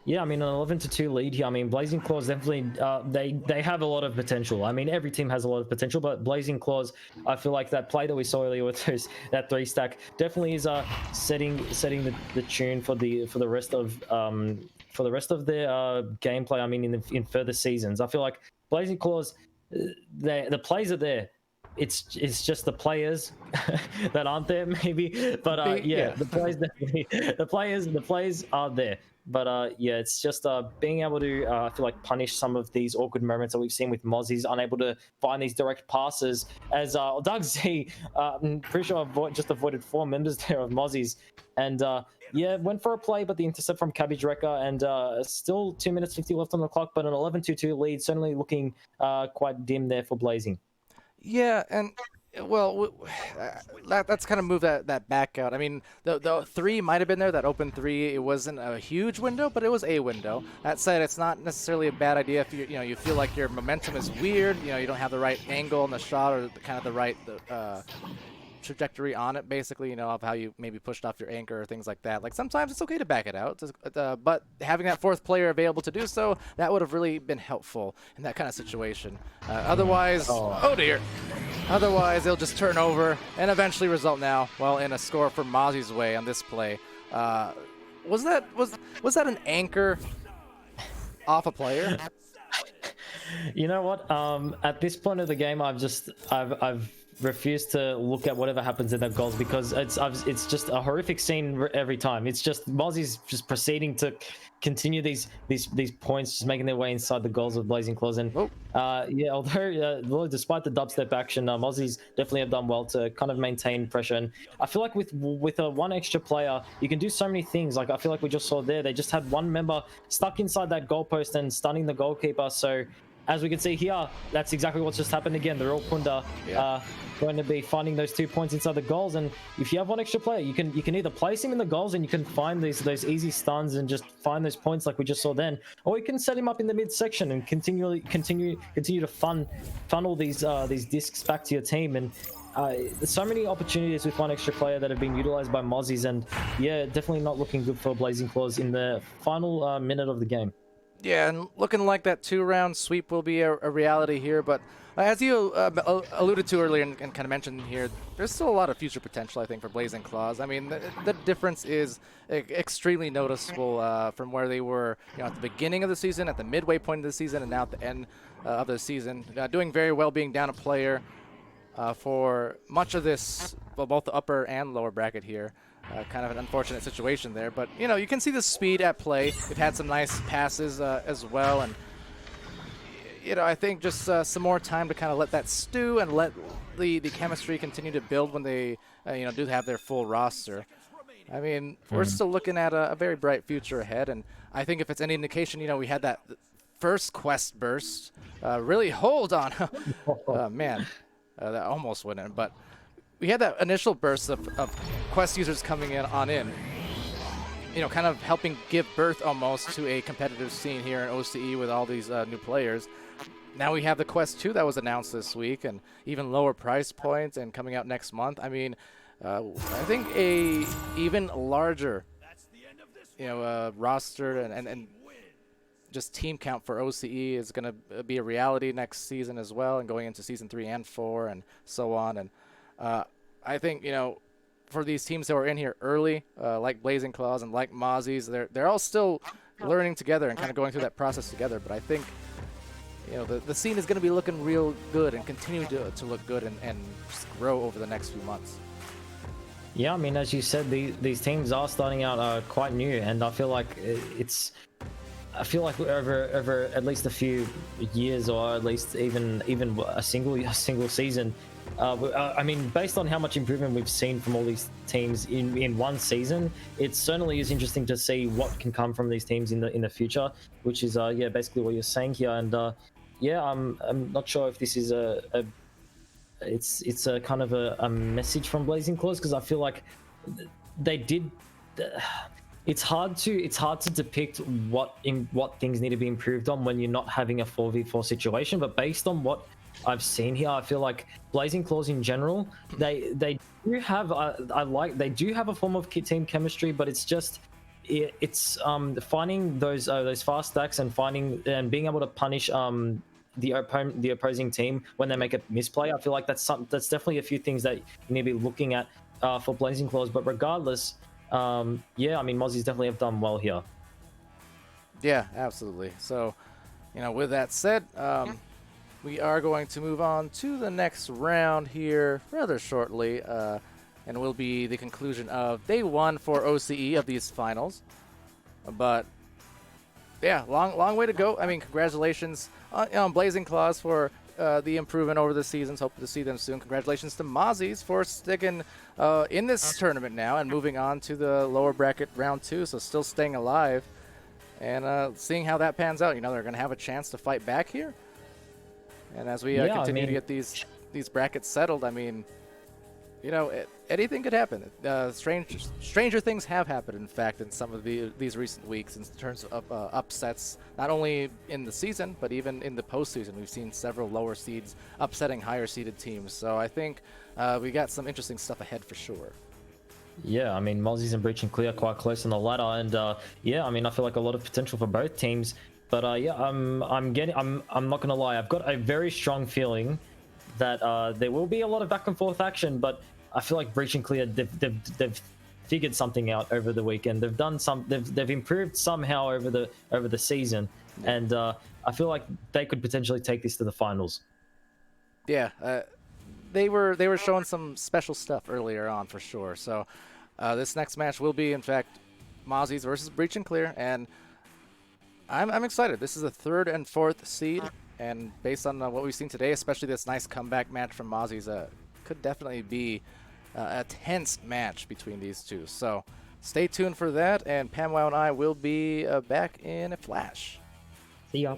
yeah, I mean, an 11-2 lead here. I mean, Blazing Claws definitely, they have a lot of potential. I mean, every team has a lot of potential, but Blazing Claws, I feel like that play that we saw earlier with that 3 stack definitely is setting the tune for the rest of their gameplay. I mean, in further seasons, I feel like Blazing Claws, the plays are there. It's just the players that aren't there, maybe. But yeah, the players definitely, the players are there. But yeah, it's just being able to I feel like punish some of these awkward moments that we've seen with Mozzie's unable to find these direct passes. As Doug Z, I'm pretty sure just avoided 4 members there of Mozzie's, and yeah, went for a play, but the intercept from Cabbage Wrecker, and still 2 minutes 50 left on the clock, but an 11-2 lead, certainly looking quite dim there for Blazing. Yeah, and well, that's kind of moved that back out. I mean, the three might have been there. That open three, it wasn't a huge window, but it was a window. That said, it's not necessarily a bad idea if you feel like your momentum is weird. You don't have the right angle on the shot or kind of the right trajectory on it, basically, of how you maybe pushed off your anchor or things like that. Like, sometimes it's okay to back it out, but having that fourth player available to do so, that would have really been helpful in that kind of situation. Otherwise, oh dear. Otherwise, they'll just turn over and eventually result now, well, in a score for Mozzie's way on this play. Was that an anchor off a player? You know what? At this point of the game, I've refused to look at whatever happens in the goals because it's just a horrific scene every time. It's just Mozzie's just proceeding to continue these points, just making their way inside the goals of Blazing Claws. And yeah, although despite the dubstep action, Mozzie's definitely have done well to kind of maintain pressure. And I feel like with a one extra player, you can do so many things. Like I feel like we just saw there, they just had one member stuck inside that goalpost and stunning the goalkeeper. So as we can see here, that's exactly what's just happened again. The real Kunda going to be finding those 2 points inside the goals. And if you have one extra player, you can either place him in the goals and you can find those easy stuns and just find those points like we just saw then, or you can set him up in the midsection and continue to funnel these discs back to your team. And there's so many opportunities with one extra player that have been utilized by Mozzies, and yeah, definitely not looking good for Blazing Claws in the final minute of the game. Yeah, and looking like that 2-round sweep will be a reality here, but as you alluded to earlier and kind of mentioned here, there's still a lot of future potential, I think, for Blazing Claws. I mean, the difference is extremely noticeable from where they were at the beginning of the season, at the midway point of the season, and now at the end of the season. Doing very well, being down a player for much of this, well, both the upper and lower bracket here. Kind of an unfortunate situation there, but you can see the speed at play. They've had some nice passes as well, and I think just some more time to kind of let that stew and let the chemistry continue to build when they do have their full roster. I mean, we're still looking at a very bright future ahead, and I think if it's any indication, we had that first quest burst really hold on. Man, that almost went in, but we had that initial burst of quest users coming in, kind of helping give birth almost to a competitive scene here in OCE with all these new players. Now we have the Quest 2 that was announced this week, and even lower price points and coming out next month. I mean, I think a even larger, roster and just team count for OCE is going to be a reality next season as well, and going into season 3 and 4 and so on. And I think, for these teams that were in here early, like Blazing Claws and like Mozzies, they're all still learning together and kind of going through that process together. But I think, the scene is going to be looking real good and continue to look good and just grow over the next few months. Yeah, I mean, as you said, these teams are starting out quite new, and I feel like over at least a few years, or at least even a single season. I mean, based on how much improvement we've seen from all these teams in one season, it certainly is interesting to see what can come from these teams in the future, which is basically what you're saying here. And I'm not sure if this is it's a kind of a message from Blazing Claws, because I feel like they did. It's hard to depict what things need to be improved on when you're not having a 4v4 situation. But based on what I've seen here, I feel like Blazing Claws in general, they do have they do have a form of team chemistry, but it's finding those fast stacks and being able to punish the opposing team when they make a misplay. I feel like that's definitely a few things that you need to be looking at for Blazing Claws. But regardless, I mean, Mozzies definitely have done well here. Yeah, absolutely. So, with that said, we are going to move on to the next round here rather shortly, and will be the conclusion of day 1 for OCE of these finals. But yeah, long way to go. I mean, congratulations on Blazing Claws for the improvement over the seasons. Hope to see them soon. Congratulations to Mozzies for sticking in this tournament now and moving on to the lower bracket round 2, so still staying alive. And seeing how that pans out, you know, they're going to have a chance to fight back here. And as we continue to get these brackets settled, I mean, you know, anything could happen. Stranger things have happened, in fact, in some of these recent weeks in terms of upsets, not only in the season, but even in the postseason. We've seen several lower seeds upsetting higher seeded teams. So I think we got some interesting stuff ahead for sure. Yeah, I mean, Mozzies and Breach and Clear quite close on the ladder, and yeah, I mean, I feel like a lot of potential for both teams. But yeah, I'm not gonna lie, I've got a very strong feeling that there will be a lot of back and forth action. But I feel like Breach and Clear, they've figured something out over the weekend. They've improved somehow over the season, and I feel like they could potentially take this to the finals. Yeah, they were showing some special stuff earlier on for sure. So this next match will be, in fact, Mozzies versus Breach and Clear, and I'm excited. This is the 3rd and 4th seed, and based on what we've seen today, especially this nice comeback match from Mozzies, could definitely be a tense match between these two. So stay tuned for that, and PAMWOW and I will be back in a flash. See ya.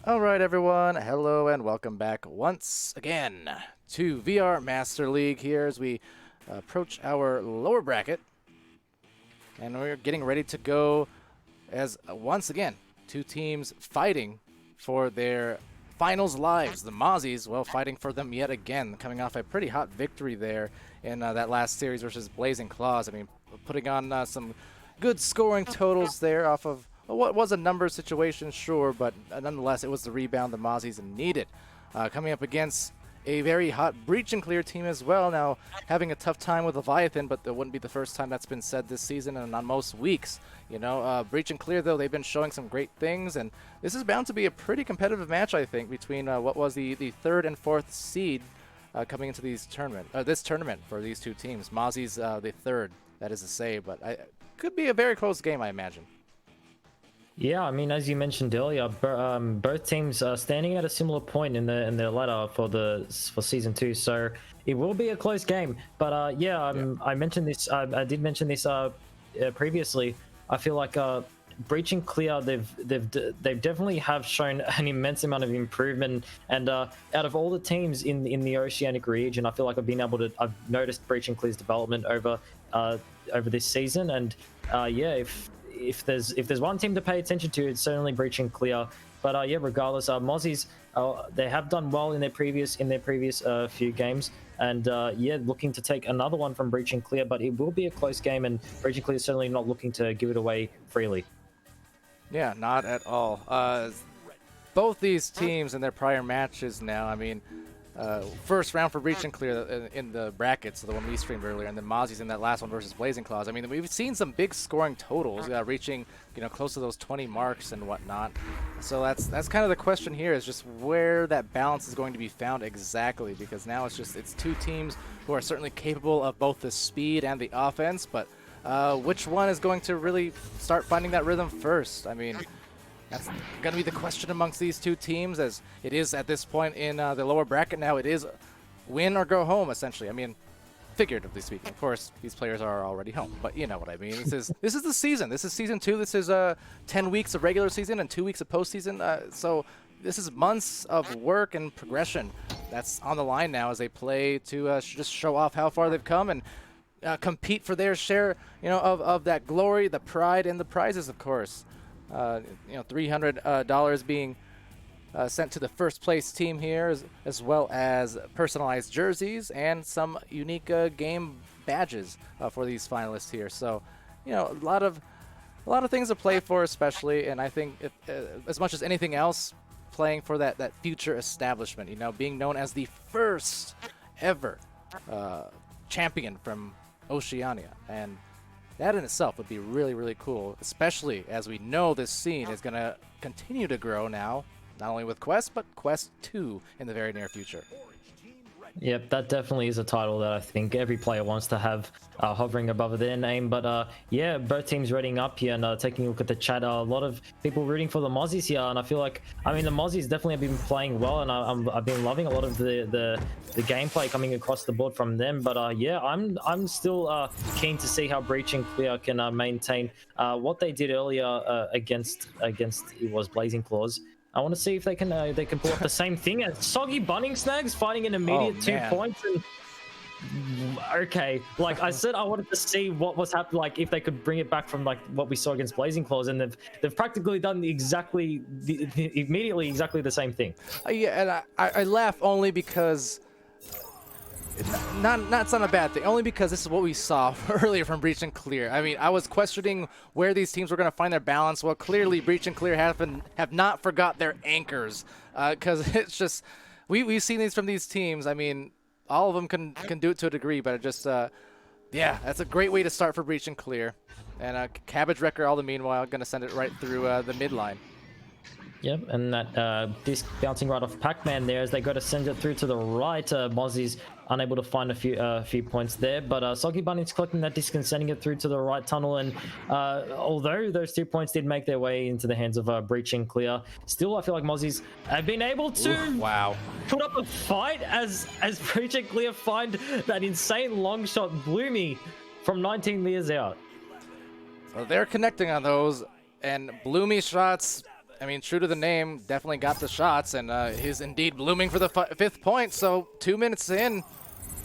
All right, everyone. Hello and welcome back once again to VR Master League here as we approach our lower bracket. And we're getting ready to go as, once again, two teams fighting for their finals lives. The Mozzies, well, fighting for them yet again, coming off a pretty hot victory there in that last series versus Blazing Claws. I mean, putting on some good scoring totals there off of what was a number situation, sure, but nonetheless, it was the rebound the Mozzies needed. Coming up against a very hot Breach and Clear team as well, now having a tough time with Leviathan, but that wouldn't be the first time that's been said this season and on most weeks. You know, Breach and Clear, though, they've been showing some great things, and this is bound to be a pretty competitive match, I think, between what was the third and fourth seed coming into this tournament for these two teams. Mozzie's the third, that is to say, but could be a very close game, I imagine. Yeah, I mean, as you mentioned earlier, both teams are standing at a similar point in their ladder for season 2, so it will be a close game. But I mentioned this. I did mention this previously. I feel like Breach and Clear, they've definitely have shown an immense amount of improvement, and out of all the teams in the Oceanic region, I feel like I've noticed Breach and Clear's development over this season, and if there's one team to pay attention to, it's certainly Breach and Clear. But regardless, Mozzies, they have done well in their previous few games, and looking to take another one from Breach and Clear, but it will be a close game, and Breach and Clear is certainly not looking to give it away freely. Yeah, not at all. Both these teams in their prior matches now, I mean, first round for Breach and Clear in the brackets, the one we streamed earlier, and then Mozzie's in that last one versus Blazing Claws. I mean, we've seen some big scoring totals, reaching close to those 20 marks and whatnot. So that's kind of the question here, is just where that balance is going to be found exactly, because now it's two teams who are certainly capable of both the speed and the offense, but which one is going to really start finding that rhythm first? I mean, that's going to be the question amongst these two teams, as it is at this point in the lower bracket now. It is win or go home, essentially. I mean, figuratively speaking. Of course, these players are already home, but you know what I mean. This is the season. This is season 2. This is 10 weeks of regular season and 2 weeks of postseason. So this is months of work and progression that's on the line now as they play to just show off how far they've come and compete for their share, of that glory, the pride, and the prizes, of course. $300 being sent to the first place team here, as well as personalized jerseys and some unique game badges for these finalists here. So, a lot of things to play for, especially, and I think as much as anything else, playing for that future establishment. Being known as the first ever champion from Oceania, and that in itself would be really, really cool, especially as we know this scene is going to continue to grow now, not only with Quest, but Quest 2 in the very near future. Yep, that definitely is a title that I think every player wants to have hovering above their name. But both teams readying up here and taking a look at the chat. A lot of people rooting for the Mozzies here, and I feel like, the Mozzies definitely have been playing well, and I've been loving a lot of the gameplay coming across the board from them. But I'm still keen to see how Breach and Clear can maintain what they did earlier against it was Blazing Claws. I want to see if they can pull off the same thing as Soggy Bunning Snags fighting an immediate 2 points. And okay, like I said, I wanted to see what was happening, like if they could bring it back from like what we saw against Blazing Claws, and they've practically done immediately exactly the same thing. And I laugh only because it's not a bad thing, only because this is what we saw earlier from Breach and Clear. I mean, I was questioning where these teams were going to find their balance. Well, clearly Breach and Clear have not forgot their anchors, because it's just we've seen these from these teams. I mean, all of them can do it to a degree, but it just that's a great way to start for Breach and Clear. And Cabbage Wrecker, all the meanwhile, going to send it right through the midline. Yep, and that disc bouncing right off Pac-Man there as they go to send it through to the right. Mozzie's unable to find a few points there, but Soggy Bunny's collecting that disc and sending it through to the right tunnel. And although those 2 points did make their way into the hands of Breach and Clear, still I feel like Mozzie's have been able to put up a fight as Breach and Clear find that insane long shot Bloomy from 19 meters out. Well, they're connecting on those, and Bloomy shots I mean, true to the name, definitely got the shots, and he's indeed blooming for the 5th point. So 2 minutes in,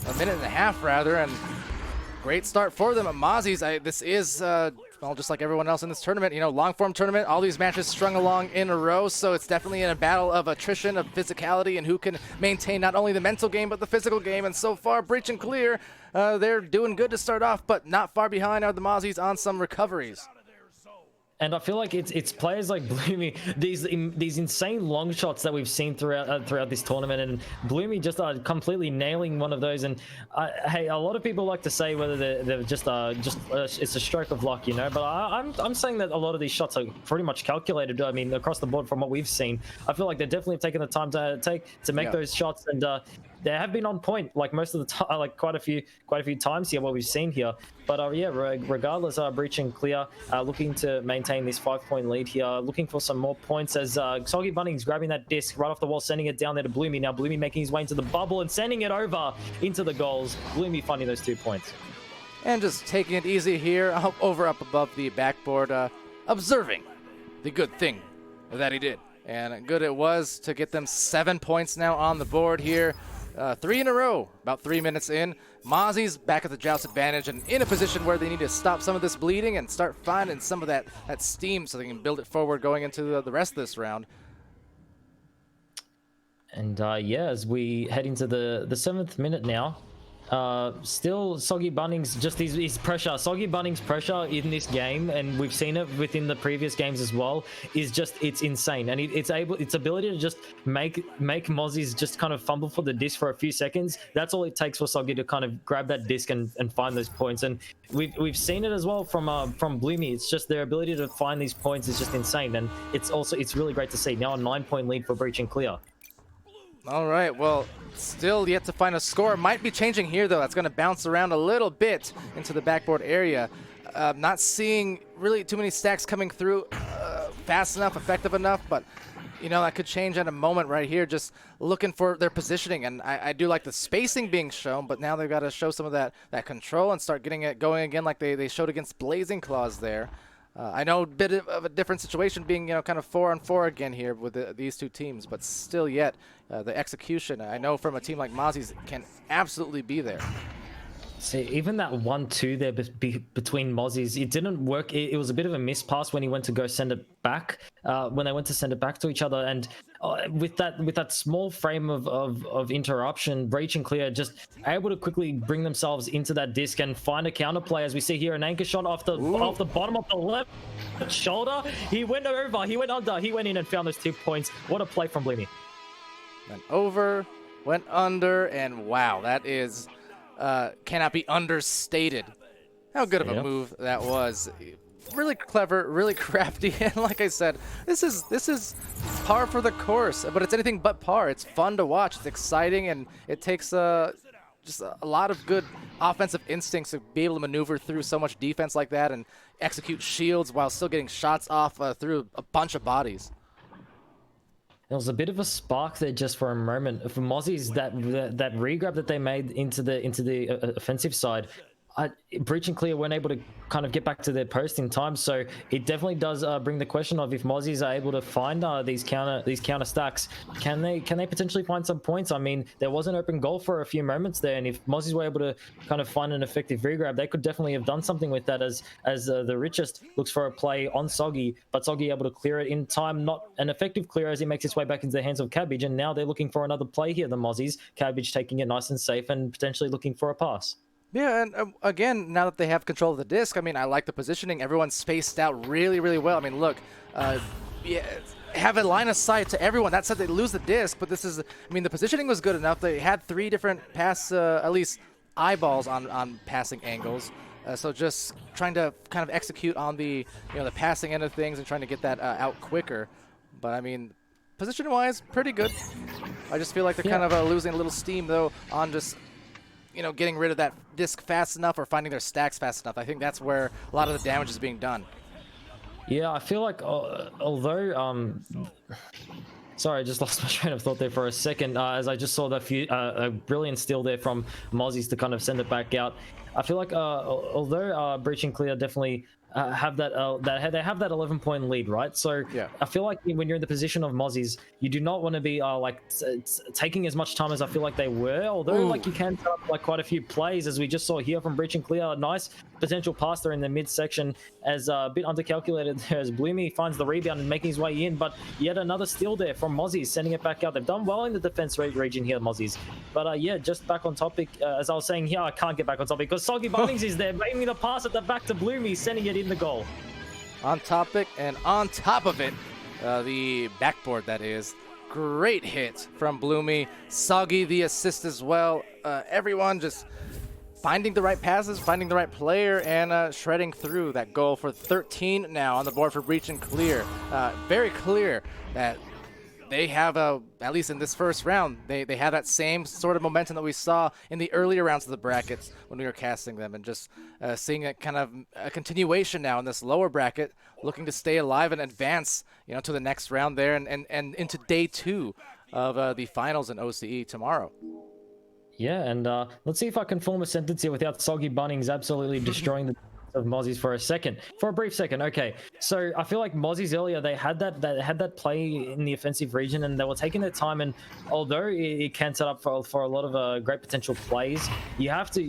a minute and a half rather, and great start for them. Mozzies, this is, well, just like everyone else in this tournament, you know, long-form tournament, all these matches strung along in a row, so it's definitely in a battle of attrition, of physicality, and who can maintain not only the mental game, but the physical game. And so far, Breach and Clear, they're doing good to start off, but not far behind are the Mozzies on some recoveries. And I feel like it's players like Bloomy, these insane long shots that we've seen throughout this tournament, and Bloomy just completely nailing one of those. And hey, a lot of people like to say whether they're just it's a stroke of luck, you know. But I'm saying that a lot of these shots are pretty much calculated. I mean, across the board from what we've seen, I feel like they're definitely taking the time to make those shots, and they have been on point like most of the time, like quite a few times here what we've seen here. But yeah, regardless, Breach and Clear looking to maintain this 5-point lead here, looking for some more points as Soggy Bunning's grabbing that disc right off the wall, sending it down there to Bloomy. Now Bloomy making his way into the bubble and sending it over into the goals. Bloomy finding those 2 points. And just taking it easy here, up above the backboard, observing the good thing that he did. And good it was to get them 7 points now on the board here. 3 in a row, about 3 minutes in. Mozzies back at the joust advantage and in a position where they need to stop some of this bleeding and start finding some of that steam so they can build it forward going into the rest of this round. And yeah, as we head into the 7th minute now, still Soggy Bunnings, just his pressure, Soggy Bunnings' pressure in this game, and we've seen it within the previous games as well, is just, it's insane. And its ability to just make Mozzies just kind of fumble for the disc for a few seconds, that's all it takes for Soggy to kind of grab that disc and find those points. And we've seen it as well from Bloomy. It's just their ability to find these points is just insane, and it's really great to see. Now a 9-point lead for Breach and Clear. All right, well, still yet to find a score. Might be changing here, though. That's going to bounce around a little bit into the backboard area. Not seeing really too many stacks coming through fast enough, effective enough, but, you know, that could change at a moment right here. Just looking for their positioning, and I do like the spacing being shown, but now they've got to show some of that control and start getting it going again like they showed against Blazing Claws there. I know a bit of a different situation being, you know, kind of 4-on-4 again here with these two teams, but still yet the execution, I know from a team like Mozzies, can absolutely be there. See, even that 1-2 there between Mozzies, it didn't work. It was a bit of a miss pass when he went to go send it back, when they went to send it back to each other. And with that small frame of interruption, Breach and Clear just able to quickly bring themselves into that disc and find a counterplay. As we see here, an anchor shot off the bottom of the left shoulder. He went over, he went under, he went in and found those 2 points. What a play from Bloomy. Went over, went under, and wow, that is... cannot be understated how good of a move that was. Really clever, really crafty, and like I said, this is par for the course, but it's anything but par. It's fun to watch, it's exciting, and it takes just a lot of good offensive instincts to be able to maneuver through so much defense like that and execute shields while still getting shots off through a bunch of bodies. There was a bit of a spark there just for a moment for Mozzies, that re-grab that they made into the offensive side. Breach and Clear weren't able to kind of get back to their post in time, so it definitely does bring the question of if Mozzies are able to find these counter stacks, can they potentially find some points? I mean, there was an open goal for a few moments there, and if Mozzies were able to kind of find an effective re-grab, they could definitely have done something with that. As the Richest looks for a play on Soggy, but Soggy able to clear it in time, not an effective clear as he makes his way back into the hands of Cabbage, and now they're looking for another play here. The Mozzies, Cabbage taking it nice and safe and potentially looking for a pass. Yeah, and again, now that they have control of the disc, I mean, I like the positioning. Everyone's spaced out really, really well. I mean, look, yeah, have a line of sight to everyone. That said, they lose the disc, but this is, I mean, the positioning was good enough. They had 3 different pass, at least eyeballs on passing angles. So just trying to kind of execute on the, you know, the passing end of things and trying to get that out quicker. But I mean, position-wise, pretty good. I just feel like they're kind of losing a little steam though on just, you know, getting rid of that disc fast enough or finding their stacks fast enough. I think that's where a lot of the damage is being done. Yeah, I feel like although sorry, I just lost my train of thought there for a second as I just saw a brilliant steal there from Mozzies to kind of send it back out. I feel like although Breach and Clear definitely have they have that 11-point lead, right? So Yeah. I feel like when you're in the position of Mozzies, you do not want to be taking as much time as I feel like they were. Although like you can set up like quite a few plays, as we just saw here from Breach and Clear. A nice potential pass there in the midsection, as a bit undercalculated there, as Bloomy finds the rebound and making his way in. But yet another steal there from Mozzies, sending it back out. They've done well in the defense region here, Mozzies. But yeah, just back on topic, as I was saying here, I can't get back on topic because Soggy Bunnings is there, making the pass at the back to Bloomy, sending it in the goal. On topic, and on top of it, the backboard, that is. Great hit from Bloomy. Soggy the assist as well. Everyone just finding the right passes, finding the right player, and shredding through that goal for 13 now on the board for Breach and Clear. Very clear that they have, at least in this first round, they have that same sort of momentum that we saw in the earlier rounds of the brackets when we were casting them, and just seeing a kind of a continuation now in this lower bracket, looking to stay alive and advance, to the next round there, and into day 2 of the finals in OCE tomorrow. Yeah, and let's see if I can form a sentence here without Soggy Bunnings absolutely destroying the of Mozzies for a brief second. Okay, so I feel like Mozzies earlier, they had that play in the offensive region, and they were taking their time. And although it can set up for a lot of great potential plays, you have to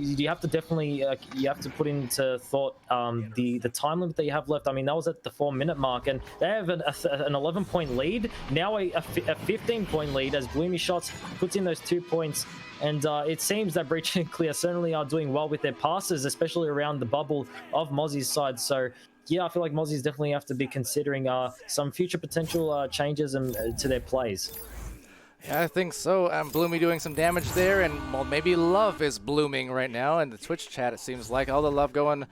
definitely you have to put into thought the time limit that you have left. I mean, that was at the 4-minute mark, and they have an 11-point lead now, a 15-point lead, as Bloomy Shots puts in those 2 points. And it seems that Breach and Clear certainly are doing well with their passes, especially around the bubble of Mozzie's side. So yeah, I feel like Mozzies definitely have to be considering some future potential changes to their plays. Yeah, I think so. Bloomy doing some damage there, and well, maybe love is blooming right now in the Twitch chat. It seems like all the love going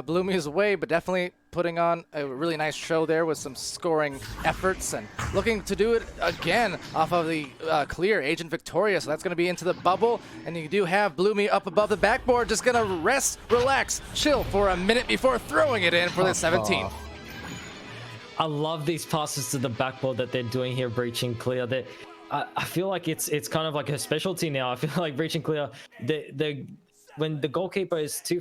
Bloomy's way, but definitely putting on a really nice show there with some scoring efforts, and looking to do it again off of the Clear Agent Victoria. So that's going to be into the bubble, and you do have Bloomy up above the backboard, just going to rest, relax, chill for a minute before throwing it in for the 17th. I love these passes to the backboard that they're doing here, Breach and Clear. I feel like it's kind of like a specialty now. I feel like Breach and Clear, when the goalkeeper is too...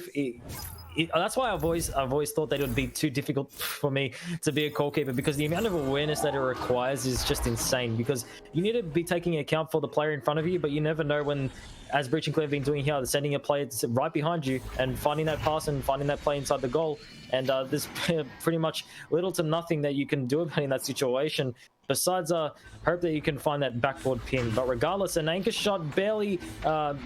that's why I've always thought that it would be too difficult for me to be a goalkeeper, because the amount of awareness that it requires is just insane. Because you need to be taking account for the player in front of you, but you never know when, as Breach and Clear have been doing here, sending a player right behind you and finding that pass and finding that play inside the goal. And there's pretty much little to nothing that you can do about in that situation, besides hope that you can find that backboard pin. But regardless, an anchor shot barely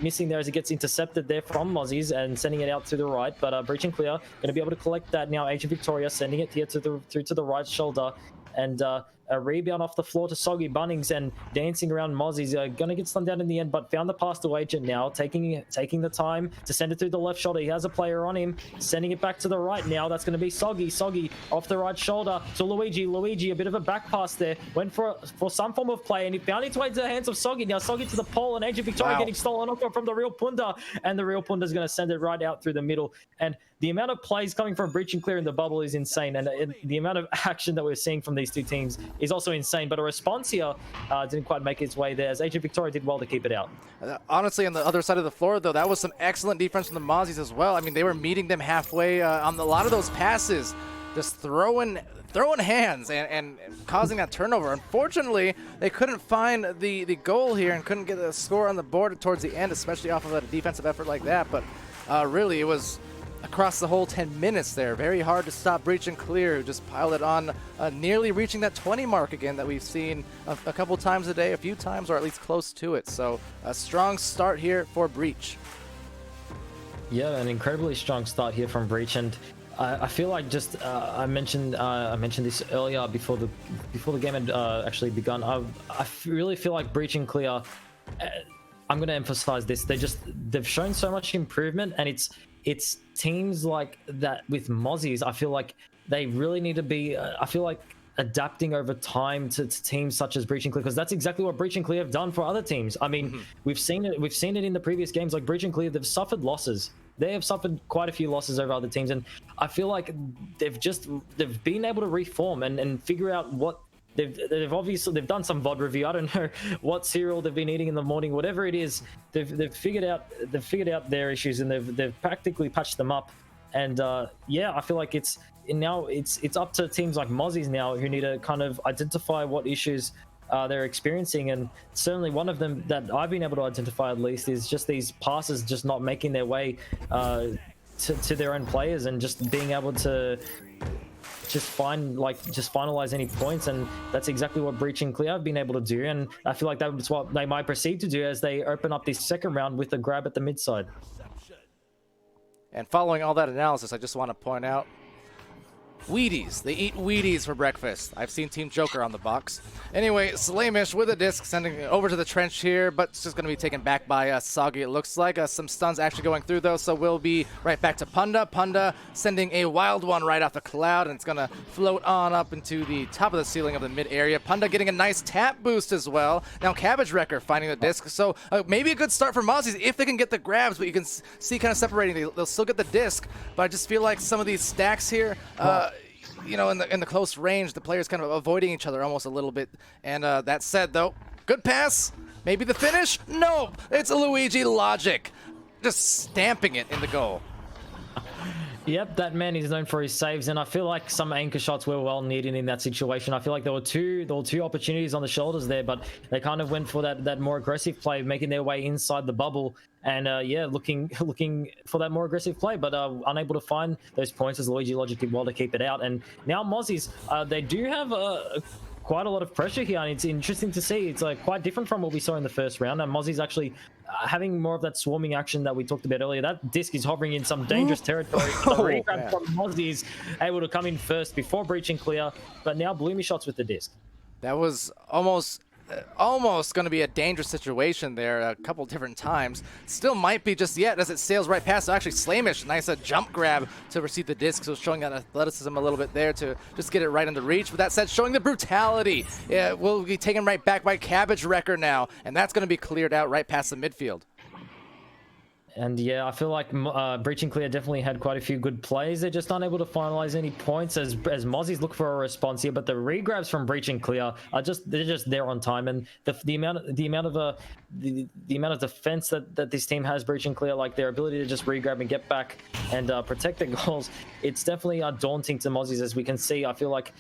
missing there as it gets intercepted there from Mozzies and sending it out to the right. But Breach and Clear going to be able to collect that now. Agent Victoria sending it here through to the right shoulder, and a rebound off the floor to Soggy Bunnings, and dancing around Mozzies. Going to get stunned down in the end, but found the pass to Agent now, taking the time to send it through the left shoulder. He has a player on him, sending it back to the right now. That's going to be Soggy off the right shoulder to Luigi, a bit of a back pass there. Went for some form of play, and he found its way to the hands of Soggy. Now Soggy to the pole, and Agent Victoria getting stolen off from the Real Punda, and the Real Punda is going to send it right out through the middle. And the amount of plays coming from Breach and Clear in the bubble is insane, and the amount of action that we're seeing from these two teams is also insane. But a response here didn't quite make its way there, as Agent Victoria did well to keep it out. Honestly, on the other side of the floor, though, that was some excellent defense from the Mozzies as well. I mean, they were meeting them halfway on a lot of those passes, just throwing hands and causing that turnover. Unfortunately, they couldn't find the goal here and couldn't get a score on the board towards the end, especially off of a defensive effort like that. But really, it was across the whole 10 minutes there. Very hard to stop Breach and Clear, who just piled it on, nearly reaching that 20 mark again that we've seen a couple times a day, a few times, or at least close to it. So a strong start here for Breach. Yeah, an incredibly strong start here from Breach, and I feel like just I mentioned this earlier before the game had actually begun. I really feel like Breach and Clear. I'm going to emphasize this. They've shown so much improvement, and it's teams like that with Mozzies. I feel like they really need to be. I feel like adapting over time to teams such as Breach and Clear, because that's exactly what Breach and Clear have done for other teams. I mean, we've seen it in the previous games. Like Breach and Clear, they've suffered losses. They have suffered quite a few losses over other teams, and I feel like they've been able to reform and figure out what they've done some VOD review. I don't know what cereal they've been eating in the morning, whatever it is. They've figured out their issues, and they've practically patched them up. And yeah, I feel like it's up to teams like Mozzie's now, who need to kind of identify what issues they're experiencing. And certainly one of them that I've been able to identify at least is just these passes just not making their way to their own players, and just being able to just finalize any points. And that's exactly what Breach and Clear have been able to do, and I feel like that's what they might proceed to do as they open up this second round with a grab at the mid side. And following all that analysis, I just want to point out, Wheaties. They eat Wheaties for breakfast. I've seen Team Joker on the box. Anyway, Slamish with a disc, sending it over to the trench here, but it's just going to be taken back by Soggy, it looks like. Some stuns actually going through, though, so we'll be right back to Punda. Punda sending a wild one right off the cloud, and it's going to float on up into the top of the ceiling of the mid area. Punda getting a nice tap boost as well. Now Cabbage Wrecker finding the disc, so maybe a good start for Mozzies if they can get the grabs, but you can see kind of separating. They'll still get the disc, but I just feel like some of these stacks here, you know, in the close range, the players kind of avoiding each other almost a little bit. And that said, though, good pass. Maybe the finish? No, it's a Luigi logic. Just stamping it in the goal. Yep, that man is known for his saves, and I feel like some anchor shots were well needed in that situation. I feel like there were two opportunities on the shoulders there, but they kind of went for that more aggressive play, making their way inside the bubble, and yeah, looking for that more aggressive play, but unable to find those points as Luigi Logic did well to keep it out. And now Mozzies, they do have quite a lot of pressure here, and it's interesting to see. It's quite different from what we saw in the first round, and Mozzie's actually having more of that swarming action that we talked about earlier. That disc is hovering in some dangerous territory. The regrab from Mozzie's able to come in first before Breach and Clear, but now Bloomy shots with the disc. That was almost going to be a dangerous situation there a couple different times. Still might be just yet as it sails right past. So actually, Slamish, nice jump grab to receive the disc. So showing that athleticism a little bit there to just get it right into reach. But that said, showing the brutality. Yeah, will be taken right back by Cabbage Wrecker now. And that's going to be cleared out right past the midfield. And yeah, I feel like Breach and Clear definitely had quite a few good plays. They're just unable to finalize any points as Mozzies look for a response here. But the regrabs from Breach and Clear are just there on time, and the amount of defense that this team has, Breach and Clear, like their ability to just regrab and get back and protect their goals, it's definitely daunting to Mozzies, as we can see. I feel like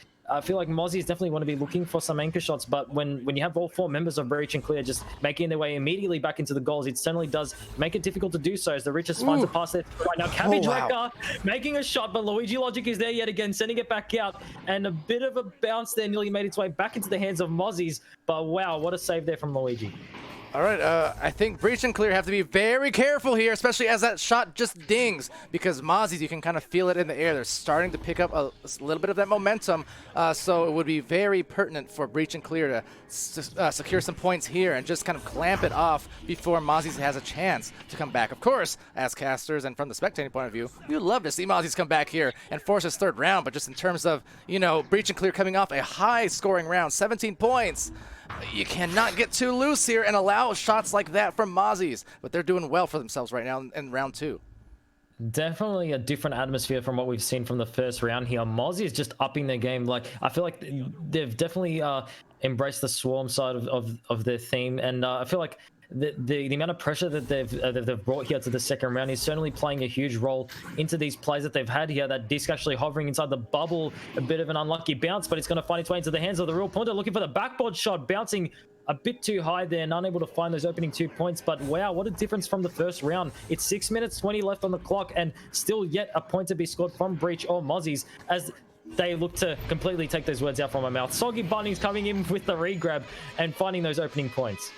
Mozzies definitely want to be looking for some anchor shots, but when you have all four members of Breach and Clear just making their way immediately back into the goals, it certainly does make it difficult to do so, as the Richest finds a pass there right now. Cabbage Wrecker making a shot, but Luigi Logic is there yet again, sending it back out, and a bit of a bounce there nearly made its way back into the hands of Mozzies, but wow, what a save there from Luigi. All right, I think Breach and Clear have to be very careful here, especially as that shot just dings, because Mozzies, you can kind of feel it in the air. They're starting to pick up a little bit of that momentum, so it would be very pertinent for Breach and Clear to secure some points here and just kind of clamp it off before Mozzies has a chance to come back. Of course, as casters and from the spectating point of view, you'd love to see Mozzies come back here and force his third round, but just in terms of, you know, Breach and Clear coming off a high-scoring round, 17 points, you cannot get too loose here and allow shots like that from Mozzies, but they're doing well for themselves right now in round two. Definitely a different atmosphere from what we've seen from the first round here. Mozzie is just upping their game. Like, I feel like they've definitely embraced the swarm side of their theme, and I feel like the amount of pressure that they've brought here to the second round is certainly playing a huge role into these plays that they've had here. That disc actually hovering inside the bubble, a bit of an unlucky bounce, but it's going to find its way into the hands of the real Punta, looking for the backboard shot, bouncing a bit too high there and unable to find those opening 2 points. But wow, what a difference from the first round. It's 6 minutes 20 left on the clock, and still yet a point to be scored from Breach or Mozzies as they look to completely take those words out from my mouth. Soggy Bunny's coming in with the regrab and finding those opening points.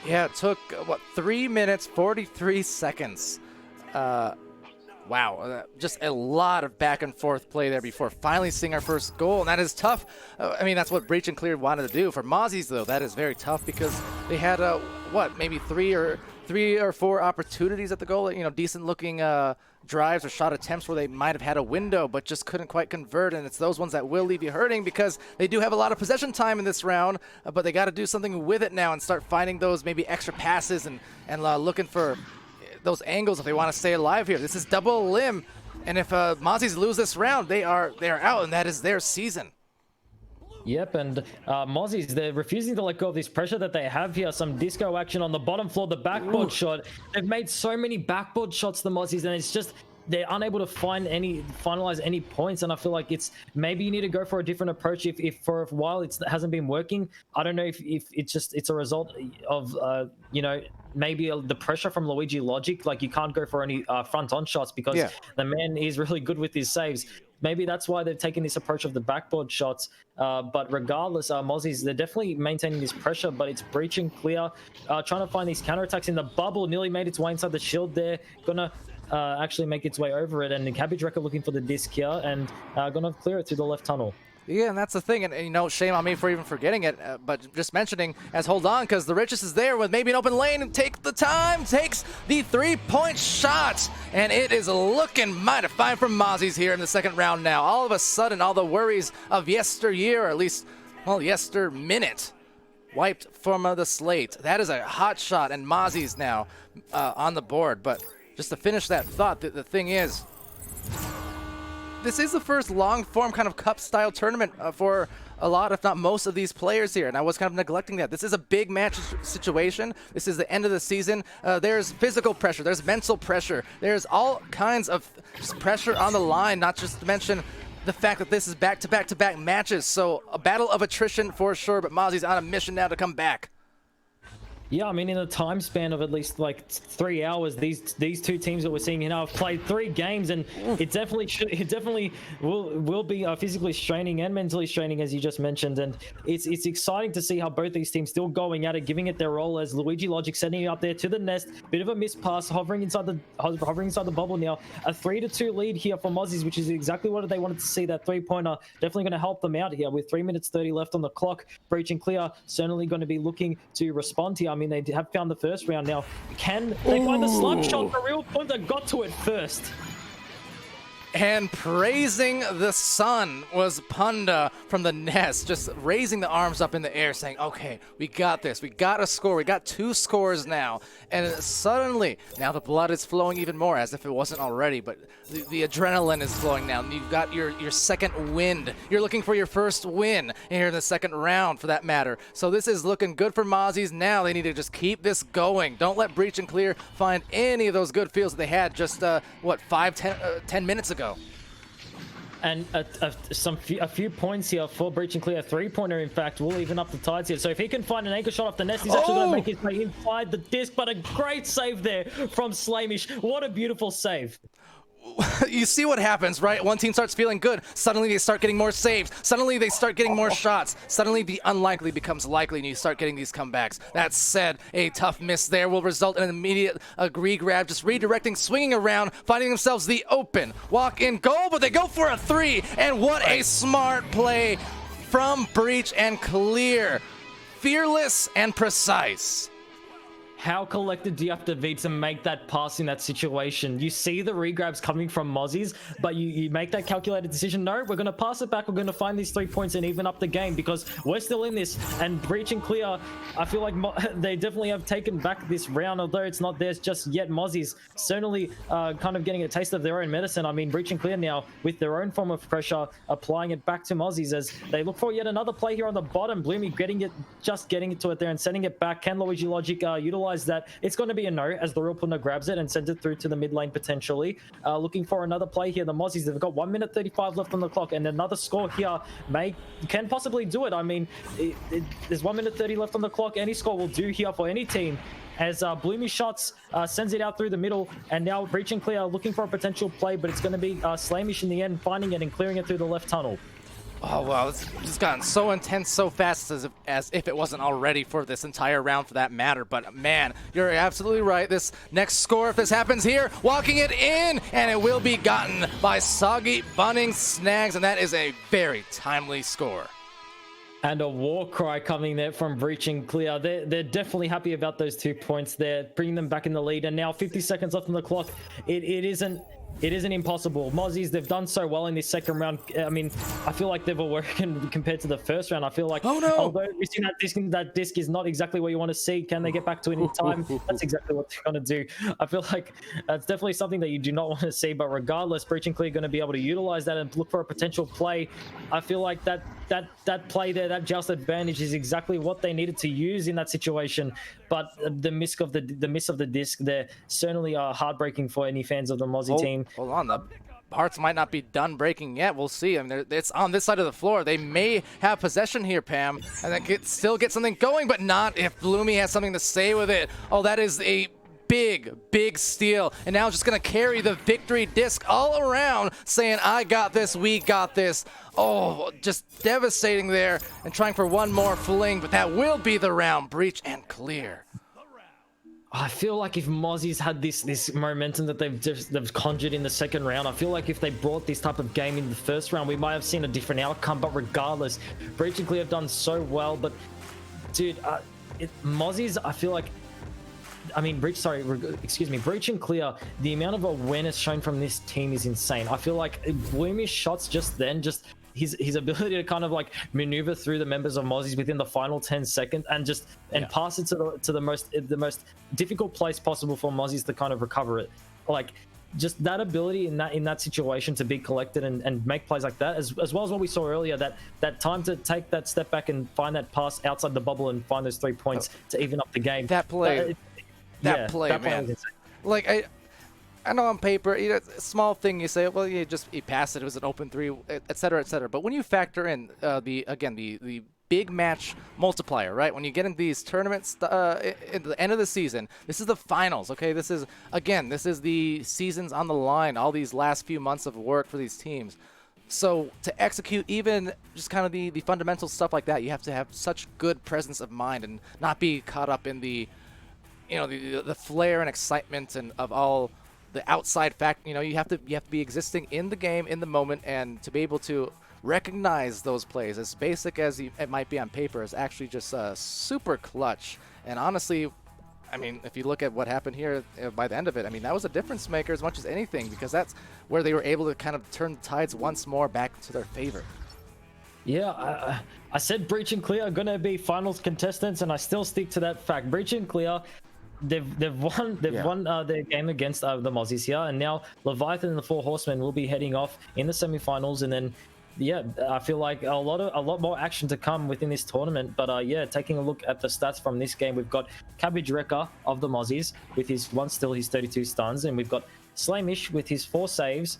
Yeah, it took, 3 minutes, 43 seconds. Wow, just a lot of back and forth play there before finally seeing our first goal, and that is tough. I mean, that's what Breach and Clear wanted to do. For Mozzies, though, that is very tough because they had, maybe three or four opportunities at the goal, you know, decent-looking drives or shot attempts where they might have had a window but just couldn't quite convert, and it's those ones that will leave you hurting because they do have a lot of possession time in this round, but they got to do something with it now and start finding those maybe extra passes and looking for those angles if they want to stay alive here. This is double limb, and if Mozzies lose this round, they are out, and that is their season. Yep, and Mozzies, they're refusing to let go of this pressure that they have here. Some disco action on the bottom floor, the backboard shot. They've made so many backboard shots, the Mozzies, and it's just they're unable to finalize any points, and I feel like it's maybe you need to go for a different approach if for a while it hasn't been working. I don't know if it's a result of maybe the pressure from Luigi Logic. Like, you can't go for any front on shots because the man is really good with his saves. Maybe that's why they've taken this approach of the backboard shots. But regardless, Mozzies, they're definitely maintaining this pressure, but it's breaching clear, trying to find these counterattacks in the bubble. Nearly made its way inside the shield there. Gonna actually make its way over it, and the Cabbage Wrecker looking for the disc here, and gonna clear it through the left tunnel. Yeah, and that's the thing, and shame on me for even forgetting it, but just mentioning as hold on, because the Richest is there with maybe an open lane, and takes the 3-point shot, and it is looking mighty fine from Mozzies here in the second round now. All of a sudden, all the worries of yesteryear, or at least, well, yester minute, wiped from the slate. That is a hot shot, and Mozzies now on the board, but just to finish that thought, the thing is, this is the first long-form kind of cup-style tournament for a lot, if not most, of these players here, and I was kind of neglecting that. This is a big match situation. This is the end of the season. There's physical pressure. There's mental pressure. There's all kinds of pressure on the line, not just to mention the fact that this is back-to-back-to-back matches. So a battle of attrition for sure, but Mozzie's on a mission now to come back. Yeah, I mean, in a time span of at least like 3 hours, these two teams that we're seeing here now have played 3 games, and it definitely will be physically straining and mentally straining, as you just mentioned. And it's exciting to see how both these teams still going at it, giving it their all, as Luigi Logic setting it up there to the nest. Bit of a miss pass, hovering inside the bubble now. A 3-2 lead here for Mozzies, which is exactly what they wanted to see. That 3-pointer definitely going to help them out here with 3 minutes 30 left on the clock. Breaching clear, certainly going to be looking to respond here. I mean, they have found the first round now. Can they find the slap shot? The real point that got to it first. And praising the sun was Punda from the nest, just raising the arms up in the air, saying, okay, we got this. We got a score. We got 2 scores now. And suddenly, now the blood is flowing even more, as if it wasn't already, but the adrenaline is flowing now. You've got your second wind. You're looking for your first win here in the second round, for that matter. So this is looking good for Mozzies now. They need to just keep this going. Don't let Breach and Clear find any of those good feels that they had just, 10 minutes ago. And a few points here for Breach and Clear. A 3-pointer, in fact, will even up the tides here. So if he can find an anchor shot off the nest, he's actually going to make his way inside the disc. But a great save there from Slamish. What a beautiful save. You see what happens, right? One team starts feeling good. Suddenly they start getting more saves. Suddenly they start getting more shots. Suddenly the unlikely becomes likely, and you start getting these comebacks. That said, a tough miss there will result in an immediate grab, just redirecting, swinging around, finding themselves the open walk-in goal, but they go for a 3, and what a smart play from Breach and Clear. Fearless and precise. How collected do you have to be to make that pass in that situation? You see the regrabs coming from Mozzies, but you make that calculated decision. No, we're going to pass it back. We're going to find these 3 points and even up the game, because we're still in this. And Breach and Clear, I feel like they definitely have taken back this round, although it's not theirs just yet. Mozzies certainly kind of getting a taste of their own medicine. I mean, Breach and Clear now with their own form of pressure, applying it back to Mozzies as they look for yet another play here on the bottom. Bloomy getting it to it there and sending it back. Can Luigi Logic utilize that? It's going to be a no, as the real Punda grabs it and sends it through to the mid lane potentially. Looking for another play here. The Mozzies, they've got 1 minute 35 left on the clock, and another score here can possibly do it. I mean, there's 1 minute 30 left on the clock. Any score will do here for any team, as Bloomy shots sends it out through the middle, and now Breach and Clear looking for a potential play, but it's going to be Slamish in the end, finding it and clearing it through the left tunnel. Oh, wow, it's just gotten so intense so fast, as if it wasn't already for this entire round, for that matter. But, man, you're absolutely right. This next score, if this happens here, walking it in, and it will be gotten by Soggy Bunning Snags, and that is a very timely score. And a war cry coming there from Breach and Clear. They're definitely happy about those 2 points there, bringing them back in the lead. And now 50 seconds left on the clock. It isn't impossible. Mozzies, they've done so well in this second round. I mean, I feel like they've all worked compared to the first round. I feel like, although we've seen that disc is not exactly what you want to see, can they get back to it in time? That's exactly what they're going to do. I feel like that's definitely something that you do not want to see, but regardless, Breach and Clear are going to be able to utilize that and look for a potential play. I feel like that play there, that joust advantage is exactly what they needed to use in that situation. but the miss of the disc there certainly are heartbreaking for any fans of the Mozzie team. Hold on, the hearts might not be done breaking yet. We'll see. I mean, it's on this side of the floor. They may have possession here, Pam, and then still get something going, but not if Bloomy has something to say with it. Oh, that is a big steal, and now just gonna carry the victory disc all around, saying, I got this, we got this. Oh, just devastating there, and trying for one more fling, but that will be the round. Breach and clear. I feel like if Mozzie's had this momentum that they've conjured in the second round, I feel like if they brought this type of game in the first round, we might have seen a different outcome. But regardless, Breach and Clear have done so well. But dude, Mozzie's, I feel like, I mean, Breach and Clear, the amount of awareness shown from this team is insane. I feel like Bloomy's shots just then, just his ability to kind of like maneuver through the members of Mozzie's within the final 10 seconds and pass it to the most difficult place possible for Mozzie's to kind of recover it. Like, just that ability in that situation to be collected and make plays like that, as well as what we saw earlier, that time to take that step back and find that pass outside the bubble and find those 3 points to even up the game. That play, man. Like, I know on paper, you know, a small thing you say, well, you passed it, it was an open three, et cetera, et cetera. But when you factor in the big match multiplier, right? When you get in these tournaments at the end of the season, this is the finals, okay? This is the seasons on the line, all these last few months of work for these teams. So to execute even just kind of the fundamental stuff like that, you have to have such good presence of mind and not be caught up in the flair and excitement and of all the outside fact. You know, you have to be existing in the game, in the moment, and to be able to recognize those plays, as basic as it might be on paper, is actually just super clutch. And honestly, I mean, if you look at what happened here by the end of it, I mean, that was a difference maker as much as anything, because that's where they were able to kind of turn the tides once more back to their favor. Yeah, I said Breach and Clear are going to be finals contestants, and I still stick to that fact. Breach and Clear, they've won their game against the Mozzies here, and now Leviathan and the Four Horsemen will be heading off in the semifinals, and then I feel like a lot more action to come within this tournament. But taking a look at the stats from this game, we've got Cabbage Wrecker of the Mozzies with his 1 steal, his 32 stuns, and we've got Slamish with his 4 saves,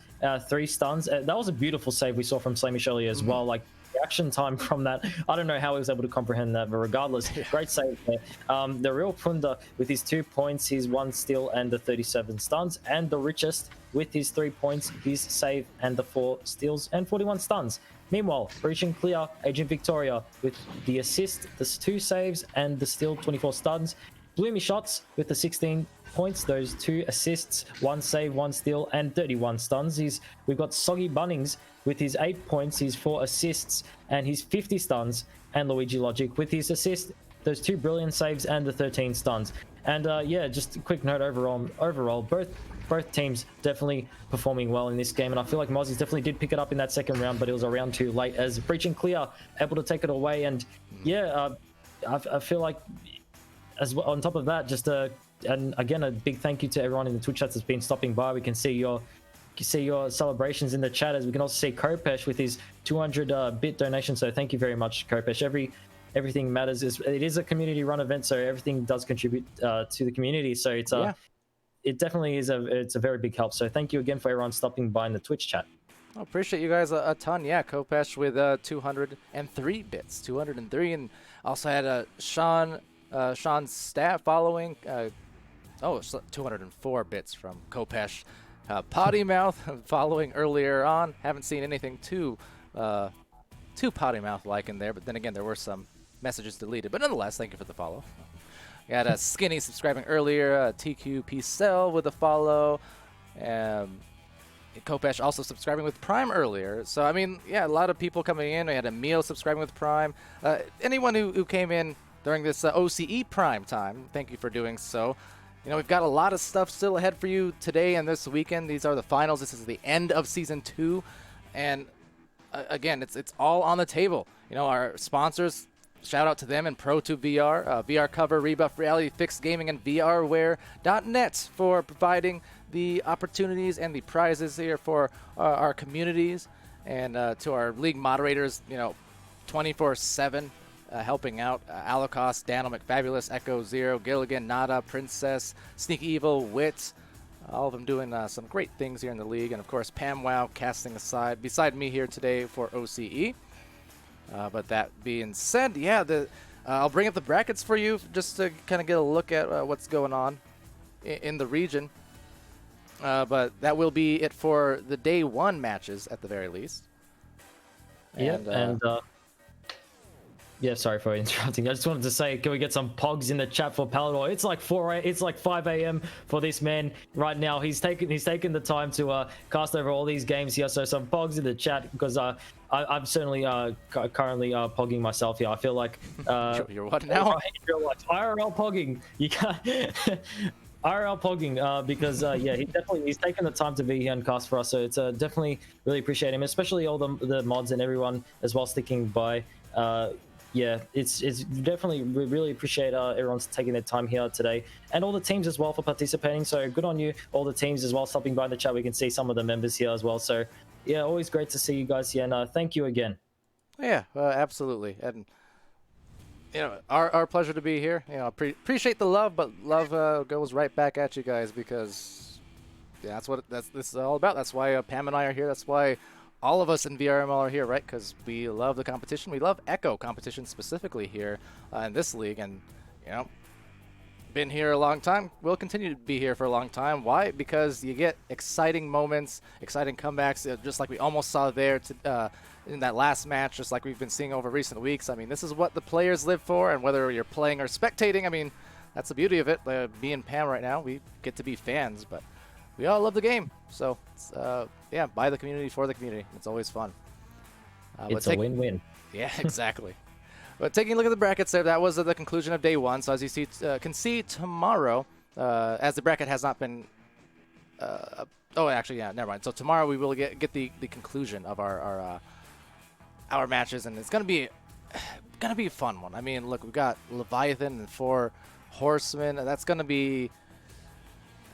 3 stuns. That was a beautiful save we saw from Slamish earlier as well. Like, reaction time from that, I don't know how he was able to comprehend that, but regardless, great save there. The real Punda with his 2 points, his 1 steal and the 37 stuns, and the richest with his 3 points, his save and the 4 steals and 41 stuns. Meanwhile, Breach and Clear, Agent Victoria with the assist, the 2 saves and the steal, 24 stuns. Bloomy Shots with the 16 points, those 2 assists, 1 save, 1 steal and 31 stuns. We've got Soggy Bunnings with his 8 points, his 4 assists and his 50 stuns, and Luigi Logic with his assist, those 2 brilliant saves and the 13 stuns. And just a quick note overall, both teams definitely performing well in this game, and I feel like Mozzies definitely did pick it up in that second round, but it was a round too late as Breach and Clear able to take it away. And I feel like, as well, on top of that, and again, a big thank you to everyone in the Twitch chat that's been stopping by. We can see your celebrations in the chat, as we can also see Kopesh with his 200 bit donation. So thank you very much, Kopesh. Everything matters. It is a community run event, so everything does contribute to the community. So it definitely is a very big help. So thank you again for everyone stopping by in the Twitch chat. I appreciate you guys a ton. Yeah, Kopesh with 203 bits, 203, and also had Sean's stat following. 204 bits from Kopesh. Potty Mouth following earlier on. Haven't seen anything too Potty Mouth like in there, but then again, there were some messages deleted. But nonetheless, thank you for the follow. We had Skinny subscribing earlier. TQP Cell with a follow. Kopesh also subscribing with Prime earlier. So, I mean, yeah, a lot of people coming in. We had Emil subscribing with Prime. Anyone who came in during this OCE Prime time, thank you for doing so. You know, we've got a lot of stuff still ahead for you today and this weekend. These are the finals. This is the end of Season 2. And, again, it's all on the table. You know, our sponsors, shout out to them and Pro2VR, VR Cover, Rebuff Reality, Fixed Gaming, and VRware.net for providing the opportunities and the prizes here for our communities, and to our league moderators, you know, 24/7 helping out. Alakos, Dano, McFabulous, Echo Zero, Gilligan, Nada, Princess, Sneak Evil, Wit. All of them doing some great things here in the league. And of course, PAMWOW casting aside beside me here today for OCE. But that being said, yeah, I'll bring up the brackets for you just to kind of get a look at what's going on in the region. But that will be it for the day 1 matches at the very least. Yeah, sorry for interrupting. I just wanted to say, can we get some pogs in the chat for Palidore? It's like 5 a.m. for this man right now. He's taken the time to cast over all these games here. So some pogs in the chat, because I'm certainly currently pogging myself here. I feel like you're what now? You're like IRL pogging. You can't. IRL pogging, because yeah, he's taken the time to be here and cast for us. So it's definitely really appreciate him, especially all the mods and everyone as well sticking by. Yeah, it's definitely, we really appreciate everyone's taking their time here today, and all the teams as well for participating. So good on you, all the teams as well, stopping by in the chat. We can see some of the members here as well. So yeah, always great to see you guys here, and thank you again. Yeah, absolutely, and you know, our pleasure to be here. You know, appreciate the love, but love goes right back at you guys, because yeah, this is all about. That's why Pam and I are here. That's why all of us in VRML are here, right? Because we love the competition. We love Echo competition specifically here in this league, and you know, been here a long time. We'll continue to be here for a long time. Why? Because you get exciting moments, exciting comebacks, just like we almost saw there in that last match, just like we've been seeing over recent weeks. I mean, this is what the players live for, and whether you're playing or spectating, I mean, that's the beauty of it. Me and Pam right now, we get to be fans, but we all love the game. So, it's, yeah, by the community, for the community. It's always fun. It's a win-win. Yeah, exactly. But taking a look at the brackets there, that was the conclusion of day 1. So as you can see tomorrow, as the bracket has not been... oh, actually, yeah, never mind. So tomorrow we will get the conclusion of our matches, and it's gonna be a fun one. I mean, look, we've got Leviathan and 4 Horsemen, and that's gonna be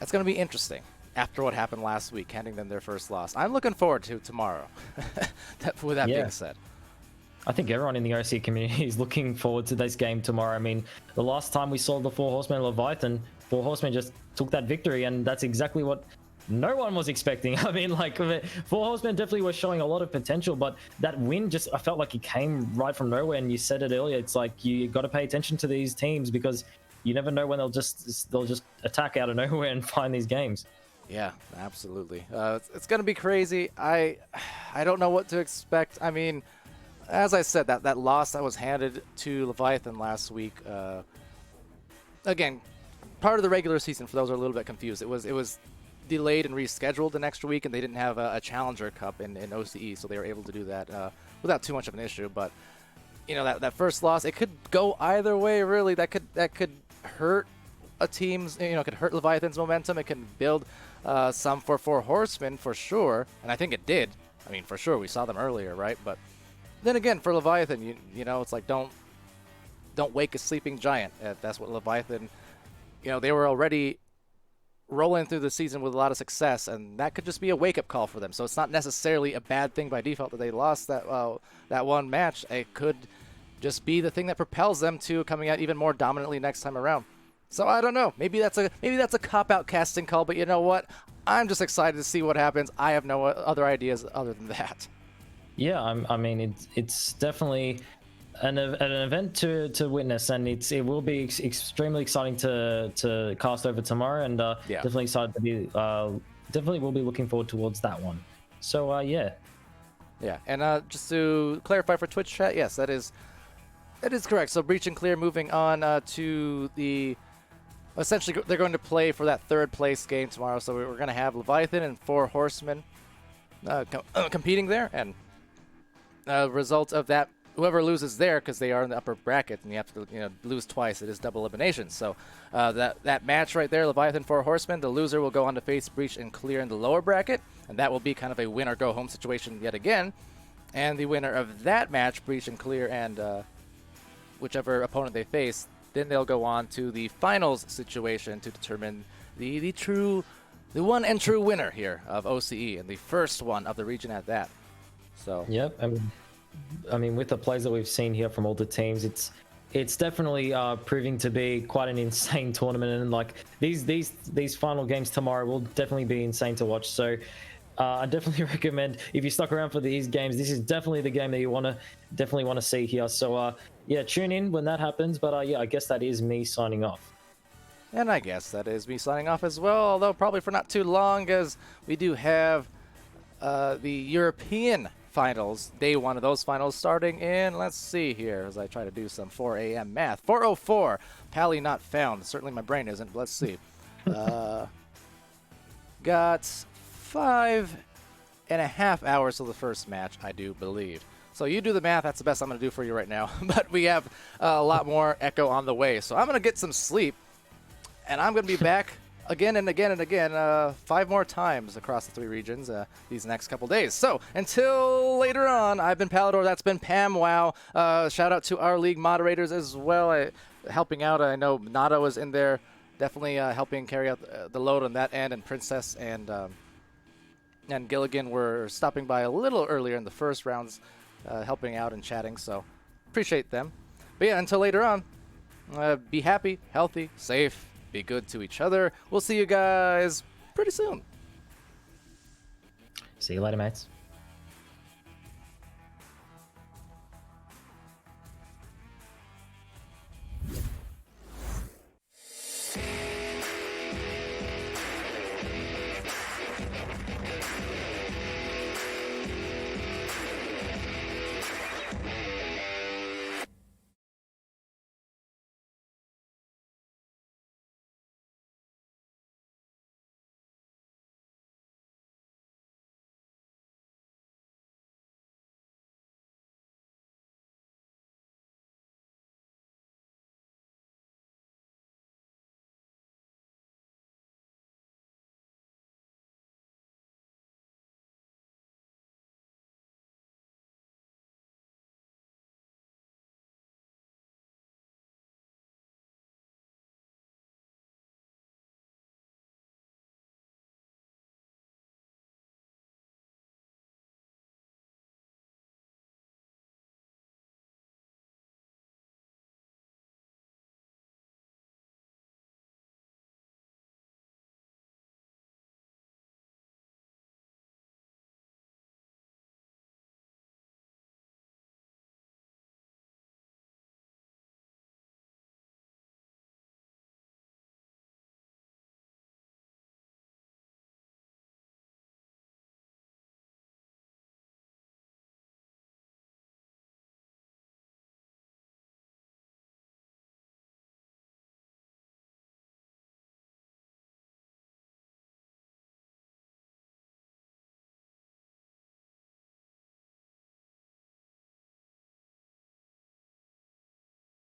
interesting after what happened last week, handing them their first loss. I'm looking forward to tomorrow. With that being said, I think everyone in the OC community is looking forward to this game tomorrow. I mean, the last time we saw the 4 Horsemen Leviathan, 4 Horsemen just took that victory, and that's exactly what no one was expecting. I mean, like, 4 Horsemen definitely were showing a lot of potential, but that win just, I felt like it came right from nowhere. And you said it earlier, it's like you got to pay attention to these teams, because you never know when they'll just attack out of nowhere and find these games. Yeah, absolutely. It's gonna be crazy. I don't know what to expect. I mean, as I said, that loss that was handed to Leviathan last week, again, part of the regular season, for those who are a little bit confused, it was delayed and rescheduled an extra week, and they didn't have a Challenger Cup in OCE, so they were able to do that without too much of an issue. But you know, that first loss, it could go either way, really. That could hurt a team's, you know, it could hurt Leviathan's momentum. It can build some for 4 Horsemen for sure, and I think it did. I mean, for sure, we saw them earlier, right? But then again, for Leviathan, you know, it's like don't wake a sleeping giant. That's what Leviathan, you know, they were already rolling through the season with a lot of success, and that could just be a wake-up call for them. So it's not necessarily a bad thing by default that they lost that one match. It could just be the thing that propels them to coming out even more dominantly next time around. So I don't know. Maybe that's a cop-out casting call, but you know what? I'm just excited to see what happens. I have no other ideas other than that. Yeah, I mean, it's definitely an event to witness, and it will be extremely exciting to cast over tomorrow, and definitely excited to be definitely will be looking forward towards that one. So yeah, and just to clarify for Twitch chat, yes, that is correct. So Breach and Clear moving on to the. Essentially, they're going to play for that 3rd place game tomorrow. So we're going to have Leviathan and 4 Horsemen competing there, and result of that, whoever loses there, because they are in the upper bracket, and you have to lose twice. It is double elimination. So that match right there, Leviathan 4 Horsemen, the loser will go on to face Breach and Clear in the lower bracket, and that will be kind of a win or go home situation yet again. And the winner of that match, Breach and Clear, and whichever opponent they face, then they'll go on to the finals situation to determine the one and true winner here of OCE, and the first one of the region at that. So yep, I mean, with the plays that we've seen here from all the teams, it's definitely proving to be quite an insane tournament, and like these final games tomorrow will definitely be insane to watch. So I definitely recommend, if you stuck around for these games, this is definitely the game that you definitely want to see here. So yeah, tune in when that happens. But yeah, I guess that is me signing off. And I guess that is me signing off as well, although probably for not too long, as we do have the European finals, day one of those finals starting in, let's see here, as I try to do some 4 a.m. math. 4:04, Pally not found. Certainly my brain isn't, but let's see. Got 5.5 hours till the first match, I do believe. So you do the math, that's the best I'm going to do for you right now. But we have a lot more Echo on the way. So I'm going to get some sleep, and I'm going to be back again and again and again, 5 more times across the 3 regions these next couple days. So until later on, I've been Palidore, that's been PAMWOW. Shout out to our league moderators as well, helping out. I know Nada was in there, definitely helping carry out the load on that end, and Princess and Gilligan were stopping by a little earlier in the first rounds, helping out and chatting, so appreciate them. But yeah, until later on, be happy, healthy, safe, be good to each other. We'll see you guys pretty soon. See you later, mates.